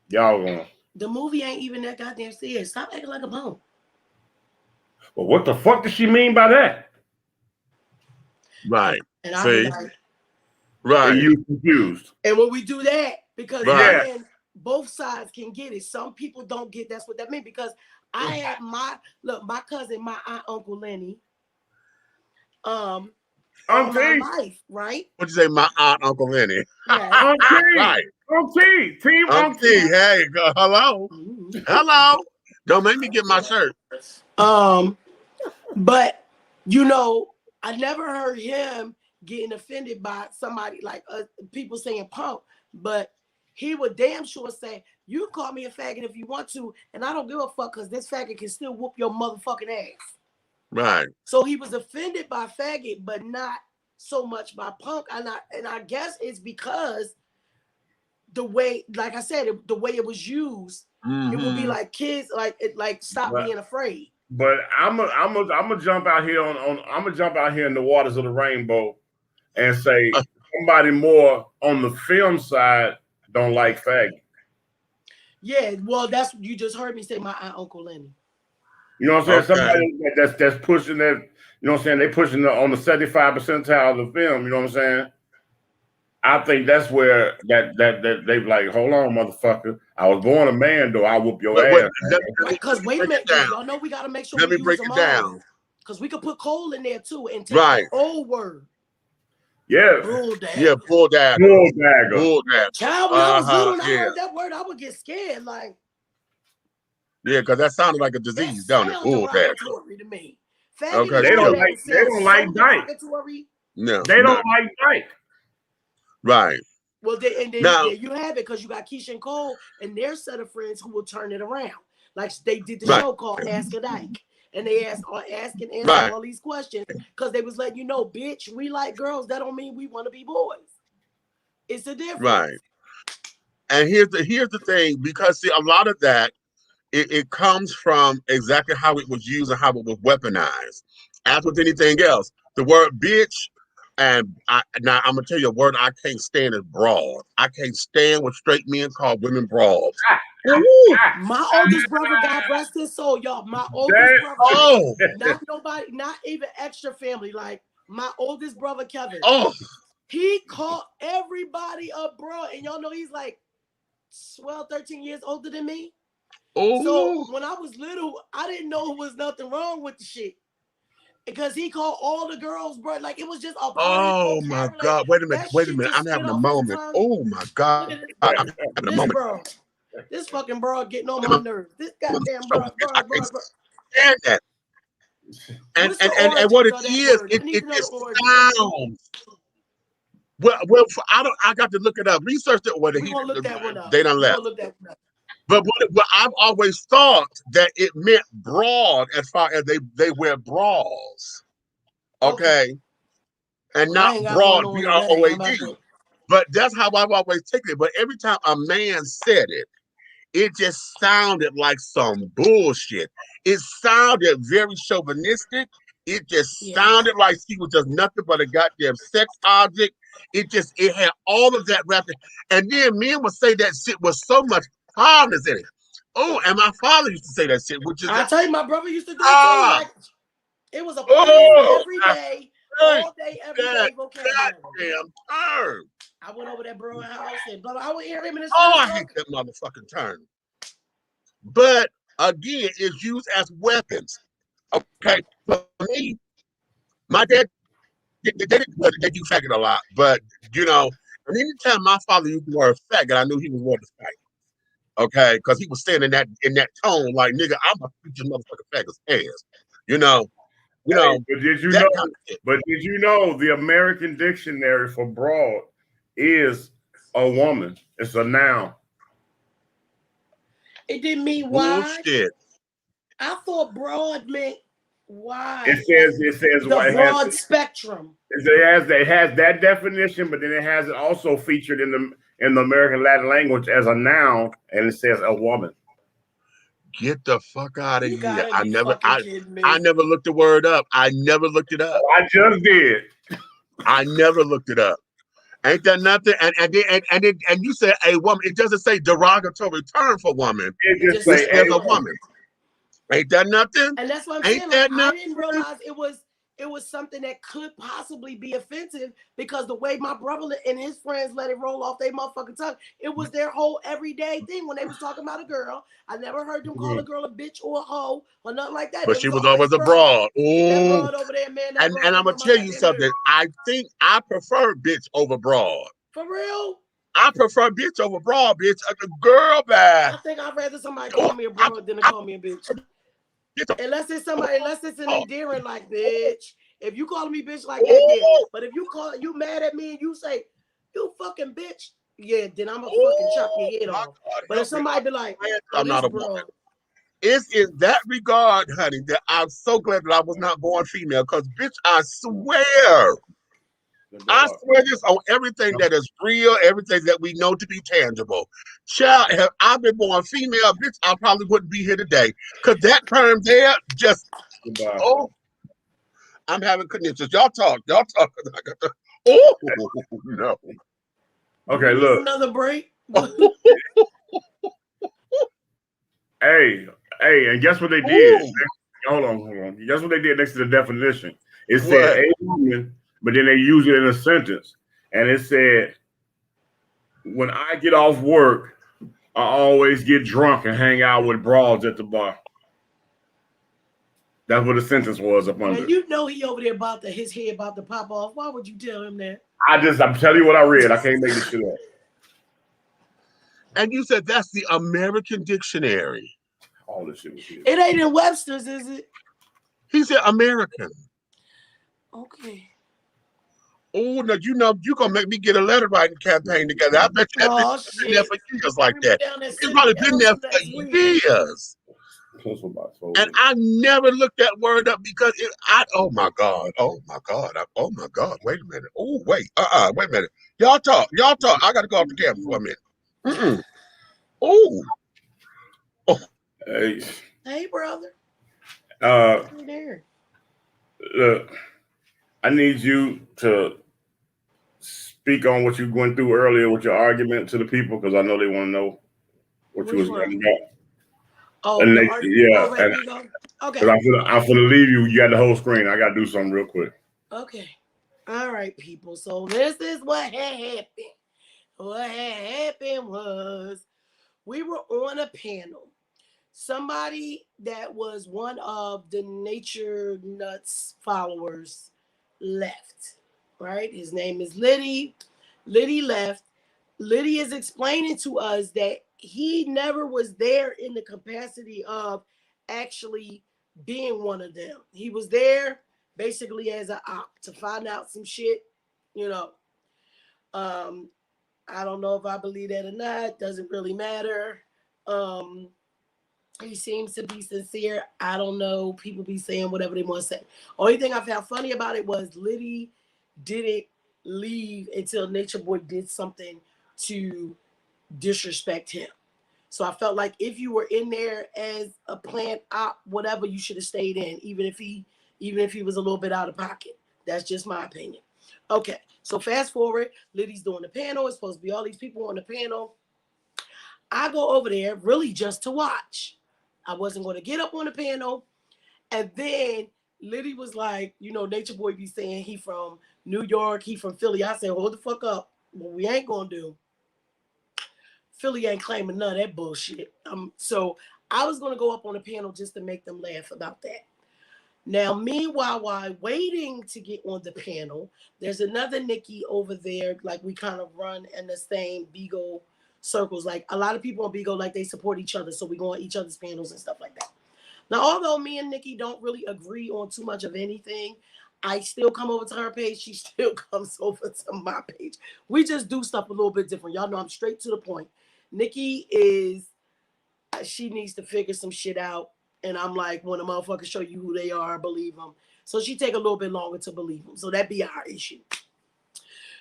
Y'all going. The movie ain't even that goddamn serious. Stop acting like a punk. Well, what the fuck does she mean by that? Right. And I be like, right. And you confused. And when we do that, because then both sides can get it. Some people don't get that's what that means. Because I had my cousin, my aunt, Uncle Lenny, all my life, right? What'd you say, my aunt, Uncle Lenny? Yeah. Right. Team Auntie. Hey, hello. Hello. Don't make me get my shirt. But I never heard him getting offended by somebody like people saying punk, but he would damn sure say, you can call me a faggot if you want to, and I don't give a fuck because this faggot can still whoop your motherfucking ass. Right. So he was offended by faggot, but not so much by punk. And I guess it's because the way, like I said, the way it was used, it would be like kids, like stop being afraid. But I'm gonna jump out here I'm gonna jump out here in the waters of the rainbow and say somebody more on the film side don't like faggot. Yeah, well, that's you just heard me say my aunt, Uncle Lenny. You know what I'm saying? Somebody that's pushing that, you know what I'm saying? They pushing on the 75th percentile of the film, you know what I'm saying? I think that's where that they like, hold on, motherfucker. I was born a man, though. I whoop your ass. Because wait a minute, y'all know we gotta make sure Let we me break use it them down. all. Because we could put coal in there too and take the old word. Yeah. Bull dagger. Yeah, bull dagger. Bull dagger. Bull dagger. Child, when I was little and I heard that word, I would get scared. Like, yeah, because that sounded like a disease, don't it? Bull dagger. To me. Okay, they don't like dyke. No, they don't like dyke. Right. Well, then now, there you have it, because you got Keisha and Cole and their set of friends who will turn it around. Like they did the show called Ask a Dyke. And they ask and answer all these questions because they was letting you know, bitch, we like girls. That don't mean we want to be boys. It's a difference. Right. And here's the thing, because see, a lot of that, it comes from exactly how it was used and how it was weaponized. As with anything else, the word bitch, and now I'm gonna tell you a word I can't stand is broad. I can't stand when straight men call women broads. My oldest brother, God rest his soul, y'all. My oldest brother, not nobody, not even extra family. Like my oldest brother, Kevin. He called everybody a bro, and y'all know he's like 12, 13 years older than me. So when I was little, I didn't know there was nothing wrong with the shit. Because he called all the girls, bro. Like it was just a oh my God. Wait a minute. I'm having a moment. Oh my God. I'm having a moment. Bro. This fucking bro getting on my nerves. This goddamn bro. And that. And what it is, it just sounds. Well, I got to look it up. Research it. Whether they done left. But what I've always thought that it meant broad as far as they wear bras, okay, and not broad BROAD. But that's how I've always taken it. But every time a man said it, it just sounded like some bullshit. It sounded very chauvinistic. It just sounded like she was just nothing but a goddamn sex object. It had all of that wrapped in. And then men would say that shit with so much calmness in it. Oh, and my father used to say that shit, which is I tell you, my brother used to do it. Like, it was a every day, all day, every day vocabulary. Damn term. I went over that bro house and blah, blah, I would hear him in his I hate that motherfucking term. But again, it's used as weapons. Okay, for me, my dad, they do faggot a lot, but you know, and anytime my father used the word faggot, I knew he was wanting to fight. Okay, because he was saying in that tone, like, nigga, I'm gonna beat your motherfucking faggot's ass. You know. But did you know? But did you know the American dictionary for broad is a woman? It's a noun. It didn't mean wide. Bullshit. I thought broad meant wide. It says the broad spectrum. It has that definition, but then it has it also featured in the American Latin language as a noun, and it says a woman. Get the fuck out of here! I never looked the word up. I never looked it up. I just did. I never looked it up. Ain't that nothing? And you said a woman. It doesn't say derogatory term for woman. It just says a woman. Ain't that nothing? And that's what I'm saying. Like, I didn't realize it was something that could possibly be offensive, because the way my brother and his friends let it roll off their motherfucking tongue, it was their whole everyday thing when they was talking about a girl. I never heard them call a girl a bitch or a hoe or nothing like that. But she was always a broad. Ooh. Over there, man. And I'm gonna tell you something. I think I prefer bitch over broad. For real? I prefer bitch over broad, bitch. A girl bad. I think I'd rather somebody call me a broad than to call me a bitch. Unless it's an endearing, like, bitch. If you call me bitch like that, yeah. But if you mad at me and you say, you fucking bitch, yeah, then I'm gonna fucking chop your head off. But if somebody be like, I'm not a woman. It's in that regard, honey, that I'm so glad that I was not born female. Because, bitch, I swear this on everything that is real, everything that we know to be tangible. Child, have I been born female, bitch, I probably wouldn't be here today. Because that term there just, oh, I'm having connections. Y'all talk. Oh, no. Okay, look. Another break. Hey, and guess what they did? Hold on. Guess what they did next to the definition? It said a woman, but then they used it in a sentence. And it said, when I get off work, I always get drunk and hang out with broads at the bar. That's what the sentence was up under. And you know he over there his head about to pop off. Why would you tell him that? I'm telling you what I read. I can't make this shit up. And you said that's the American Dictionary. All this shit was here. It ain't in Webster's, is it? He said American. Okay. Oh, now you know you're gonna make me get a letter writing campaign together. I bet you that bitch been there for years like that. It's probably been there for years. And I never looked that word up because oh my God. Wait a minute. Oh, wait a minute. Y'all talk. I gotta go off the camera for a minute. Oh. Hey, brother. Look, I need you to speak on what you went through earlier with your argument to the people, because I know they want to know what you was talking about. Oh, and okay. I'm gonna leave you. You got the whole screen. I gotta do something real quick. Okay. All right, people. So this is what had happened. What had happened was we were on a panel. Somebody that was one of the Nature Nuts followers left, right? His name is Liddy. Liddy left. Liddy is explaining to us that he never was there in the capacity of actually being one of them. He was there basically as an op to find out some shit, you know. I don't know if I believe that or not. Doesn't really matter. He seems to be sincere. I don't know. People be saying whatever they want to say. Only thing I found funny about it was Liddy didn't leave until Nature Boy did something to disrespect him. So I felt like if you were in there as a plant op, whatever, you should have stayed in, even if he was a little bit out of pocket. That's just my opinion. Okay, so fast forward, Liddy's doing the panel. It's supposed to be all these people on the panel. I go over there really just to watch. I wasn't going to get up on the panel. And then Liddy was like, you know, Nature Boy be saying he from New York, he from Philly. I said, hold the fuck up. What we ain't going to do. Philly ain't claiming none of that bullshit. So I was going to go up on the panel just to make them laugh about that. Now, meanwhile, while waiting to get on the panel, there's another Nikki over there. Like, we kind of run in the same Beagle circles. Like, a lot of people on Beagle, like, they support each other. So we go on each other's panels and stuff like that. Now, although me and Nikki don't really agree on too much of anything, I still come over to her page. She still comes over to my page. We just do stuff a little bit different. Y'all know I'm straight to the point. Nikki she needs to figure some shit out. And I'm like, when a motherfucker show you who they are, believe them. So she take a little bit longer to believe them. So that be our issue.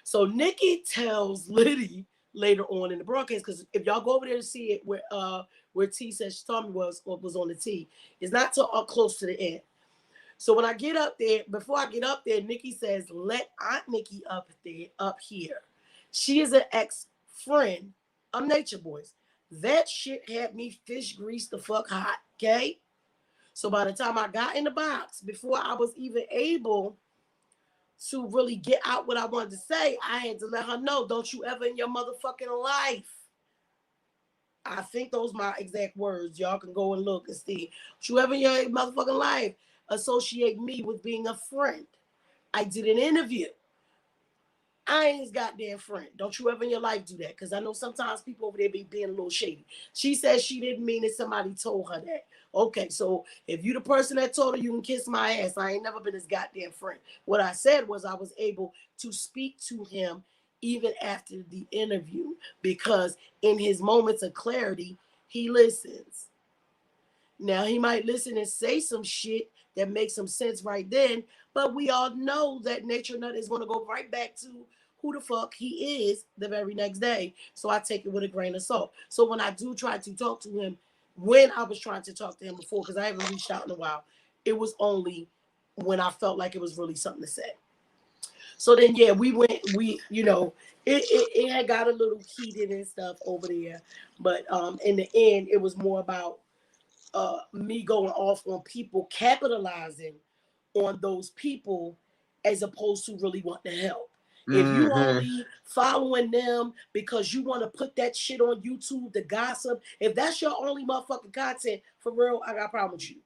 So Nikki tells Liddy later on in the broadcast, because if y'all go over there to see it where T said she told me was on the T, it's not till close to the end. So when I get up there, before I get up there, Nikki says, let Aunt Nikki up here. She is an ex-friend of Nature Boy's. That shit had me fish greased the fuck hot, okay? So by the time I got in the box, before I was even able to really get out what I wanted to say, I had to let her know, don't you ever in your motherfucking life, I think those my exact words, y'all can go and look and see, don't you ever in your motherfucking life associate me with being a friend. I did an interview. I ain't his goddamn friend. Don't you ever in your life do that, because I know sometimes people over there be being a little shady. She said she didn't mean it. Somebody told her that. Okay, so if you the person that told her, you can kiss my ass. I ain't never been his goddamn friend. What I said was I was able to speak to him even after the interview, because in his moments of clarity, he listens. Now he might listen and say some shit that makes some sense right then, but we all know that Nature Nut is going to go right back to who the fuck he is the very next day. So I take it with a grain of salt. So when I do try to talk to him, when I was trying to talk to him before, because I haven't reached out in a while, it was only when I felt like it was really something to say. So then, yeah, it had got a little heated and stuff over there. But in the end, it was more about me going off on people, capitalizing on those people as opposed to really wanting to help. If you only following them because you want to put that shit on YouTube, the gossip, if that's your only motherfucking content, for real, I got a problem with you.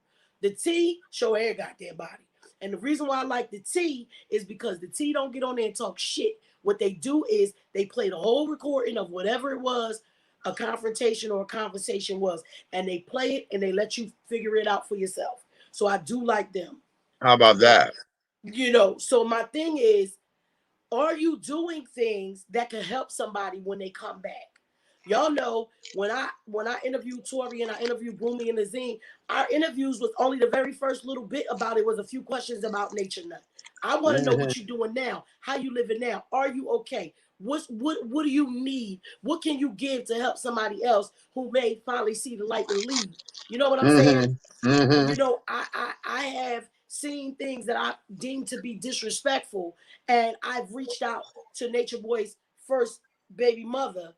The T, show every goddamn body. And the reason why I like the T is because the T don't get on there and talk shit. What they do is they play the whole recording of whatever it was, a confrontation or a conversation was, and they play it and they let you figure it out for yourself. So I do like them. How about that? So my thing is, are you doing things that can help somebody when they come back? Y'all know when I interviewed Tori and I interviewed Boomy and Nazim, our interviews was only the very first little bit about it was a few questions about Nature Nut. I want to know what you're doing now, how you living now. Are you okay? What do you need? What can you give to help somebody else who may finally see the light and leave? You know what I'm saying? I have seen things that I deem to be disrespectful, and I've reached out to Nature Boy's first baby mother,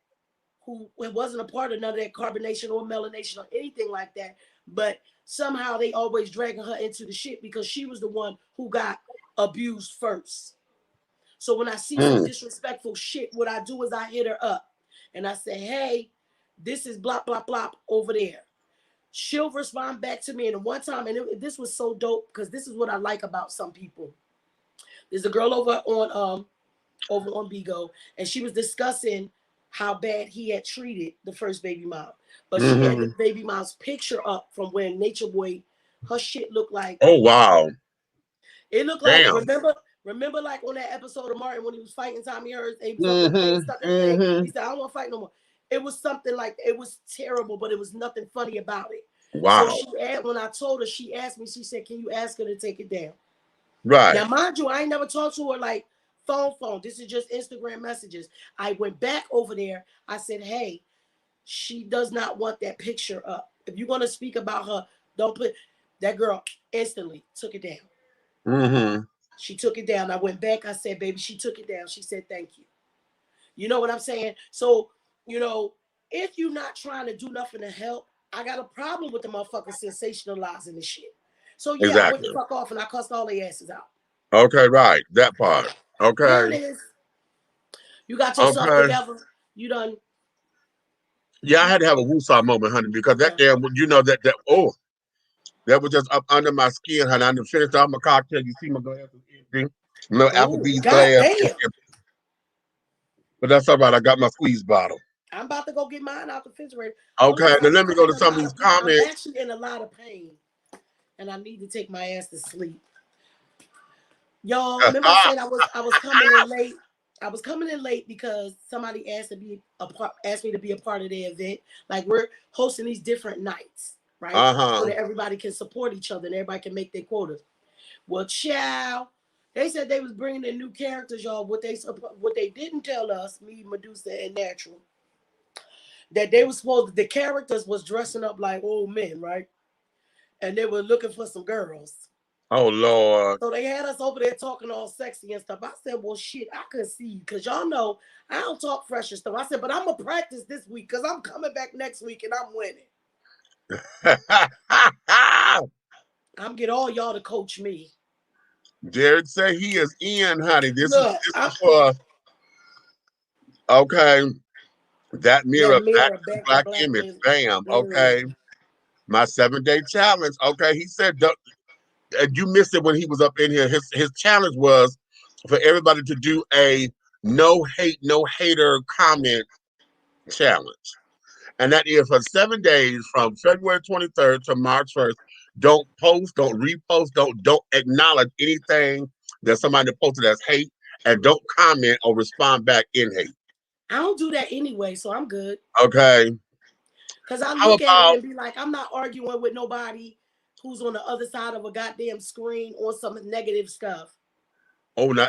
who wasn't a part of none of that carbonation or melanation or anything like that, but somehow they always dragging her into the shit because she was the one who got abused first. So when I see some disrespectful shit, what I do is I hit her up and I say, hey, this is blah, blah, blah over there. She'll respond back to me. And one time, and this was so dope because this is what I like about some people. There's a girl over on Bigo, and she was discussing how bad he had treated the first baby mom. But she had the baby mom's picture up from when Nature Boy, her shit looked like. Oh, wow. It looked like, remember like on that episode of Martin when he was fighting Tommy Hurst, and he was stuck in the thing. He said, I don't want to fight no more. It was something like, it was terrible, but it was nothing funny about it. Wow. So when I told her, she asked me, she said, can you ask her to take it down? Right. Now, mind you, I ain't never talked to her like phone. This is just Instagram messages. I went back over there. I said, hey, she does not want that picture up. If you're going to speak about her, don't put that girl instantly took it down. She took it down. I went back. I said, baby, she took it down. She said, thank you. You know what I'm saying? So, if you're not trying to do nothing to help, I got a problem with the motherfuckers sensationalizing this shit. So, yeah, exactly. I went the fuck off and I cussed all their asses out. Okay, right. That part. Okay. There it is. You got yourself together. You done. Yeah, I had to have a woosah moment, honey, because that damn, that was just up under my skin, honey. I done finished all my cocktail. You see my glass is empty. No Applebee's glass. But that's all right. I got my squeeze bottle. I'm about to go get mine out the refrigerator. Okay, then let me go to some of these comments. I'm actually in a lot of pain, and I need to take my ass to sleep. Y'all, remember I said I was coming in late. I was coming in late because somebody asked me to be a part of the event. Like, we're hosting these different nights, right? So that everybody can support each other and everybody can make their quotas. Well, child, they said they was bringing in new characters, y'all. What they didn't tell us, me, Medusa, and Natural, that they was the characters was dressing up like old men, right? And they were looking for some girls. Oh, Lord. So they had us over there talking all sexy and stuff. I said, well, shit, I could see, because y'all know I don't talk fresh and stuff. I said, but I'm going to practice this week because I'm coming back next week and I'm winning. I'm get all y'all to coach me. Derek said he is in, honey. This is for, okay, that mirror black image. Bam. Okay. My 7-day challenge. Okay. He said, you missed it when he was up in here. His challenge was for everybody to do a no hate, no hater comment challenge. And that is for 7 days from February 23rd to March 1st. Don't post, don't repost, don't acknowledge anything that somebody posted as hate, and don't comment or respond back in hate. I don't do that anyway, so I'm good. Okay. Because I How look at it about, and be like, I'm not arguing with nobody who's on the other side of a goddamn screen on some negative stuff. oh, no.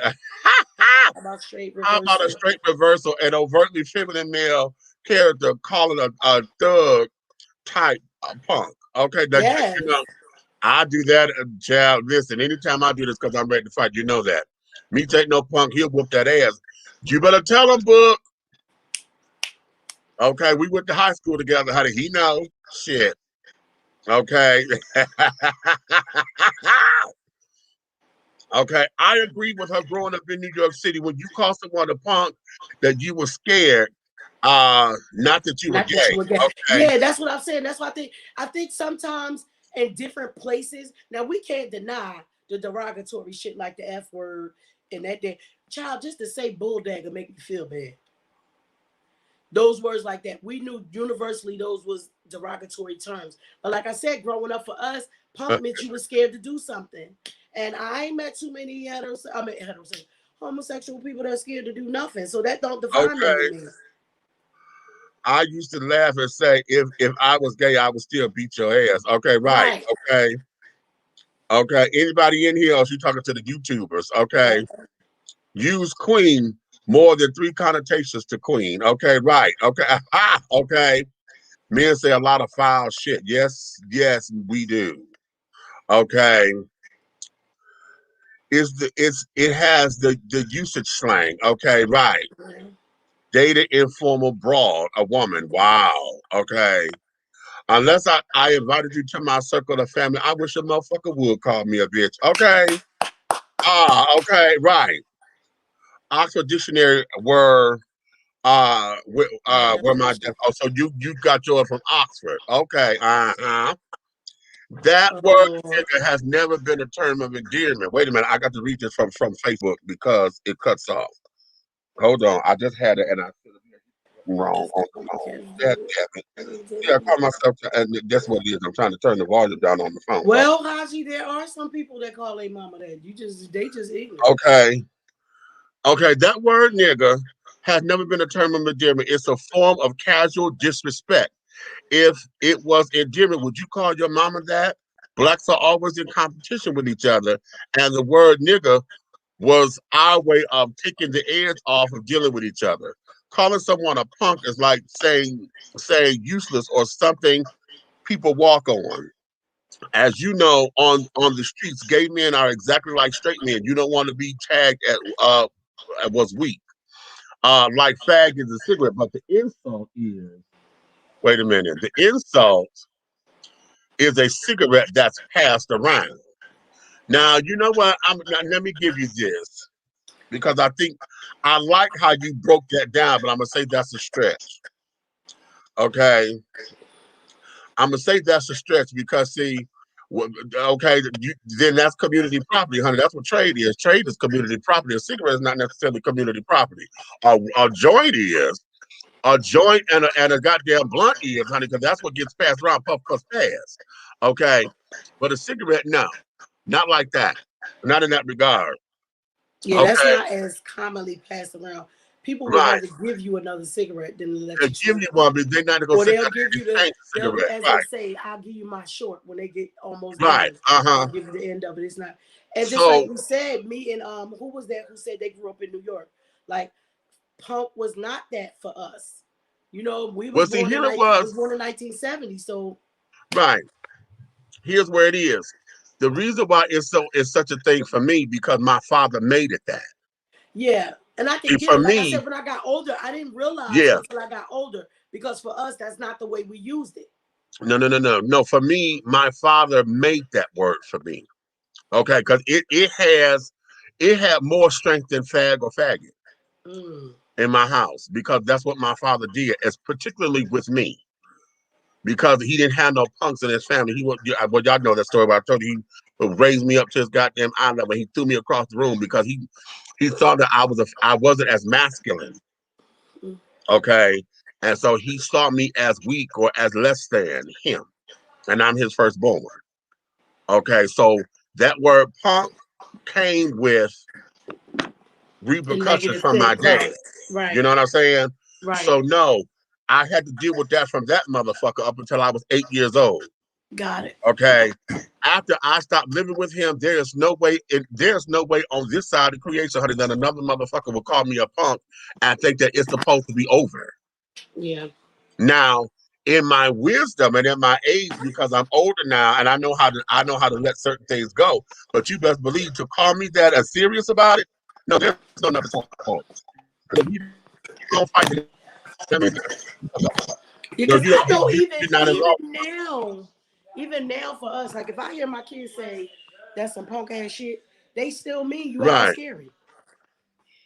How about straight How about a reversal? straight reversal, an overtly feminine male character calling a thug type punk? Okay, that, Yes. you know, I do that, child. Listen, anytime I do this because I'm ready to fight, you know that. Me take no punk, he'll whoop that ass. You better tell him, Book. Okay, we went to high school together. How did he know? Shit. Okay. Okay, I agree with her growing up in New York City. When you call someone a punk, that you were scared, not that you were Not that you gay. were gay. Okay. Yeah, that's what I'm saying. That's why I think sometimes in different places, now we can't deny the derogatory shit like the F word and that day. Child, just to say bulldagger make me feel bad. Those words like that. We knew universally those was derogatory terms. But like I said, growing up for us, punk meant you were scared to do something. And I ain't met too many homosexual people that are scared to do nothing. So that don't define them to me. I used to laugh and say, if I was gay, I would still beat your ass. Okay, right. Okay. Okay. Anybody in here, or you talking to the YouTubers? Okay. Use queen more than 3 connotations to queen. Okay, right. Okay. Okay. Men say a lot of foul shit. Yes, yes, we do. Okay. It has the usage slang. Okay, right. Dated informal broad, a woman. Wow. Okay. Unless I invited you to my circle of family, I wish a motherfucker would call me a bitch. Okay. Okay, right. Oxford Dictionary were my so you got yours from Oxford. Okay. That word nigga has never been a term of endearment. Wait a minute, I got to read this from Facebook because it cuts off. Hold on, I just had it and I should have wrong on the phone. Yeah, I call myself, and that's what it is. I'm trying to turn the volume down on the phone. Well, Haji, there are some people that call their mama that. They just ignorant. Okay. Okay, that word nigga has never been a term of endearment. It's a form of casual disrespect. If it was endearment, would you call your mama that? Blacks are always in competition with each other, and the word nigga was our way of taking the edge off of dealing with each other. Calling someone a punk is like saying useless or something people walk on. As you know, on the streets, gay men are exactly like straight men. You don't want to be tagged at was weak. Like fag is a cigarette, but the insult is, wait a minute, the insult is a cigarette that's passed around. Now, you know what? Let me give you this, because I think I like how you broke that down, but I'm gonna say that's a stretch. Okay, I'm gonna say that's a stretch because see, okay, then that's community property, honey. That's what trade is. Trade is community property. A cigarette is not necessarily community property. A joint is. A joint and a goddamn blunt is, honey, because that's what gets passed around, puff, puff, pass. Okay, but a cigarette, no, not like that. Not in that regard. Yeah, that's not as commonly passed around. People would rather give you another cigarette than let you give you one, but they're not going to say. Or they'll give you cigarette. As they say, I'll give you my short when they get almost right. I'll give you the end of it. It's not. And just like we said, me and who was that who said they grew up in New York? Like punk was not that for us. You know, we was born in 1970. So right. Here's where it is. The reason why it's such a thing for me because my father made it that. Yeah. And I can get it. Like I said, when I got older, I didn't realize until I got older, because for us, that's not the way we used it. No. For me, my father made that word for me. Okay, because it had more strength than fag or faggot in my house, because that's what my father did, as particularly with me. Because he didn't have no punks in his family. Well, y'all know that story, but I told you he raised me up to his goddamn eye level. He threw me across the room because he thought that I wasn't as masculine. Okay. And so he saw me as weak or as less than him. And I'm his firstborn. Okay. So that word punk came with repercussions from my dad. Right. You know what I'm saying? Right. So no, I had to deal with that from that motherfucker up until I was 8 years old. Got it. Okay. After I stopped living with him, there's no way on this side of creation, honey, that another motherfucker will call me a punk and think that it's supposed to be over. Yeah. Now, in my wisdom and in my age, because I'm older now and I know how to let certain things go. But you best believe to call me that and serious about it, no, there's no nothing for it. You don't fight it. Because I know even now for us, like if I hear my kids say that's some punk ass shit, they still mean you acting scary.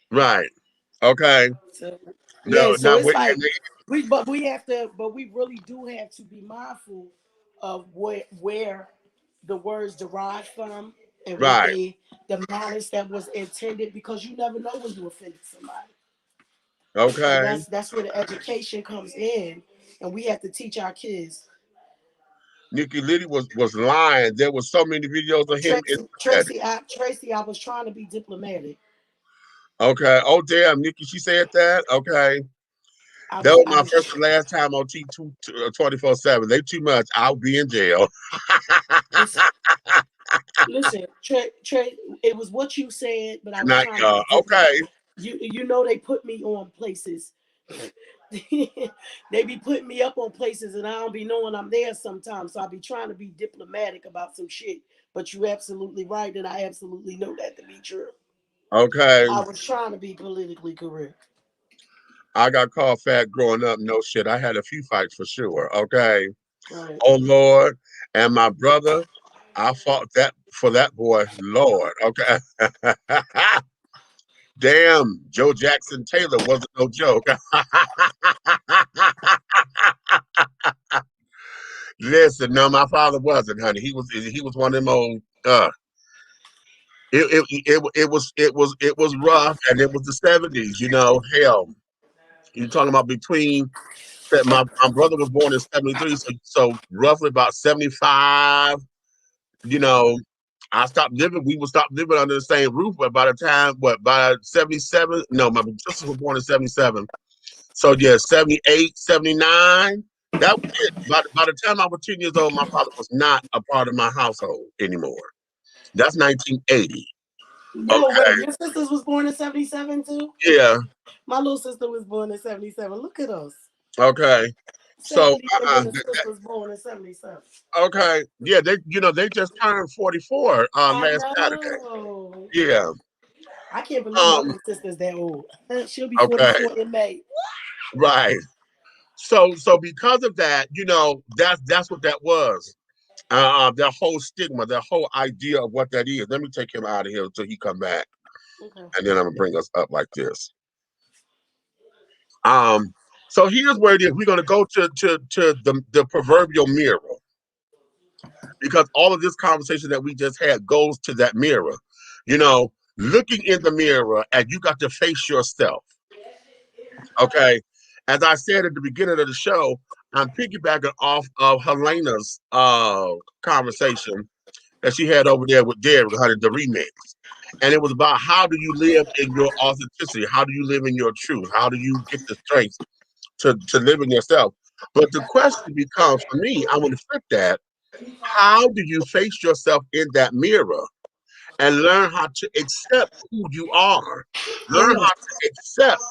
Right. Okay. So, No, so it's wait, like we really do have to be mindful of where the words derive from and what the malice that was intended, because you never know when you offended somebody. Okay. And that's where the education comes in, and we have to teach our kids. Nikki Liddy was lying. There were so many videos of him. Tracy, I was trying to be diplomatic. Okay. Oh damn, Nikki, she said that. Okay. That was my first and last time on T2 24/7. They too much. I'll be in jail. Listen, Trey, it was what you said, but I was trying to be okay. You know they put me on places. They be putting me up on places and I don't be knowing I'm there sometimes. So I be trying to be diplomatic about some shit. But you're absolutely right, and I absolutely know that to be true. Okay. I was trying to be politically correct. I got called fat growing up. No shit. I had a few fights for sure. Okay. Right. Oh Lord. And my brother, I fought that for that boy. Lord. Okay. Damn, Joe Jackson Taylor wasn't no joke. Listen, no, my father wasn't, honey. He was one of them old. It was rough, and it was the 70s. You know, hell, you're talking about between. My brother was born in 73, so roughly about 75. You know, we would stop living under the same roof, but by the time, by 77, no, my sister was born in 77. So yeah, 78, 79, that was it. By the time I was 10 years old, my father was not a part of my household anymore. That's 1980. No, wait, your sister was born in 77 too? Yeah. My little sister was born in 77. Look at us. Okay. So the sister was born in 77. Okay. Yeah, they just turned 44 last Saturday. Yeah. I can't believe my sister's that old. She'll be 44 in May. Right. So because of that, that's what that was. That whole stigma, that whole idea of what that is. Let me take him out of here until he come back. Okay. And then I'm gonna bring us up like this. So here's where it is. We're gonna go to the proverbial mirror. Because all of this conversation that we just had goes to that mirror. Looking in the mirror, and you got to face yourself. Okay. As I said at the beginning of the show, I'm piggybacking off of Helena's conversation that she had over there with Derek, the remix. And it was about how do you live in your authenticity? How do you live in your truth? How do you get the strength to live in yourself? But the question becomes, for me, I want to flip that. How do you face yourself in that mirror and learn how to accept who you are? Learn how to accept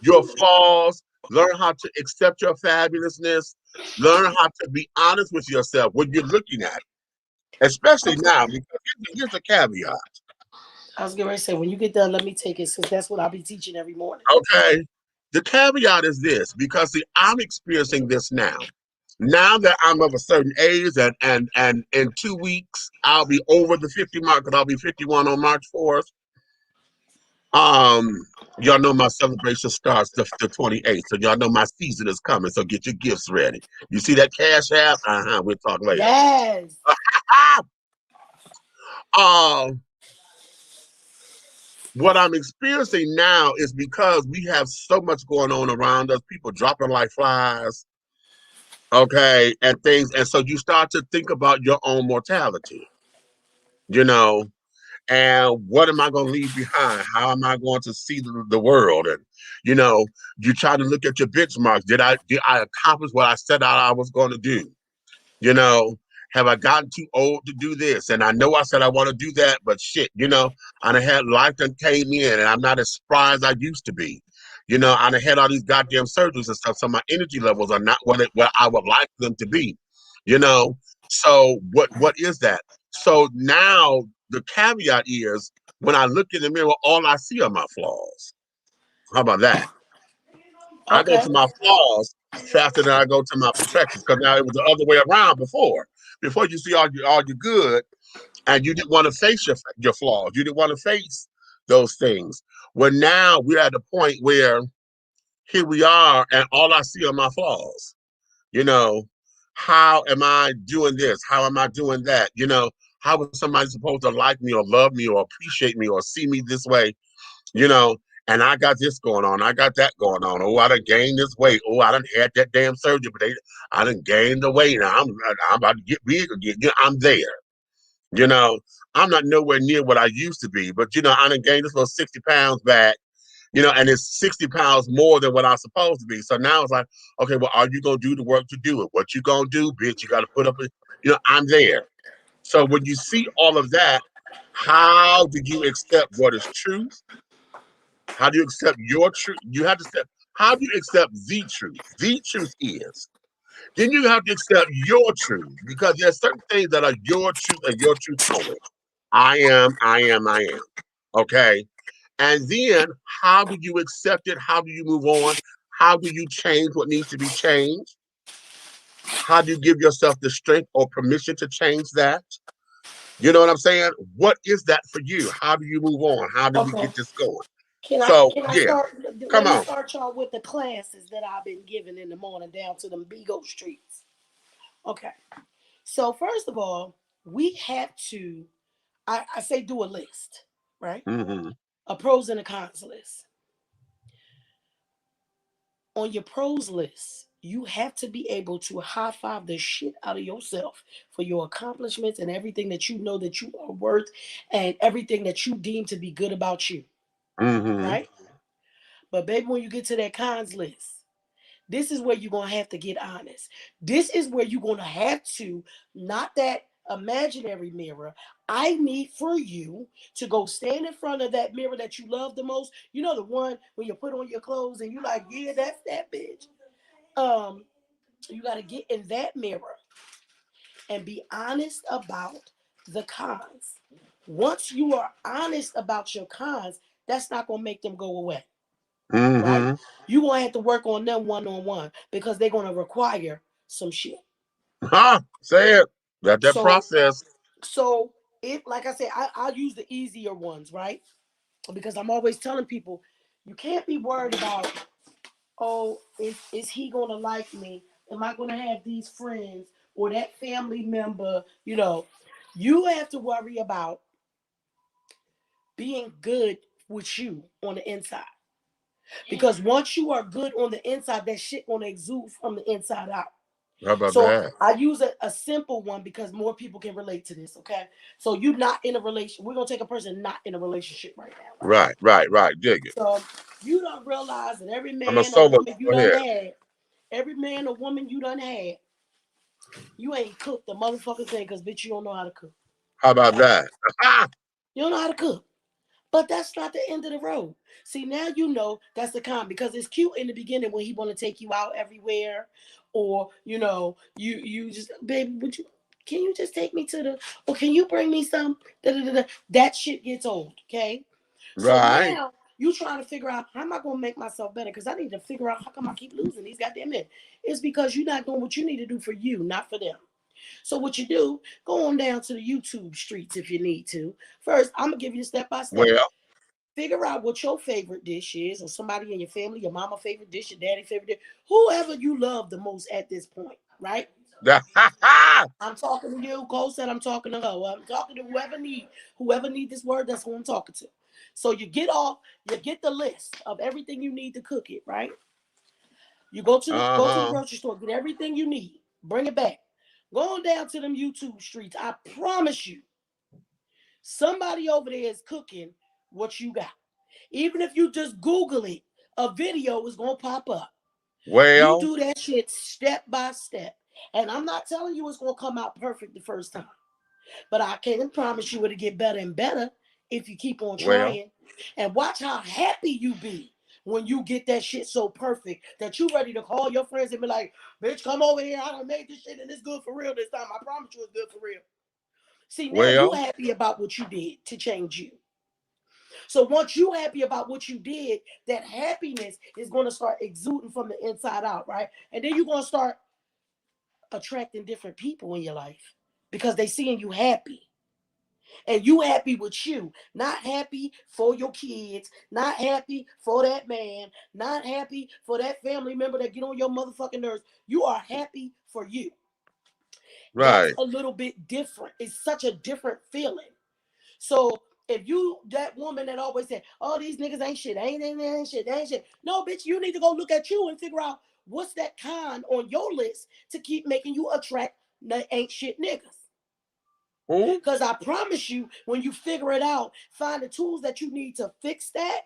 your flaws. Learn how to accept your fabulousness. Learn how to be honest with yourself when you're looking at it. Especially now, because here's a caveat. I was going to say, when you get done, let me take it, because that's what I'll be teaching every morning. Okay. The caveat is this, because see, I'm experiencing this now. Now that I'm of a certain age, and in 2 weeks, I'll be over the 50 mark, because I'll be 51 on March 4th. Y'all know my celebration starts the 28th, so y'all know my season is coming, so get your gifts ready. You see that Cash App? We'll talk later. Yes. What I'm experiencing now is because we have so much going on around us, people dropping like flies, okay, and things, and so you start to think about your own mortality, And what am I going to leave behind? How am I going to see the world? And you know, you try to look at your benchmarks. Did I accomplish what I set out I was going to do? You know, have I gotten too old to do this? And I know I said I want to do that, but shit, you know, I done had life that came in and I'm not as spry as I used to be. You know, I done had all these goddamn surgeries and stuff, so my energy levels are not what I would like them to be. You know, so what is that? So now the caveat is when I look in the mirror, all I see are my flaws. How about that? I go Okay. to my flaws faster than I go to my perfections because now it was the other way around before. Before you see all your good, and you didn't want to face your flaws. You didn't want to face those things. Well, now we're at a point where here we are, and all I see are my flaws. You know, how am I doing this? How am I doing that? You know, how is somebody supposed to like me or love me or appreciate me or see me this way? You know, and I got this going on. I got that going on. Oh, I done gained this weight. Oh, I done had that damn surgery, but I done gained the weight. Now I'm about to get big again. You know, I'm there. You know, I'm not nowhere near what I used to be, but you know, I done gained this little 60 pounds back. You know, and it's 60 pounds more than what I'm supposed to be. So now it's like, okay, well, are you gonna do the work to do it? What you gonna do, bitch? You got to put up. You know, I'm there. So when you see all of that, how do you accept what is truth? How do you accept your truth? You have to accept. How do you accept the truth? The truth is. Then you have to accept your truth because there's certain things that are your truth and your truth only. I am, I am, I am. Okay. And then how do you accept it? How do you move on? How do you change what needs to be changed? How do you give yourself the strength or permission to change that? You know what I'm saying? What is that for you? How do you move on? How do we Okay. get this going? Can So, I yeah, start? come Let me on. start y'all with the classes that I've been giving in the morning down to them Bigo streets. Okay. So first of all, we have to, I say do a list, right? Mm-hmm. A pros and a cons list. On your pros list, you have to be able to high five the shit out of yourself for your accomplishments and everything that you know that you are worth and everything that you deem to be good about you, Mm-hmm. right? But baby, when you get to that cons list, this is where you're going to have to get honest. This is where you're going to have to, not that imaginary mirror. I need for you to go stand in front of that mirror that you love the most. You know, the one when you put on your clothes and you like, yeah, that's that bitch. You got to get in that mirror and be honest about the cons. Once you are honest about your cons, that's not going to make them go away. Right? Mm-hmm. You're going to have to work on them one-on-one because they're going to require some shit. Say it. Got that So, process. if, like I said, I'll use the easier ones, right? Because I'm always telling people, you can't be worried about, oh, is he going to like me? Am I going to have these friends or that family member? You know, you have to worry about being good with you on the inside. Because once you are good on the inside, that shit gonna exude from the inside out. How about So that? I use a simple one because more people can relate to this. Okay, so you're not in a relation. We're gonna take a person not in a relationship right now. Right. Dig it. So you don't realize that every I'm a man or solo. woman you Go done ahead. had, every man or woman you done had, you ain't cooked the motherfucking thing because bitch you don't know how to cook. How about that? You don't know how to cook. But that's not the end of the road. See, now you know that's the con because it's cute in the beginning when he want to take you out everywhere, or you know, you just baby, can you just take me to the or can you bring me some? That shit gets old, okay? So Right. now you trying to figure out how am I gonna make myself better? Because I need to figure out how come I keep losing these goddamn men. It's because you're not doing what you need to do for you, not for them. So what you do, go on down to the YouTube streets if you need to. First, I'm gonna give you step by step. Well, Figure out what your favorite dish is, or somebody in your family, your mama favorite dish, your daddy favorite dish, whoever you love the most at this point, right? I'm talking to you. Cole said I'm talking to her. Well, I'm talking to whoever need this word. That's who I'm talking to. So you get the list of everything you need to cook it, right? You go to the grocery store, get everything you need, bring it back. Go on down to them YouTube streets. I promise you, Somebody over there is cooking what you got. Even if you just Google it, a video is going to pop up. Well, you do that shit step by step. And I'm not telling you it's going to come out perfect the first time. But I can promise you it'll get better and better if you keep on trying. And watch how happy you be when you get that shit so perfect that you ready to call your friends and be like, bitch, come over here. I done made this shit and it's good for real this time. I promise you it's good for real. See, now you happy about what you did to change you. So once you happy about what you did, that happiness is going to start exuding from the inside out, right? And then you're going to start attracting different people in your life because they seeing you happy. And you happy with you, not happy for your kids, not happy for that man, not happy for that family member that get on your motherfucking nerves. You are happy for you. Right. That's a little bit different. It's such a different feeling. So if you, that woman that always said, oh, these niggas ain't shit, ain't shit. No, bitch, you need to go look at you and figure out what's that con on your list to keep making you attract the ain't shit niggas. Because I promise you, when you figure it out, find the tools that you need to fix that,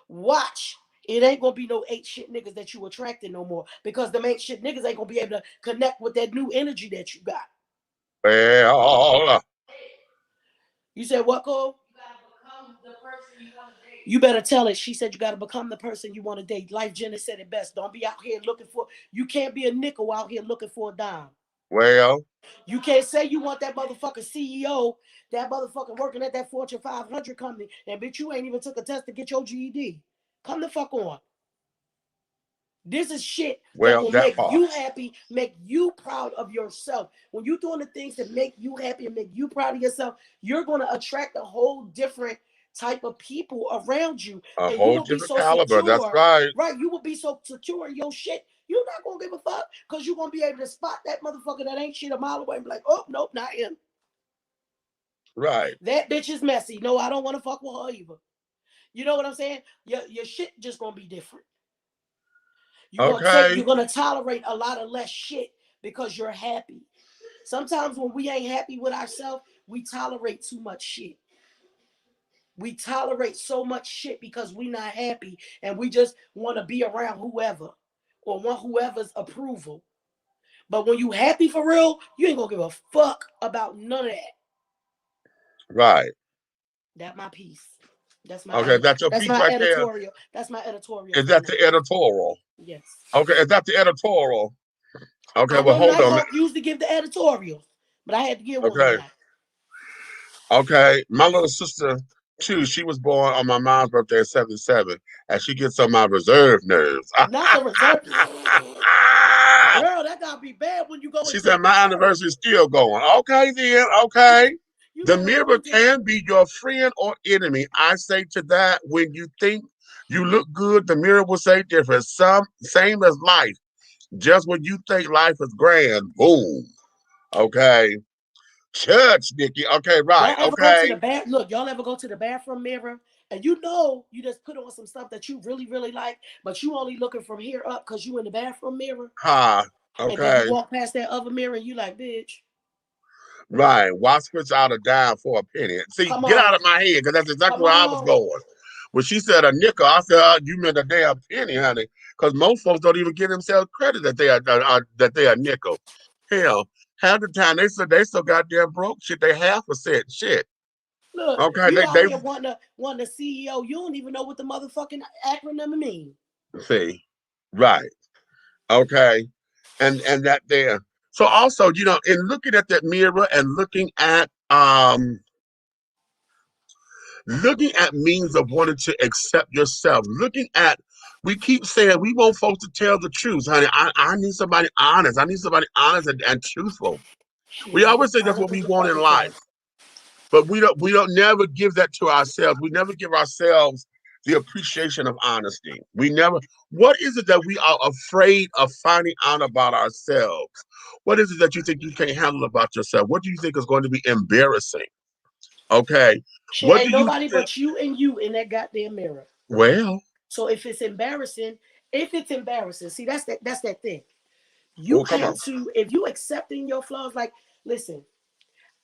watch. It ain't going to be no ain't shit niggas that you attracting no more. Because them ain't shit niggas ain't going to be able to connect with that new energy that you got. Well, you said what, Cole? You better tell it. She said you got to become the person you want to date. Life Jenna said it best. Don't be out here looking for, you can't be a nickel out here looking for a dime. Well, you can't say you want that motherfucking CEO, that motherfucker working at that Fortune 500 company, and bitch, you ain't even took a test to get your GED. Come the fuck on. This is shit that will make you happy, make you proud of yourself. When you're doing the things that make you happy and make you proud of yourself, you're going to attract a whole different type of people around you. A and whole you will be different so caliber. secure, That's right. Right. You will be so secure in your shit. You're not going to give a fuck because you're going to be able to spot that motherfucker that ain't shit a mile away and be like, oh, nope, not him. Right. That bitch is messy. No, I don't want to fuck with her either. You know what I'm saying? Your shit just going to be different. You're gonna tolerate a lot of less shit because you're happy. Sometimes when we ain't happy with ourselves, we tolerate too much shit. We tolerate so much shit because we not happy and we just want to be around whoever or want whoever's approval. But when you happy for real, you ain't gonna give a fuck about none of that. Right. That's my piece. That's my that's your piece right editorial. there. That's my editorial. Is that the editorial? Yes. Okay, is that the editorial? Okay, well, hold on. I used to give the editorial, but I had to give one. Okay, my little sister too. She was born on my mom's birthday in '77, and she gets on my reserve nerves. Not the reserve. Girl, that gotta be bad when you go. She said my anniversary is still going. Okay, then. Okay. The mirror can be your friend or enemy. I say to that, when you think you look good, the mirror will say different. Same as life. Just when you think life is grand, boom. Okay. Church, Nikki. Okay, right. Y'all ever go to the look, y'all ever go to the bathroom mirror and you just put on some stuff that you really, really like, but you only looking from here up because you in the bathroom mirror. Okay. And then you walk past that other mirror and you like, bitch. Right. Why switch out a dime for a penny? See, get out of my head, because that's exactly where I was going. When she said a nickel, I said, you meant a damn penny, honey. Because most folks don't even give themselves credit that they are nickel. Hell, half the time they so goddamn broke shit. They 0.5% shit. Look, okay, you out here want the CEO. You don't even know what the motherfucking acronym mean. See, right. Okay. And that there. So also, in looking at that mirror and looking at means of wanting to accept yourself, we keep saying we want folks to tell the truth, honey. I need somebody honest. I need somebody honest and truthful. We always say that's what we want in life, but we don't never give that to ourselves. We never give ourselves the appreciation of honesty. What is it that we are afraid of finding out about ourselves? What is it that you think you can't handle about yourself? What do you think is going to be embarrassing? Okay. Shit, ain't nobody but you and you in that goddamn mirror. Well. So if it's embarrassing, see, that's that thing. You have to, if you accepting your flaws, like, listen,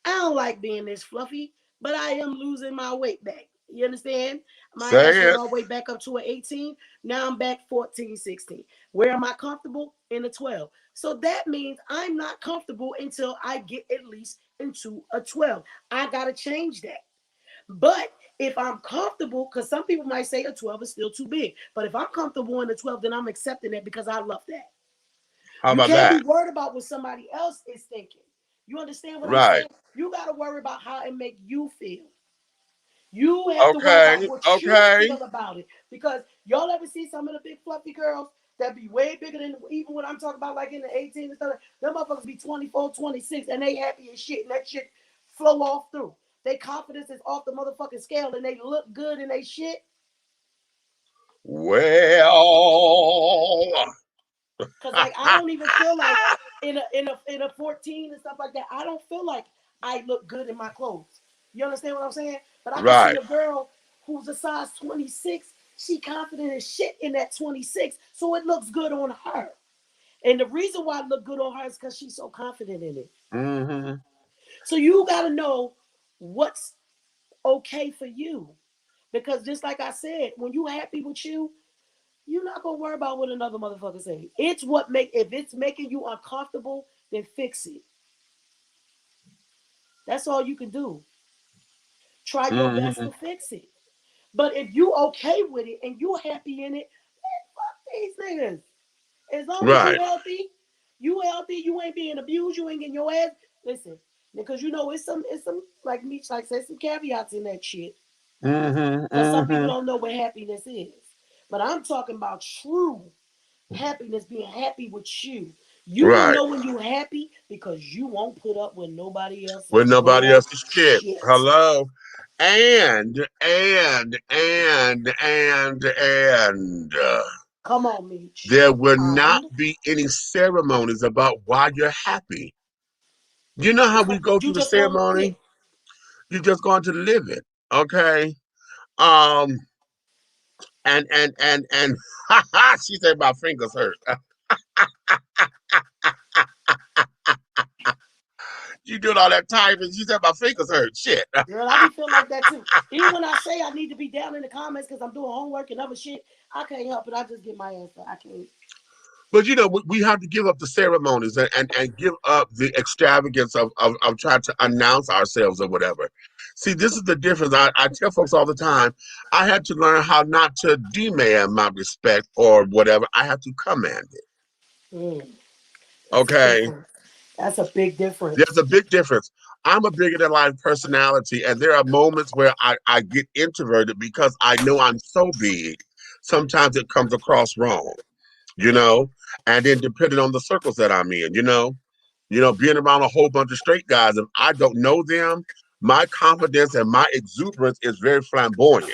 I don't like being this fluffy. but I am losing my weight back. You understand? My ass Say went it. all the way back up to an 18. Now I'm back 14, 16. Where am I comfortable? In a 12. So that means I'm not comfortable until I get at least into a 12. I got to change that. But if I'm comfortable, because some people might say a 12 is still too big. But if I'm comfortable in a 12, then I'm accepting it because I love that. How You about can't be that? worried about what somebody else is thinking. You understand what I'm Right. saying? You got to worry about how it make you feel. You have to worry about Okay. what you Okay. feel about it. Because y'all ever see some of the big fluffy girls that be way bigger than even when I'm talking about like in the 18 and stuff, them motherfuckers be 24, 26 and they happy as shit and that shit flow off through. Their confidence is off the motherfucking scale and they look good in they shit. Well, Cause like I don't even feel like in a 14 and stuff like that, I don't feel like I look good in my clothes. You understand what I'm saying? But I can see right. a girl who's a size 26, she confident as shit in that 26, so it looks good on her. And the reason why it look good on her is because she's so confident in it. Mm-hmm. So you gotta know what's okay for you. Because just like I said, when you happy with you, you're not gonna worry about what another motherfucker say. It's what if it's making you uncomfortable, then fix it. That's all you can do. Try your best Mm-hmm. to fix it. But if you okay with it and you happy in it, man, fuck these niggas. As long as Right. you healthy, you ain't being abused, you ain't getting your ass. Listen, because you know it's some like me, like say some caveats in that shit. Mm-hmm. Because some people Mm-hmm. don't know what happiness is. But I'm talking about true happiness, being happy with you. You will Right. know when you're happy because you won't put up with nobody else's With nobody else's shit. bullshit. Hello. And Come on, Meech. there will not And be any ceremonies about why you're happy. You know how we go you through the just gonna ceremony? yeah. You're just going to live it. Okay. Um, and she said my fingers hurt. You doing all that typing. She said my fingers hurt. Shit. Girl, I be feeling like that too. Even when I say I need to be down in the comments because I'm doing homework and other shit, I can't help it. I just get my ass up. I can't. But you know, we have to give up the ceremonies and give up the extravagance of trying to announce ourselves or whatever. See, this is the difference. I tell folks all the time, I had to learn how not to demand my respect or whatever. I have to command it. That's a Okay. difference. That's a big There's difference. a big difference. I'm a bigger than life personality, and there are moments where I get introverted because I know I'm so big. Sometimes it comes across wrong, you know, and then depending on the circles that I'm in, being around a whole bunch of straight guys, if I don't know them, my confidence and my exuberance is very flamboyant,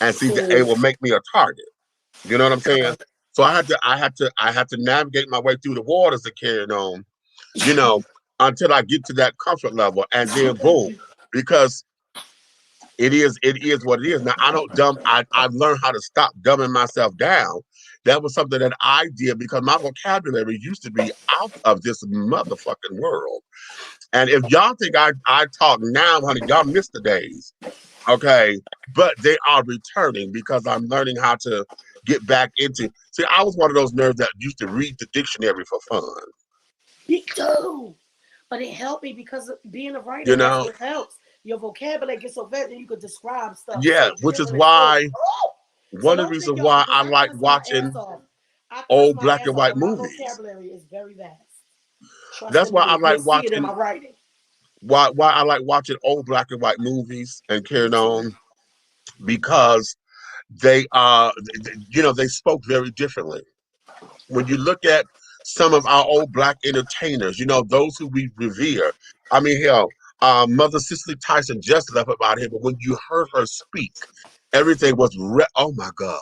and see, it will make me a target. You know what I'm saying? So I had to navigate my way through the waters to carry it on, you know, until I get to that comfort level, and then boom, because it is what it is. Now I've learned how to stop dumbing myself down. That was something that I did because my vocabulary used to be out of this motherfucking world. And if y'all think I talk now, honey, y'all missed the days. Okay. But they are returning because I'm learning how to get back into. See, I was one of those nerds that used to read the dictionary for fun. Me too. But it helped me because being a You writer, that's know? what helps. Your vocabulary gets so vast and you could describe stuff Yeah, so which is vividly. So, why so one of the don't think reasons y'all, why because I I like cuss my ass watching off. I cuss old my black ass and off, white but my movies. vocabulary is very vast. Trust That's and why I believe. like You'll see it in watching my writing. why I like watching old black and white movies and Me carrying too. on because they they spoke very differently. When you look at some of our old black entertainers, those who we revere. I mean, hell, Mother Cicely Tyson just left about here, but when you heard her speak, everything was oh my God.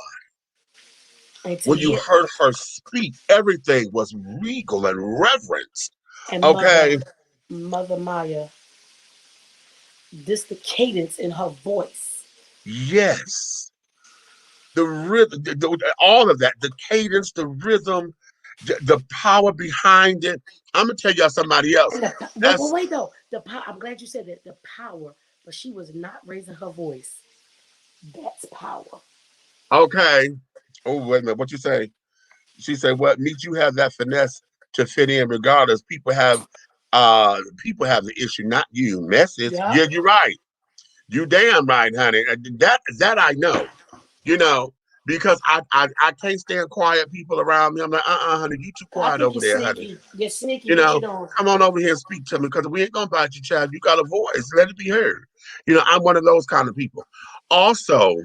And to When you hear heard her speak, everything was regal and reverenced. and Okay. Mother Maya, this the cadence in her voice. Yes. The rhythm, all of that, the cadence, the rhythm, the power behind it. I'm gonna tell y'all somebody else. And wait, That's wait though. The power. I'm glad you said that. The power but she was not raising her voice. That's power. Okay. Oh, wait a minute. What you say? She said, "What means you have that finesse to fit in regardless. People have the issue, not you. Message. Yeah. Yeah, you're right. You damn right, honey. That I know. You know, because I can't stand quiet people around me. I'm like, honey, you too I quiet think over you're there, honey. sneaky. You're sneaky You to know, get on. come on over here and speak to me because we ain't gonna bite your child. You got a voice. Let it be heard. You know, I'm one of those kind of people. Also,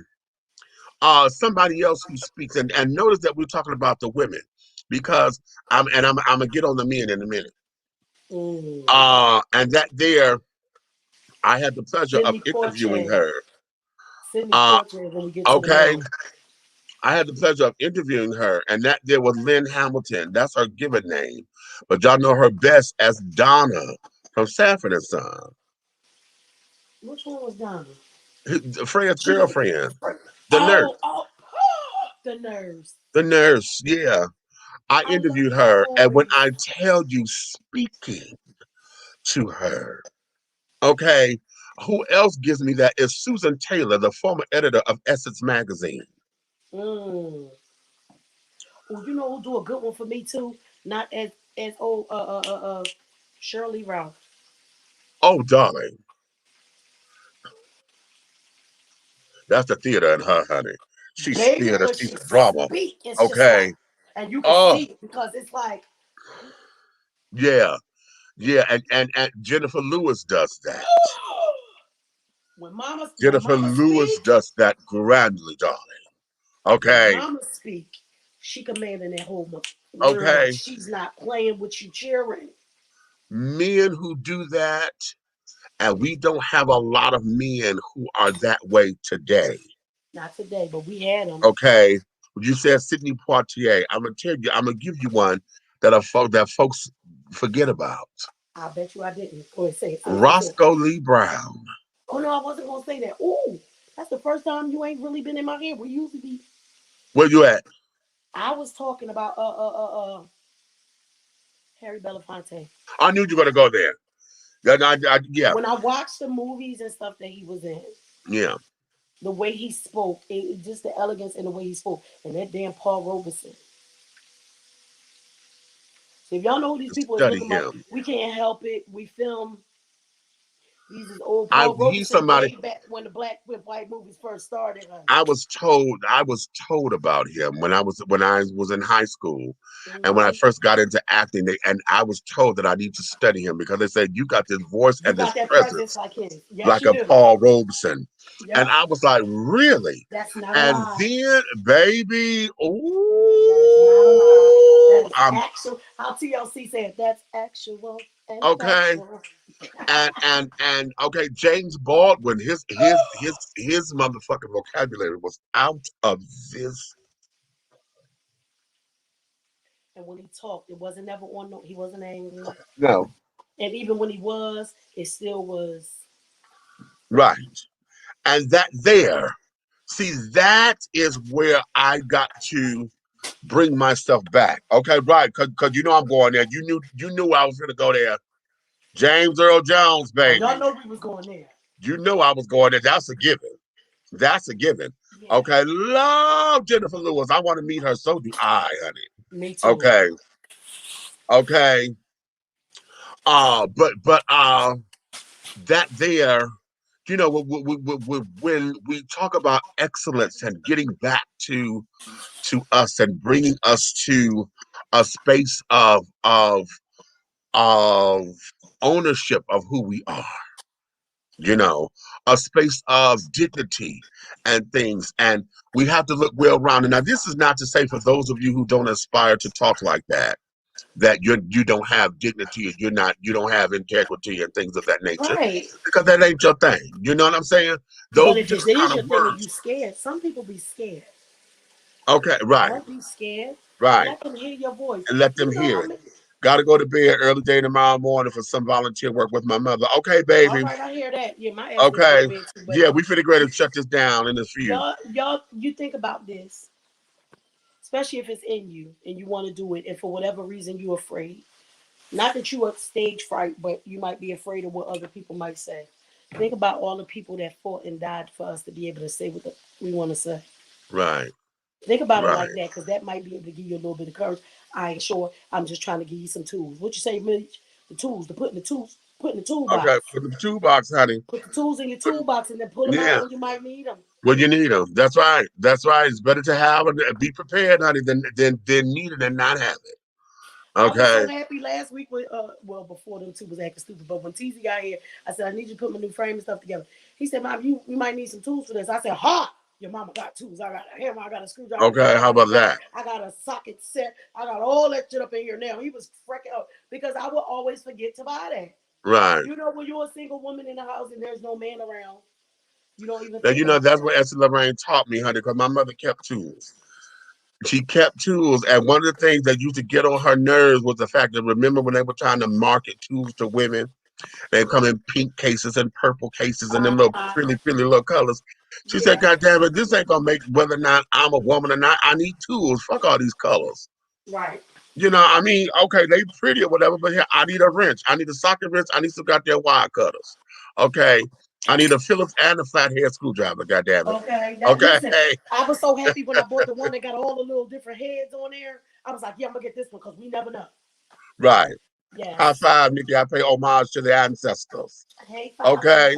somebody else who speaks, and notice that we're talking about the women because I'm gonna get on the men in a minute. And that there, I had the pleasure of Sydney interviewing Portray. her. Sydney Portray when we get to the Okay. men. I had the pleasure of interviewing her, and that there was Lynn Hamilton. That's her given name. But y'all know her best as Donna from Sanford and Son. Which one was Donna? Fred's girlfriend. The nurse. Oh, the nerves. The nurse, yeah. I interviewed her, and when I tell you speaking to her, okay, who else gives me that is Susan Taylor, the former editor of Essence Magazine. Oh, you know who do a good one for me too? Not as old Shirley Ralph. Oh, darling. That's the theater in her, honey. She's Baby, theater, when she's she drama. speak, it's just Okay. like, and you can Oh, see it because it's like, yeah. Yeah. And Jennifer Lewis does that. when Mama Jennifer Lewis speak, does that grandly, darling. when Okay. Mama speak, she commanding that whole world. Okay. She's not playing with you, cheering. Men who do that, and we don't have a lot of men who are that way today. Not today, but we had them. Okay. You said Sidney Poitier. I'm gonna tell you, I'm gonna give you one that folks forget about. I bet you I didn't. Go ahead, say it. Roscoe Lee Brown. Oh no, I wasn't gonna say that. Ooh, that's the first time you ain't really been in my head. We used to be. Where you at? I was talking about Harry Belafonte. I knew you were gonna go there. Yeah. When I watched the movies and stuff that he was in, Yeah. the way he spoke, just the elegance in the way he spoke, and that damn Paul Robeson. So if y'all know who these people is Study looking like, him. we can't help it. We film. These is old Paul He's Robeson somebody. way back when the black with white movies first started. Honey. I was told about him when I was in high school, and when I first got into acting, and I was told that I need to study him because they said you got this voice You and this got that presence like his. Yes, like you a do. Paul Robeson. Yep. And I was like, really? That's not a And lie. then, baby, that is I'm actual. How TLC said that's actual. And okay. factual. And okay, James Baldwin, his motherfucking vocabulary was out of this. And when he talked, it wasn't never on. No, he wasn't angry. No. And even when he was, it still was. Right. And that there, see, that is where I got to bring myself back. Okay, right? Because you know I'm going there. You knew I was gonna go there. James Earl Jones, baby. Y'all know we was going there. You know I was going there. That's a given. That's a given. Yeah. Okay, love Jennifer Lewis. I want to meet her. So do I, honey. Me too. Okay. Okay. But that there, you know, when we talk about excellence and getting back to us and bringing us to a space of ownership of who we are, you know, a space of dignity and things, and we have to look well rounded. Now, this is not to say for those of you who don't aspire to talk like that you don't have dignity, you don't have integrity and things of that nature, right? Because that ain't your thing. You know what I'm saying? Those but if it is your thing and you scared, some people be scared. Okay, right. Don't be scared. Right. Let them hear your voice. And let them hear it. Got to go to bed early day tomorrow morning for some volunteer work with my mother. Okay, baby. All right, I hear that. Yeah, my ass okay. Too, yeah, we finna go ahead and shut this down in a few. Y'all, you think about this. Especially if it's in you and you want to do it, and for whatever reason you're afraid. Not that you are stage fright, but you might be afraid of what other people might say. Think about all the people that fought and died for us to be able to say what we want to say. Right. Think about it Right. like that, because that might be able to give you a little bit of courage. I ain't sure. I'm just trying to give you some tools. What you say, Mitch? The tools, put in the toolbox. Okay, put the toolbox, honey. Put the tools in your toolbox and then pull them out Yeah. when you might need them. When you need them. That's right. That's right. It's better to have and be prepared, honey, than need it and not have it. I was so Okay. happy last week with well, before them two was acting stupid, but when TZ got here, I said, I need you to put my new frame and stuff together. He said, Mom, you might need some tools for this. I said, ha! Your mama got tools. I got a hammer, I got a screwdriver. Okay, how about that? I got a socket set. I got all that shit up in here now. He was freaking out because I would always forget to buy that. Right. You know, when you're a single woman in the house and there's no man around, you don't even Now, think you know, about that's that. what Esther Lorraine taught me, honey, because my mother kept tools. She kept tools, and one of the things that used to get on her nerves was the fact that, remember when they were trying to market tools to women, they come in pink cases and purple cases and them little pretty little colors. She said, God damn it, this ain't gonna make whether or not I'm a woman or not. I need tools. Fuck all these colors. Right. You know, I mean, okay, they pretty or whatever, but here, I need a wrench. I need a socket wrench. I need some goddamn wire cutters. Okay. I need a Phillips and a flathead screwdriver, goddammit. Okay. Okay. Listen, I was so happy when I bought the one that got all the little different heads on there. I was like, yeah, I'm gonna get this one because we never know. Right. Yes. High five, Nikki. I pay homage to the ancestors. Hey, okay.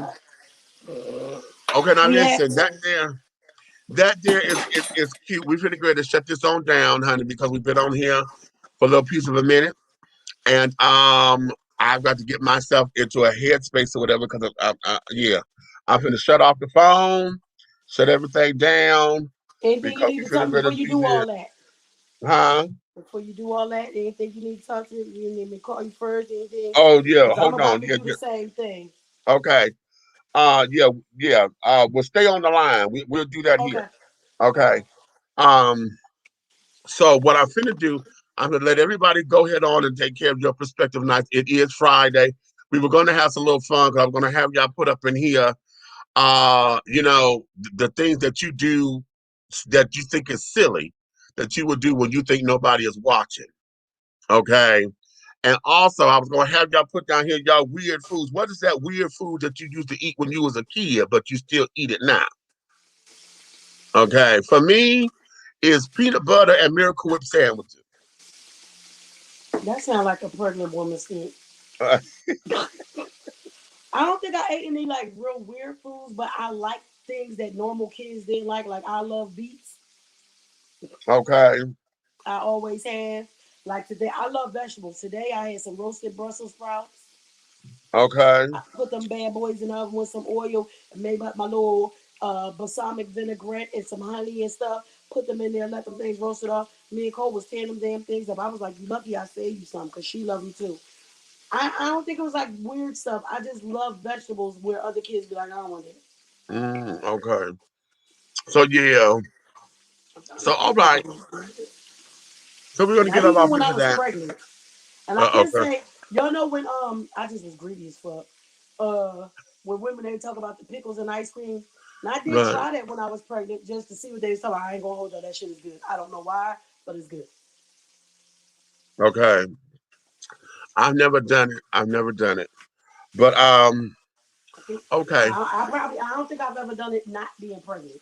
Okay, now We listen, have that there is cute. We're finna go ahead and shut this on down, honey, because we've been on here for a little piece of a minute. And I've got to get myself into a headspace or whatever because I'm finna shut off the phone, shut everything down. Anything you need to tell me before you do all that? Huh? Before you do all that, anything you need to talk to me? You need me to call you first? Anything? Oh yeah, I'm hold about on. to Yeah, do the same thing. okay. Yeah. We'll stay on the line. We'll do that here. Okay. So what I'm finna do, I'm gonna let everybody go ahead on and take care of your prospective nights. It is Friday. We were gonna have some little fun because I'm gonna have y'all put up in here, the things that you do that you think is silly, that you would do when you think nobody is watching. Okay. And also, I was gonna have y'all put down here y'all weird foods. What is that weird food that you used to eat when you was a kid, but you still eat it now? Okay. For me, is peanut butter and Miracle Whip sandwiches. That sounds like a pregnant woman's thing. I don't think I ate any like real weird foods, but I like things that normal kids didn't like. Like I love beets. Okay. I always have. Like today, I love vegetables. Today I had some roasted Brussels sprouts. Okay. I put them bad boys in the oven with some oil and made my little balsamic vinaigrette and some honey and stuff. Put them in there, let them things roast it off. Me and Cole was tearing them damn things up. I was like, you lucky I saved you some because she loved me too. I don't think it was like weird stuff. I just love vegetables where other kids be like, I don't want it. Okay. So yeah. So all right. So we're gonna get Even off when I into was that. pregnant. And I can Okay. say, y'all know when I just was greedy as fuck. When women they talk about the pickles and ice cream. And I did try that when I was pregnant just to see what they was talking about. I ain't gonna hold y'all, that shit is good. I don't know why, but it's good. Okay. I've never done it. But okay. I don't think I've ever done it not being pregnant.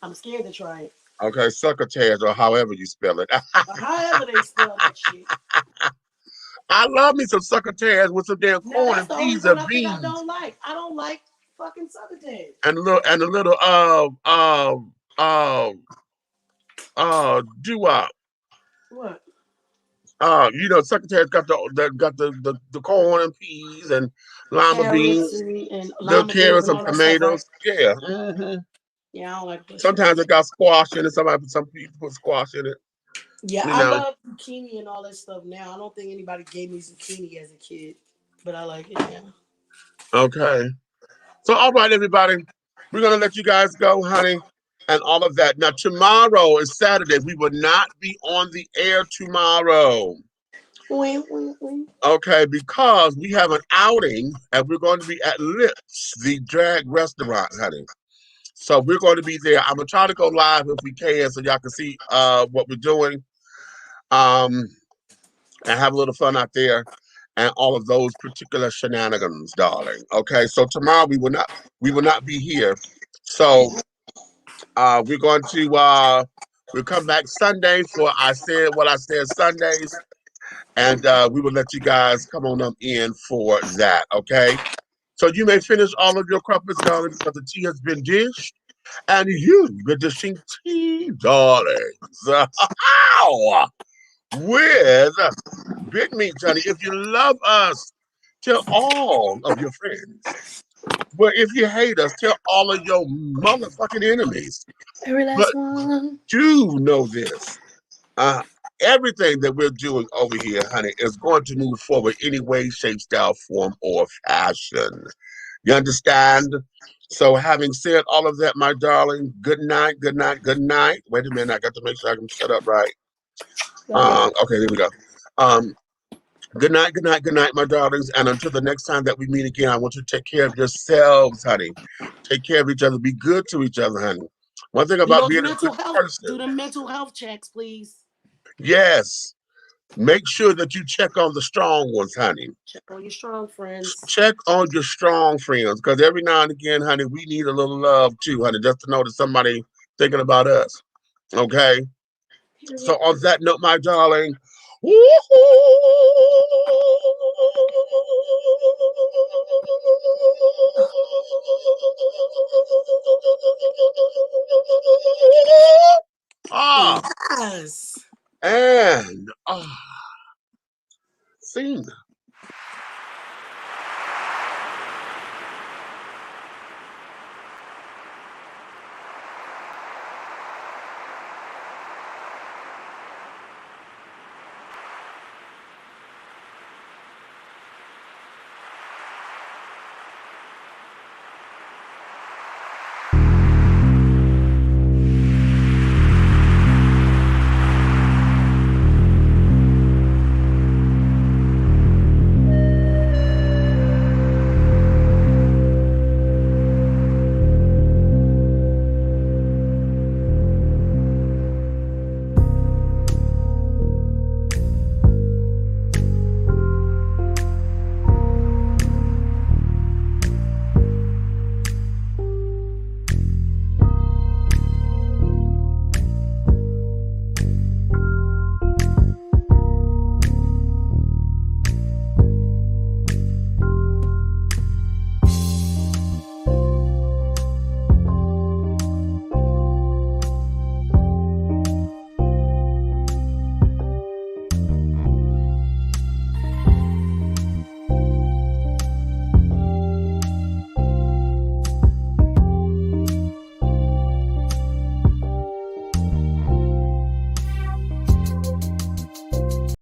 I'm scared to try it. Okay, succotash or however you spell it. However they spell that shit. I love me some succotash with some damn Now, corn that's and the only peas one and I think I beans. don't like. I don't like fucking succotash. And a little doo-wop. What? Succotash got the corn and peas and lima Carrots beans, and little lima beans carrots and and all that stuff, right? tomatoes. Yeah. Mm-hmm. Yeah, I don't like that Sometimes shit. it got squash in it. Some people put squash in it. Yeah, I love zucchini and all that stuff now. I don't think anybody gave me zucchini as a kid, but I like it now. Okay. So, all right, everybody. We're going to let you guys go, honey, and all of that. Now, tomorrow is Saturday. We will not be on the air tomorrow. Okay, because we have an outing, and we're going to be at Lips, the drag restaurant, honey. So we're going to be there. I'm going to try to go live if we can so y'all can see what we're doing and have a little fun out there. and all of those particular shenanigans, darling. Okay, so tomorrow we will not be here. So we're going to we'll come back Sunday for I said what I said Sundays, and we will let you guys come on up in for that. Okay, so you may finish all of your crumpets, darling, because the tea has been dished, and you've been dishing tea, darlings. With Big Meat, honey. If you love us, tell all of your friends. But if you hate us, tell all of your motherfucking enemies. Every last one. Do know this. Everything that we're doing over here, honey, is going to move forward any way, shape, style, form, or fashion. You understand? So having said all of that, my darling, good night, good night, good night. Wait a minute, I got to make sure I can set up right. Okay, there we go. Good night, good night, good night, my darlings. And until the next time that we meet again, I want you to take care of yourselves, honey. Take care of each other. Be good to each other, honey. One thing about being a good person. Do the mental health checks, please. Yes. Make sure that you check on the strong ones, honey. Check on your strong friends. Check on your strong friends, because every now and again, honey, we need a little love too, honey, just to know that somebody thinking about us. Okay? So on that note, my darling, Yes. And sing.